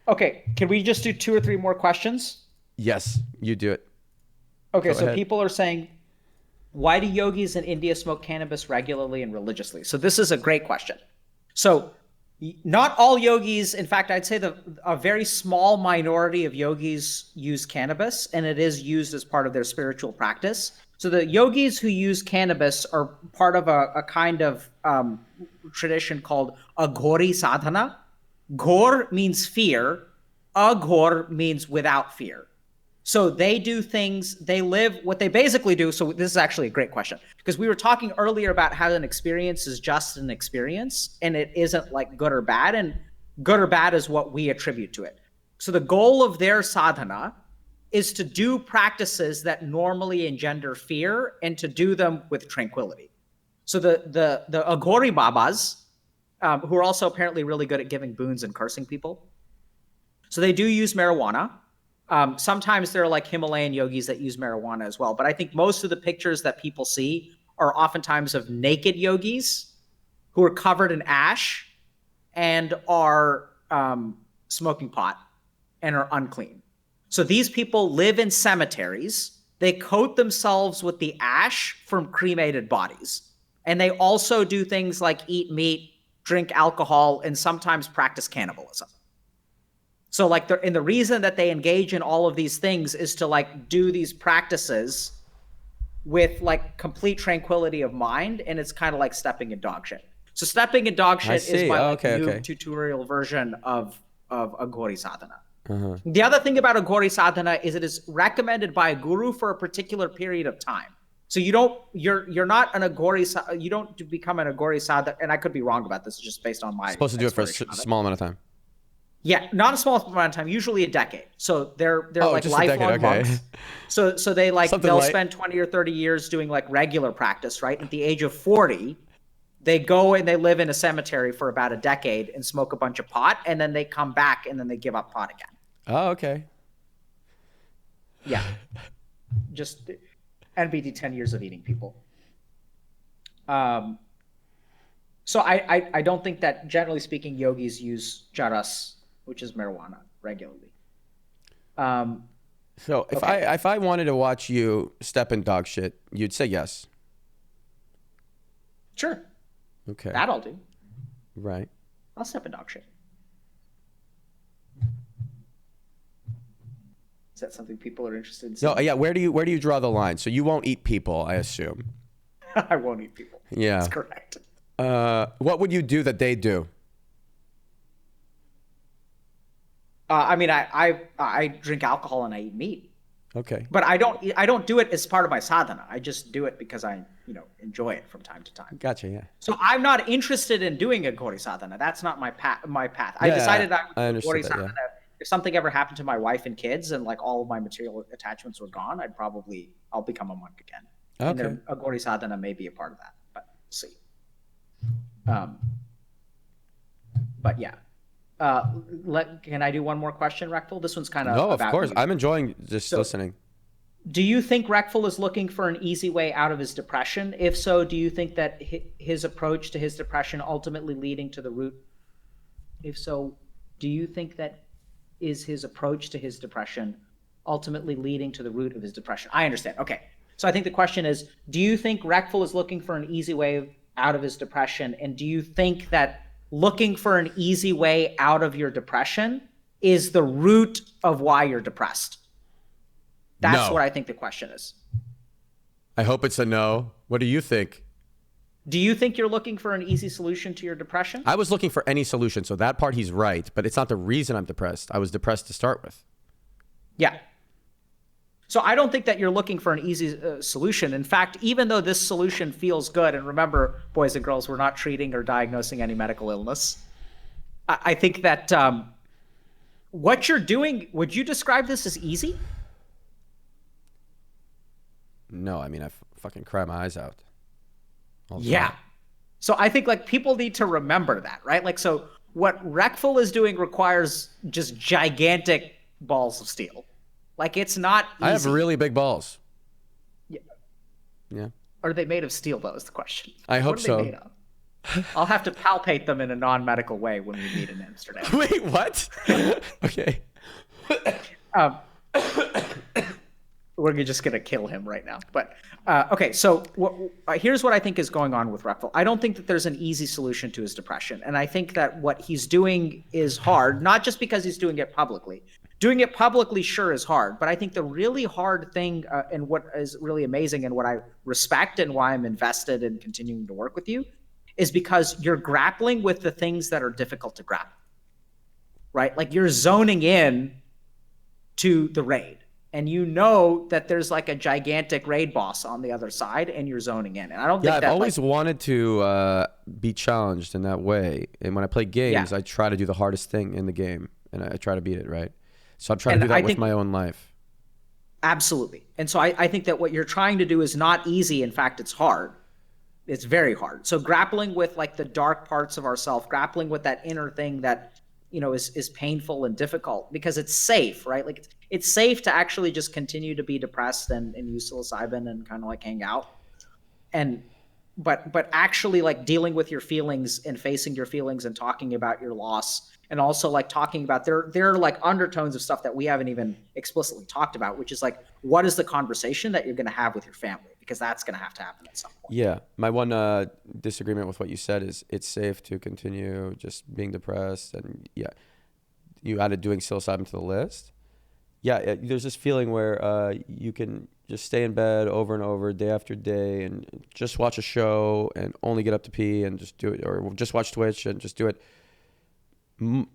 Okay, can we just do 2 or 3 more questions? Yes, you do it. Okay, Go ahead. People are saying, why do yogis in India smoke cannabis regularly and religiously? So this is a great question. So not all yogis, in fact, I'd say a very small minority of yogis use cannabis, and it is used as part of their spiritual practice. So the yogis who use cannabis are part of a kind of tradition called Aghori sadhana. Ghor means fear. Aghor means without fear. So they do things, they live, what they basically do, so this is actually a great question, because we were talking earlier about how an experience is just an experience, and it isn't like good or bad, and good or bad is what we attribute to it. So the goal of their sadhana is to do practices that normally engender fear and to do them with tranquility. So the Aghori Babas, who are also apparently really good at giving boons and cursing people, so they do use marijuana. Sometimes there are like Himalayan yogis that use marijuana as well. But I think most of the pictures that people see are oftentimes of naked yogis who are covered in ash and are smoking pot and are unclean. So these people live in cemeteries. They coat themselves with the ash from cremated bodies. And they also do things like eat meat, drink alcohol, and sometimes practice cannibalism. So like the reason that they engage in all of these things is to like do these practices with like complete tranquility of mind, and it's kind of like stepping in dog shit. So stepping in dog shit is my new tutorial version of Aghori sadhana. Uh-huh. The other thing about Aghori sadhana is it is recommended by a guru for a particular period of time. So you're not an Aghori, you don't become an Aghori sadhana, and I could be wrong about this, just based on my supposed to do it for a small amount of time. Yeah, not a small amount of time, usually a decade. So they're like lifelong monks. So they they'll spend 20 or 30 years doing like regular practice, right? At the age of 40, they go and they live in a cemetery for about a decade and smoke a bunch of pot, and then they come back and then they give up pot again. Oh, okay. Yeah. Just NBD 10 years of eating people. So I don't think that, generally speaking, yogis use charas, which is marijuana, regularly. So if I wanted to watch you step in dog shit, you'd say yes. Sure. Okay. That I'll do. Right. I'll step in dog shit. Is that something people are interested in seeing? No, yeah. Where do you draw the line? So you won't eat people, I assume. I won't eat people. Yeah. That's correct. What would you do that they do? I mean, I drink alcohol and I eat meat. Okay. But I don't do it as part of my sadhana. I just do it because I enjoy it from time to time. Gotcha. Yeah. So I'm not interested in doing a Aghori sadhana. That's not my path. I decided I would do Aghori sadhana. Yeah. If something ever happened to my wife and kids and like all of my material attachments were gone, I'll become a monk again. Okay. And Aghori sadhana may be a part of that, but we'll see. But yeah. Can I do one more question, Reckful? This one's kind of of course. You. I'm enjoying just listening. Do you think Reckful is looking for an easy way out of his depression? If so, do you think that his approach to his depression ultimately leading to the root? If so, do you think that is his approach to his depression ultimately leading to the root of his depression? I understand. Okay. So I think the question is, do you think Reckful is looking for an easy way out of his depression? And do you think that looking for an easy way out of your depression is the root of why you're depressed? That's what I think the question is. I hope it's a no. What do you think? Do you think you're looking for an easy solution to your depression? I was looking for any solution, so that part he's right, but it's not the reason I'm depressed. I was depressed to start with. Yeah. So I don't think that you're looking for an easy solution. In fact, even though this solution feels good, and remember, boys and girls, we're not treating or diagnosing any medical illness. I think that what you're doing, would you describe this as easy? No, I mean, I fucking cry my eyes out. Yeah. Time. So I think like people need to remember that, right? Like, so what Reckful is doing requires just gigantic balls of steel. Like, it's not easy. I have really big balls. Yeah. Yeah. Are they made of steel, though, is the question. I hope so. What are they made of? I'll have to palpate them in a non-medical way when we meet in Amsterdam. Wait, what? Okay. We're just going to kill him right now. But okay, so here's what I think is going on with Reckful. I don't think that there's an easy solution to his depression. And I think that what he's doing is hard, not just because he's doing it publicly. Doing it publicly, sure, is hard. But I think the really hard thing and what is really amazing and what I respect and why I'm invested in continuing to work with you is because you're grappling with the things that are difficult to grapple, right? Like, you're zoning in to the raid. And you know that there's like a gigantic raid boss on the other side, and you're zoning in. And I don't think I've always wanted to be challenged in that way. And when I play games, I try to do the hardest thing in the game, and I try to beat it, right? So I'm trying to do that with my own life. Absolutely. And so I think that what you're trying to do is not easy. In fact, it's hard. It's very hard. So grappling with like the dark parts of ourself, grappling with that inner thing that, you know, is painful and difficult because it's safe, right? Like it's safe to actually just continue to be depressed and use psilocybin and kind of like hang out. But actually like dealing with your feelings and facing your feelings and talking about your loss and also like talking about there are like undertones of stuff that we haven't even explicitly talked about, which is like, what is the conversation that you're going to have with your family? Because that's going to have to happen at some point. Yeah. My one disagreement with what you said is it's safe to continue just being depressed. And yeah, you added doing psilocybin to the list. Yeah, there's this feeling where you can just stay in bed over and over, day after day, and just watch a show and only get up to pee and just do it, or just watch Twitch and just do it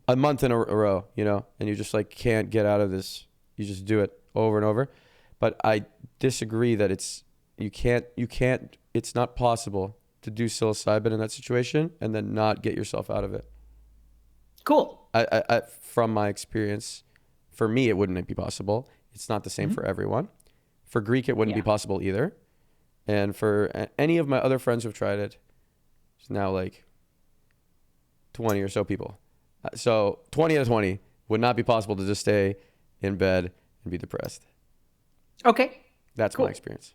a month in a row, you know, and you just like can't get out of this. You just do it over and over. But I disagree that you can't, it's not possible to do psilocybin in that situation and then not get yourself out of it. Cool. I from my experience, for me, it wouldn't be possible. It's not the same for everyone. For Greek, it wouldn't be possible either. And for any of my other friends who've tried it, it's now like 20 or so people. So 20 out of 20 would not be possible to just stay in bed and be depressed. Okay. That's my experience.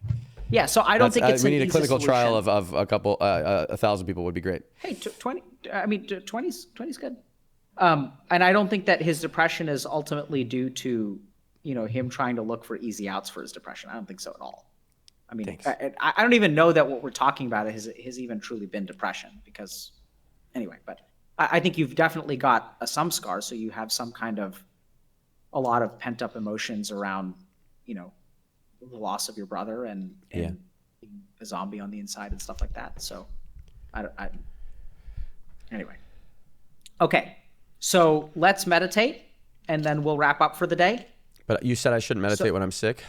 Yeah, so I don't think it's we need an a clinical easy trial solution. of a couple, 1,000 people would be great. Hey, 20, I mean, 20's good. And I don't think that his depression is ultimately due to, you know, him trying to look for easy outs for his depression. I don't think so at all. I mean, I don't even know that what we're talking about has even truly been depression because anyway, but I think you've definitely got some scars. So you have some kind of, a lot of pent up emotions around, you know, the loss of your brother and being a zombie on the inside and stuff like that. So anyway. Okay. So let's meditate and then we'll wrap up for the day. But you said I shouldn't meditate when I'm sick?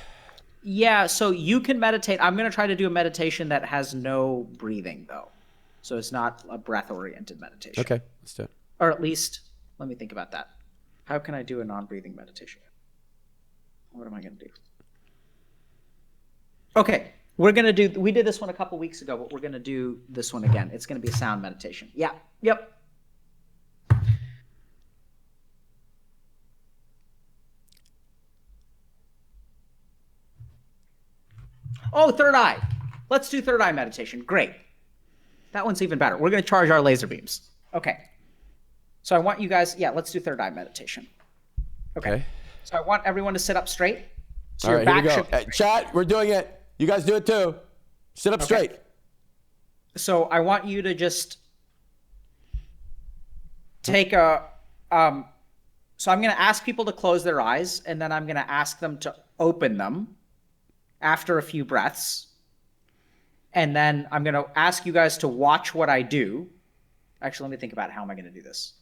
Yeah, so you can meditate. I'm going to try to do a meditation that has no breathing, though. So it's not a breath-oriented meditation. Okay, let's do it. Or at least, let me think about that. How can I do a non-breathing meditation? What am I going to do? Okay, we did this one a couple weeks ago, but we're going to do this one again. It's going to be a sound meditation. Yeah, yep. Oh, third eye. Let's do third eye meditation. Great. That one's even better. We're going to charge our laser beams. Okay. So I want you guys, let's do third eye meditation. Okay. So I want everyone to sit up straight. So all your right, here back we go. should... Chat, we're doing it. You guys do it too. Sit up straight. So I want you to just take a... so I'm going to ask people to close their eyes, and then I'm going to ask them to open them after a few breaths. And then I'm going to ask you guys to watch what I do. Actually, let me think about it. How am I going to do this?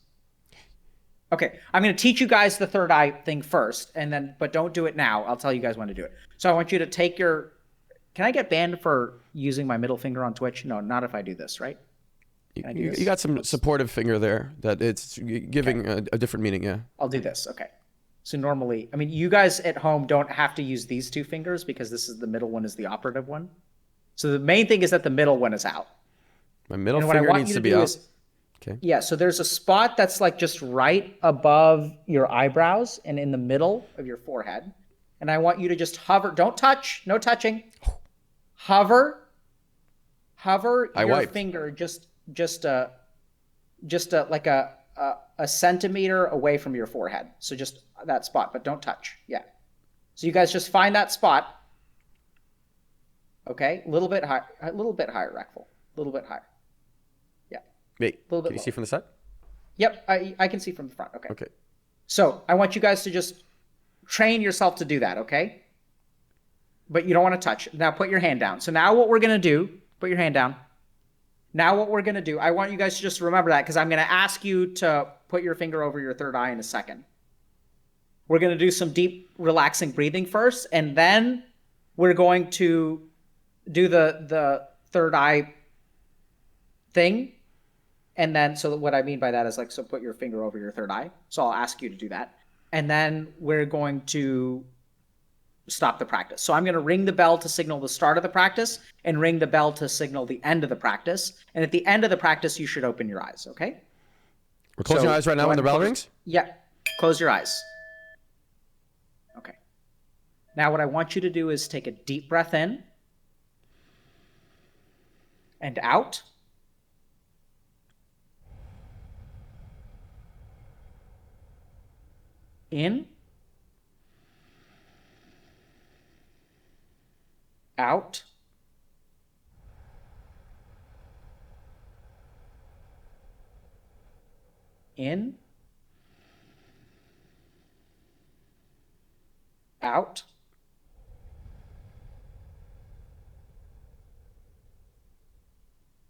Okay, I'm going to teach you guys the third eye thing first, but don't do it now. I'll tell you guys when to do it. So I want you to take your... Can I get banned for using my middle finger on Twitch? No, not if I do this, right? You got some supportive finger there that it's giving a different meaning, yeah. I'll do this, okay. So normally, I mean, you guys at home don't have to use these two fingers because the middle one is the operative one. So the main thing is that the middle one is out. My middle finger needs to be out. Okay. Yeah, so there's a spot that's like just right above your eyebrows and in the middle of your forehead. And I want you to just hover. Don't touch. No touching. Hover your finger just like a centimeter away from your forehead. So just that spot, but don't touch. Yeah. So you guys just find that spot. Okay, a little bit higher, Reckful. A little bit higher. Yeah. Wait, can you see from the side? Yep, I can see from the front. Okay. Okay. So I want you guys to just train yourself to do that, okay? But you don't want to touch. Now put your hand down. So now what we're going to do, put your hand down. Now what we're going to do, I want you guys to just remember that because I'm going to ask you to put your finger over your third eye in a second. We're going to do some deep, relaxing breathing first, and then we're going to do the third eye thing. And then, so what I mean by that is like, so put your finger over your third eye. So I'll ask you to do that. And then we're going to stop the practice. So I'm going to ring the bell to signal the start of the practice and ring the bell to signal the end of the practice. And at the end of the practice, you should open your eyes, okay? We're closing our eyes right now when the bell rings? Yeah, close your eyes. Okay. Now what I want you to do is take a deep breath in and out. In. Out. In. Out.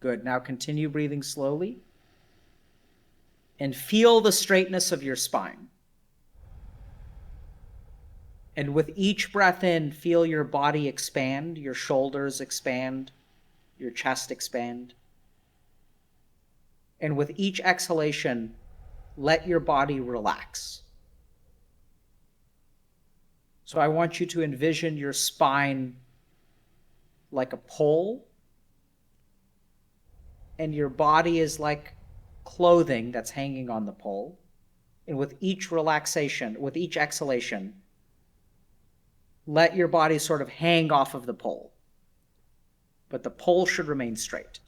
Good. Now continue breathing slowly and feel the straightness of your spine. And with each breath in, feel your body expand, your shoulders expand, your chest expand. And with each exhalation, let your body relax. So I want you to envision your spine like a pole, and your body is like clothing that's hanging on the pole. And with each relaxation, with each exhalation, let your body sort of hang off of the pole. But the pole should remain straight.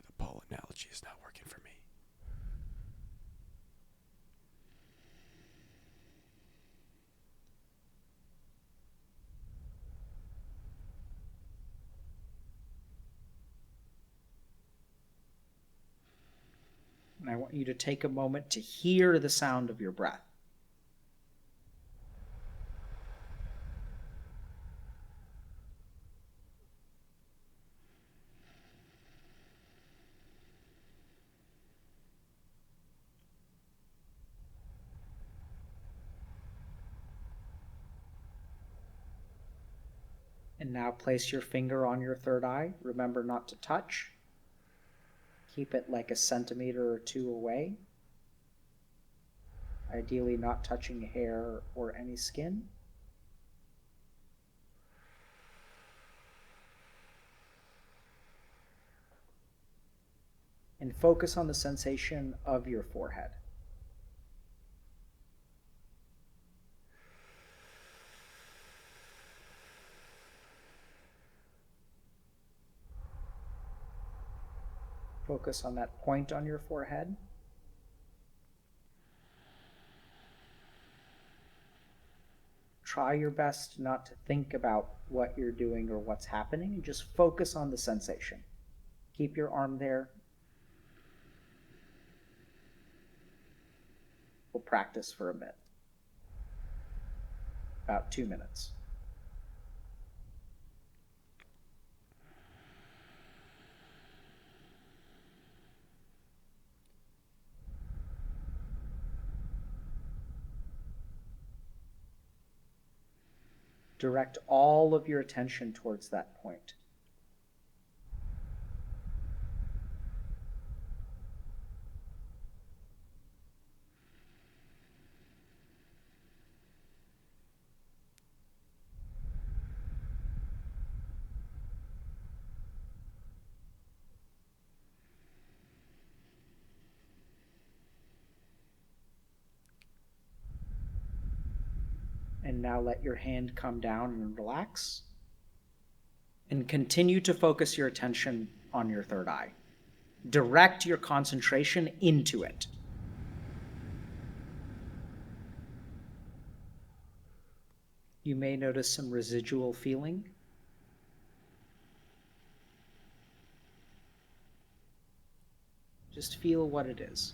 The pole analogy is not working for me. And I want you to take a moment to hear the sound of your breath. And now place your finger on your third eye. Remember not to touch. Keep it like a centimeter or two away. Ideally not touching hair or any skin. And focus on the sensation of your forehead. Focus on that point on your forehead. Try your best not to think about what you're doing or what's happening, and just focus on the sensation. Keep your arm there. We'll practice for a bit. About 2 minutes. Direct all of your attention towards that point. And now let your hand come down and relax. And continue to focus your attention on your third eye. Direct your concentration into it. You may notice some residual feeling. Just feel what it is.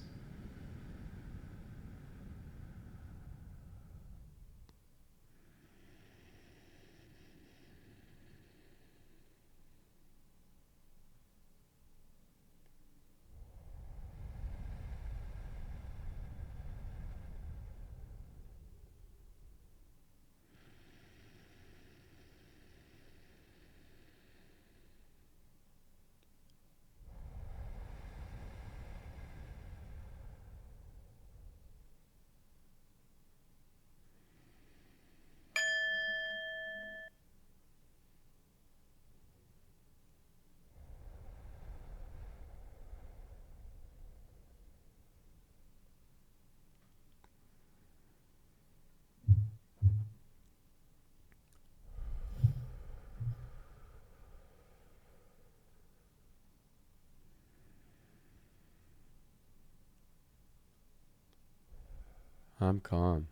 I'm calm.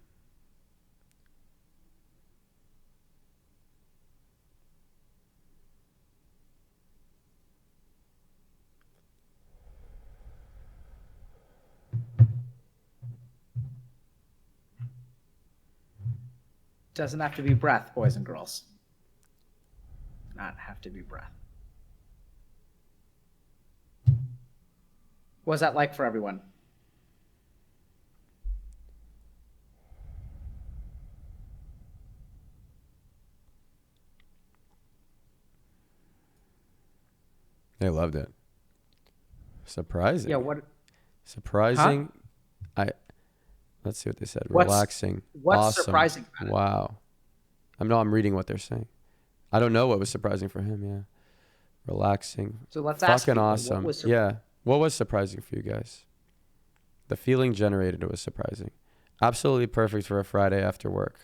Doesn't have to be breath, boys and girls. Not have to be breath. What was that like for everyone? They loved it. Surprising. Yeah, what? Surprising. Let's see what they said. Relaxing. What's awesome. surprising about it? Wow. I'm reading what they're saying. I don't know what was surprising for him. Yeah. Relaxing. So let's ask fucking people, awesome. What was surprising for you guys? The feeling generated was surprising. Absolutely perfect for a Friday after work.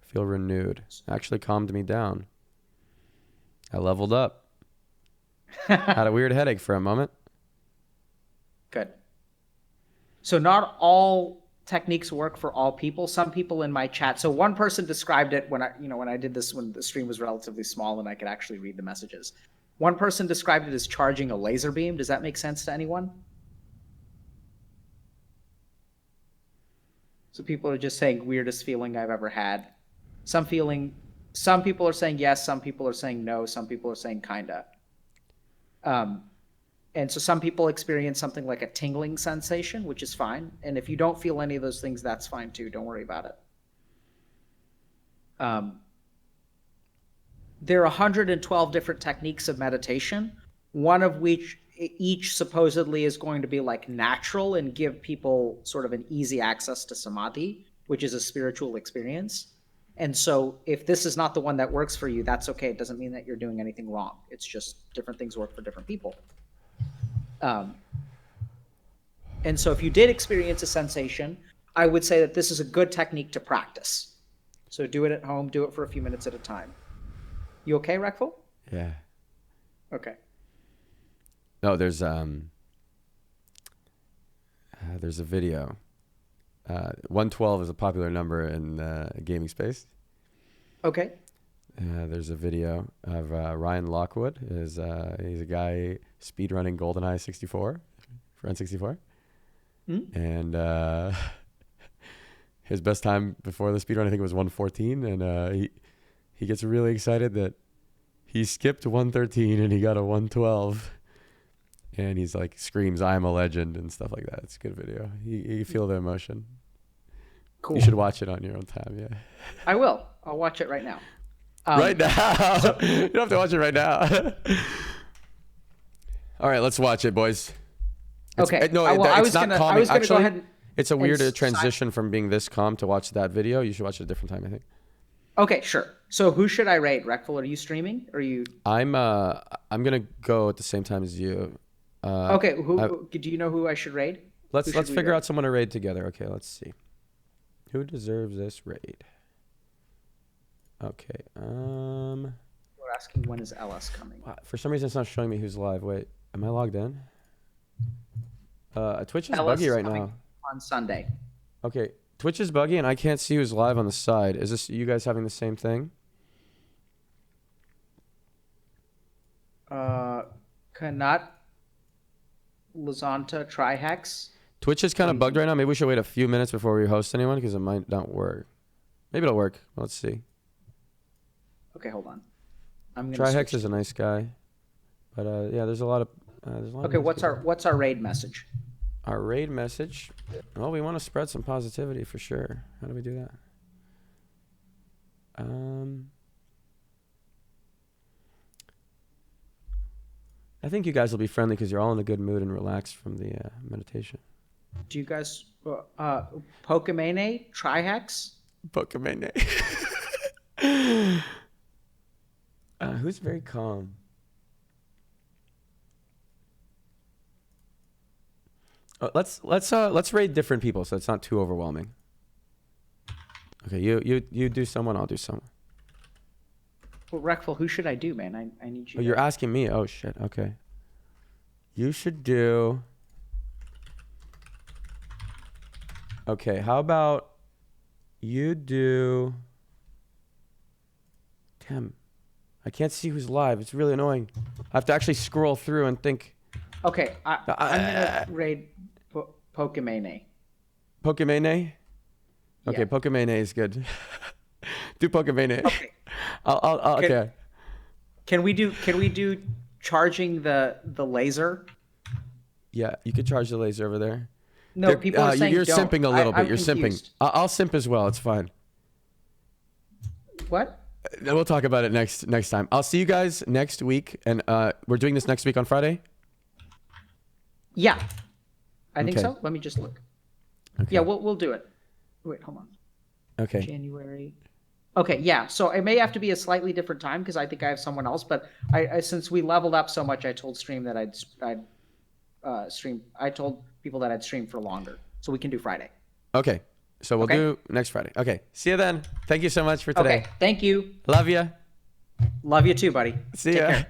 Feel renewed. Actually calmed me down. I leveled up. Had a weird headache for a moment. Good. So not all techniques work for all people. Some people in my chat. So one person described it when I did this when the stream was relatively small and I could actually read the messages. One person described it as charging a laser beam. Does that make sense to anyone? So people are just saying weirdest feeling I've ever had. Some people are saying yes, some people are saying no, some people are saying kinda. And so some people experience something like a tingling sensation, which is fine. And if you don't feel any of those things, that's fine too. Don't worry about it. There are 112 different techniques of meditation, one of which each supposedly is going to be like natural and give people sort of an easy access to samadhi, which is a spiritual experience. And so if this is not the one that works for you, that's okay. It doesn't mean that you're doing anything wrong. It's just different things work for different people. And so if you did experience a sensation, I would say that this is a good technique to practice. So do it at home, do it for a few minutes at a time. You okay, Reckful? Yeah. Okay. No, there's a video. 112 is a popular number in the gaming space. Okay. There's a video of Ryan Lockwood. He's a guy speedrunning GoldenEye 64 for N64. And his best time before the speedrun, I think it was 114. And he gets really excited that he skipped 113 and he got a 112. and he's like screams, "I'm a legend" and stuff like that. It's a good video. You feel the emotion. Cool. You should watch it on your own time. Yeah. I will. I'll watch it right now. Right now. You don't have to watch it right now. All right, let's watch it, boys. Okay. No, I was not gonna calming. go Actually, ahead. it's a weird transition from being this calm to watch that video. You should watch it a different time, I think. Okay, sure. So who should I raid? Reckful, are you streaming? Or are you? I'm gonna go at the same time as you. Okay. Do you know who I should raid? Let's figure out someone to raid together. Okay, let's see. Who deserves this raid? Okay. We're asking when is LS coming. For some reason, it's not showing me who's live. Wait, am I logged in? Twitch is LS buggy is right coming now. on Sunday. Okay, Twitch is buggy, and I can't see who's live on the side. Is this you guys having the same thing? Kanat, Lazanta, Trihex. Twitch is kind of bugged right now. Maybe we should wait a few minutes before we host anyone because it might not work. Maybe it'll work. Let's see. Okay, hold on. I'm gonna. Trihex is a nice guy, but yeah, there's a lot of. Okay, what's our raid message? Our raid message. Well, we want to spread some positivity for sure. How do we do that? I think you guys will be friendly because you're all in a good mood and relaxed from the meditation. Do you guys Pokemane, Trihex? Pokemane. Who's very calm? Let's raid different people so it's not too overwhelming. Okay, you do someone, I'll do someone. Well, Reckful, who should I do, man? I need you. Oh, you're asking me. Oh shit. Okay. You should do. Okay, how about you do. Damn, I can't see who's live. It's really annoying. I have to actually scroll through and think. Okay, I'm gonna raid Pokemane. Pokemane? Okay, Yeah. Pokemane is good. Do Pokemane. Okay. Okay. Can we do charging the laser? Yeah, you could charge the laser over there. No, people are saying you're don't. simping a little bit. I'm You're confused. simping. I'll simp as well. It's fine. What? We'll talk about it next time. I'll see you guys next week, and we're doing this next week on Friday. Yeah, I think Okay. so. Let me just look. Okay. Yeah, we'll do it. Wait, hold on. Okay. January. Okay, yeah. So it may have to be a slightly different time because I think I have someone else. But I since we leveled up so much, I told Stream that I'd stream. I told people that I'd stream for longer, so we can do Friday. Okay. So we'll do next Friday. Okay. See you then. Thank you so much for today. Okay. Thank you. Love ya. Love you too, buddy. See Take ya. care.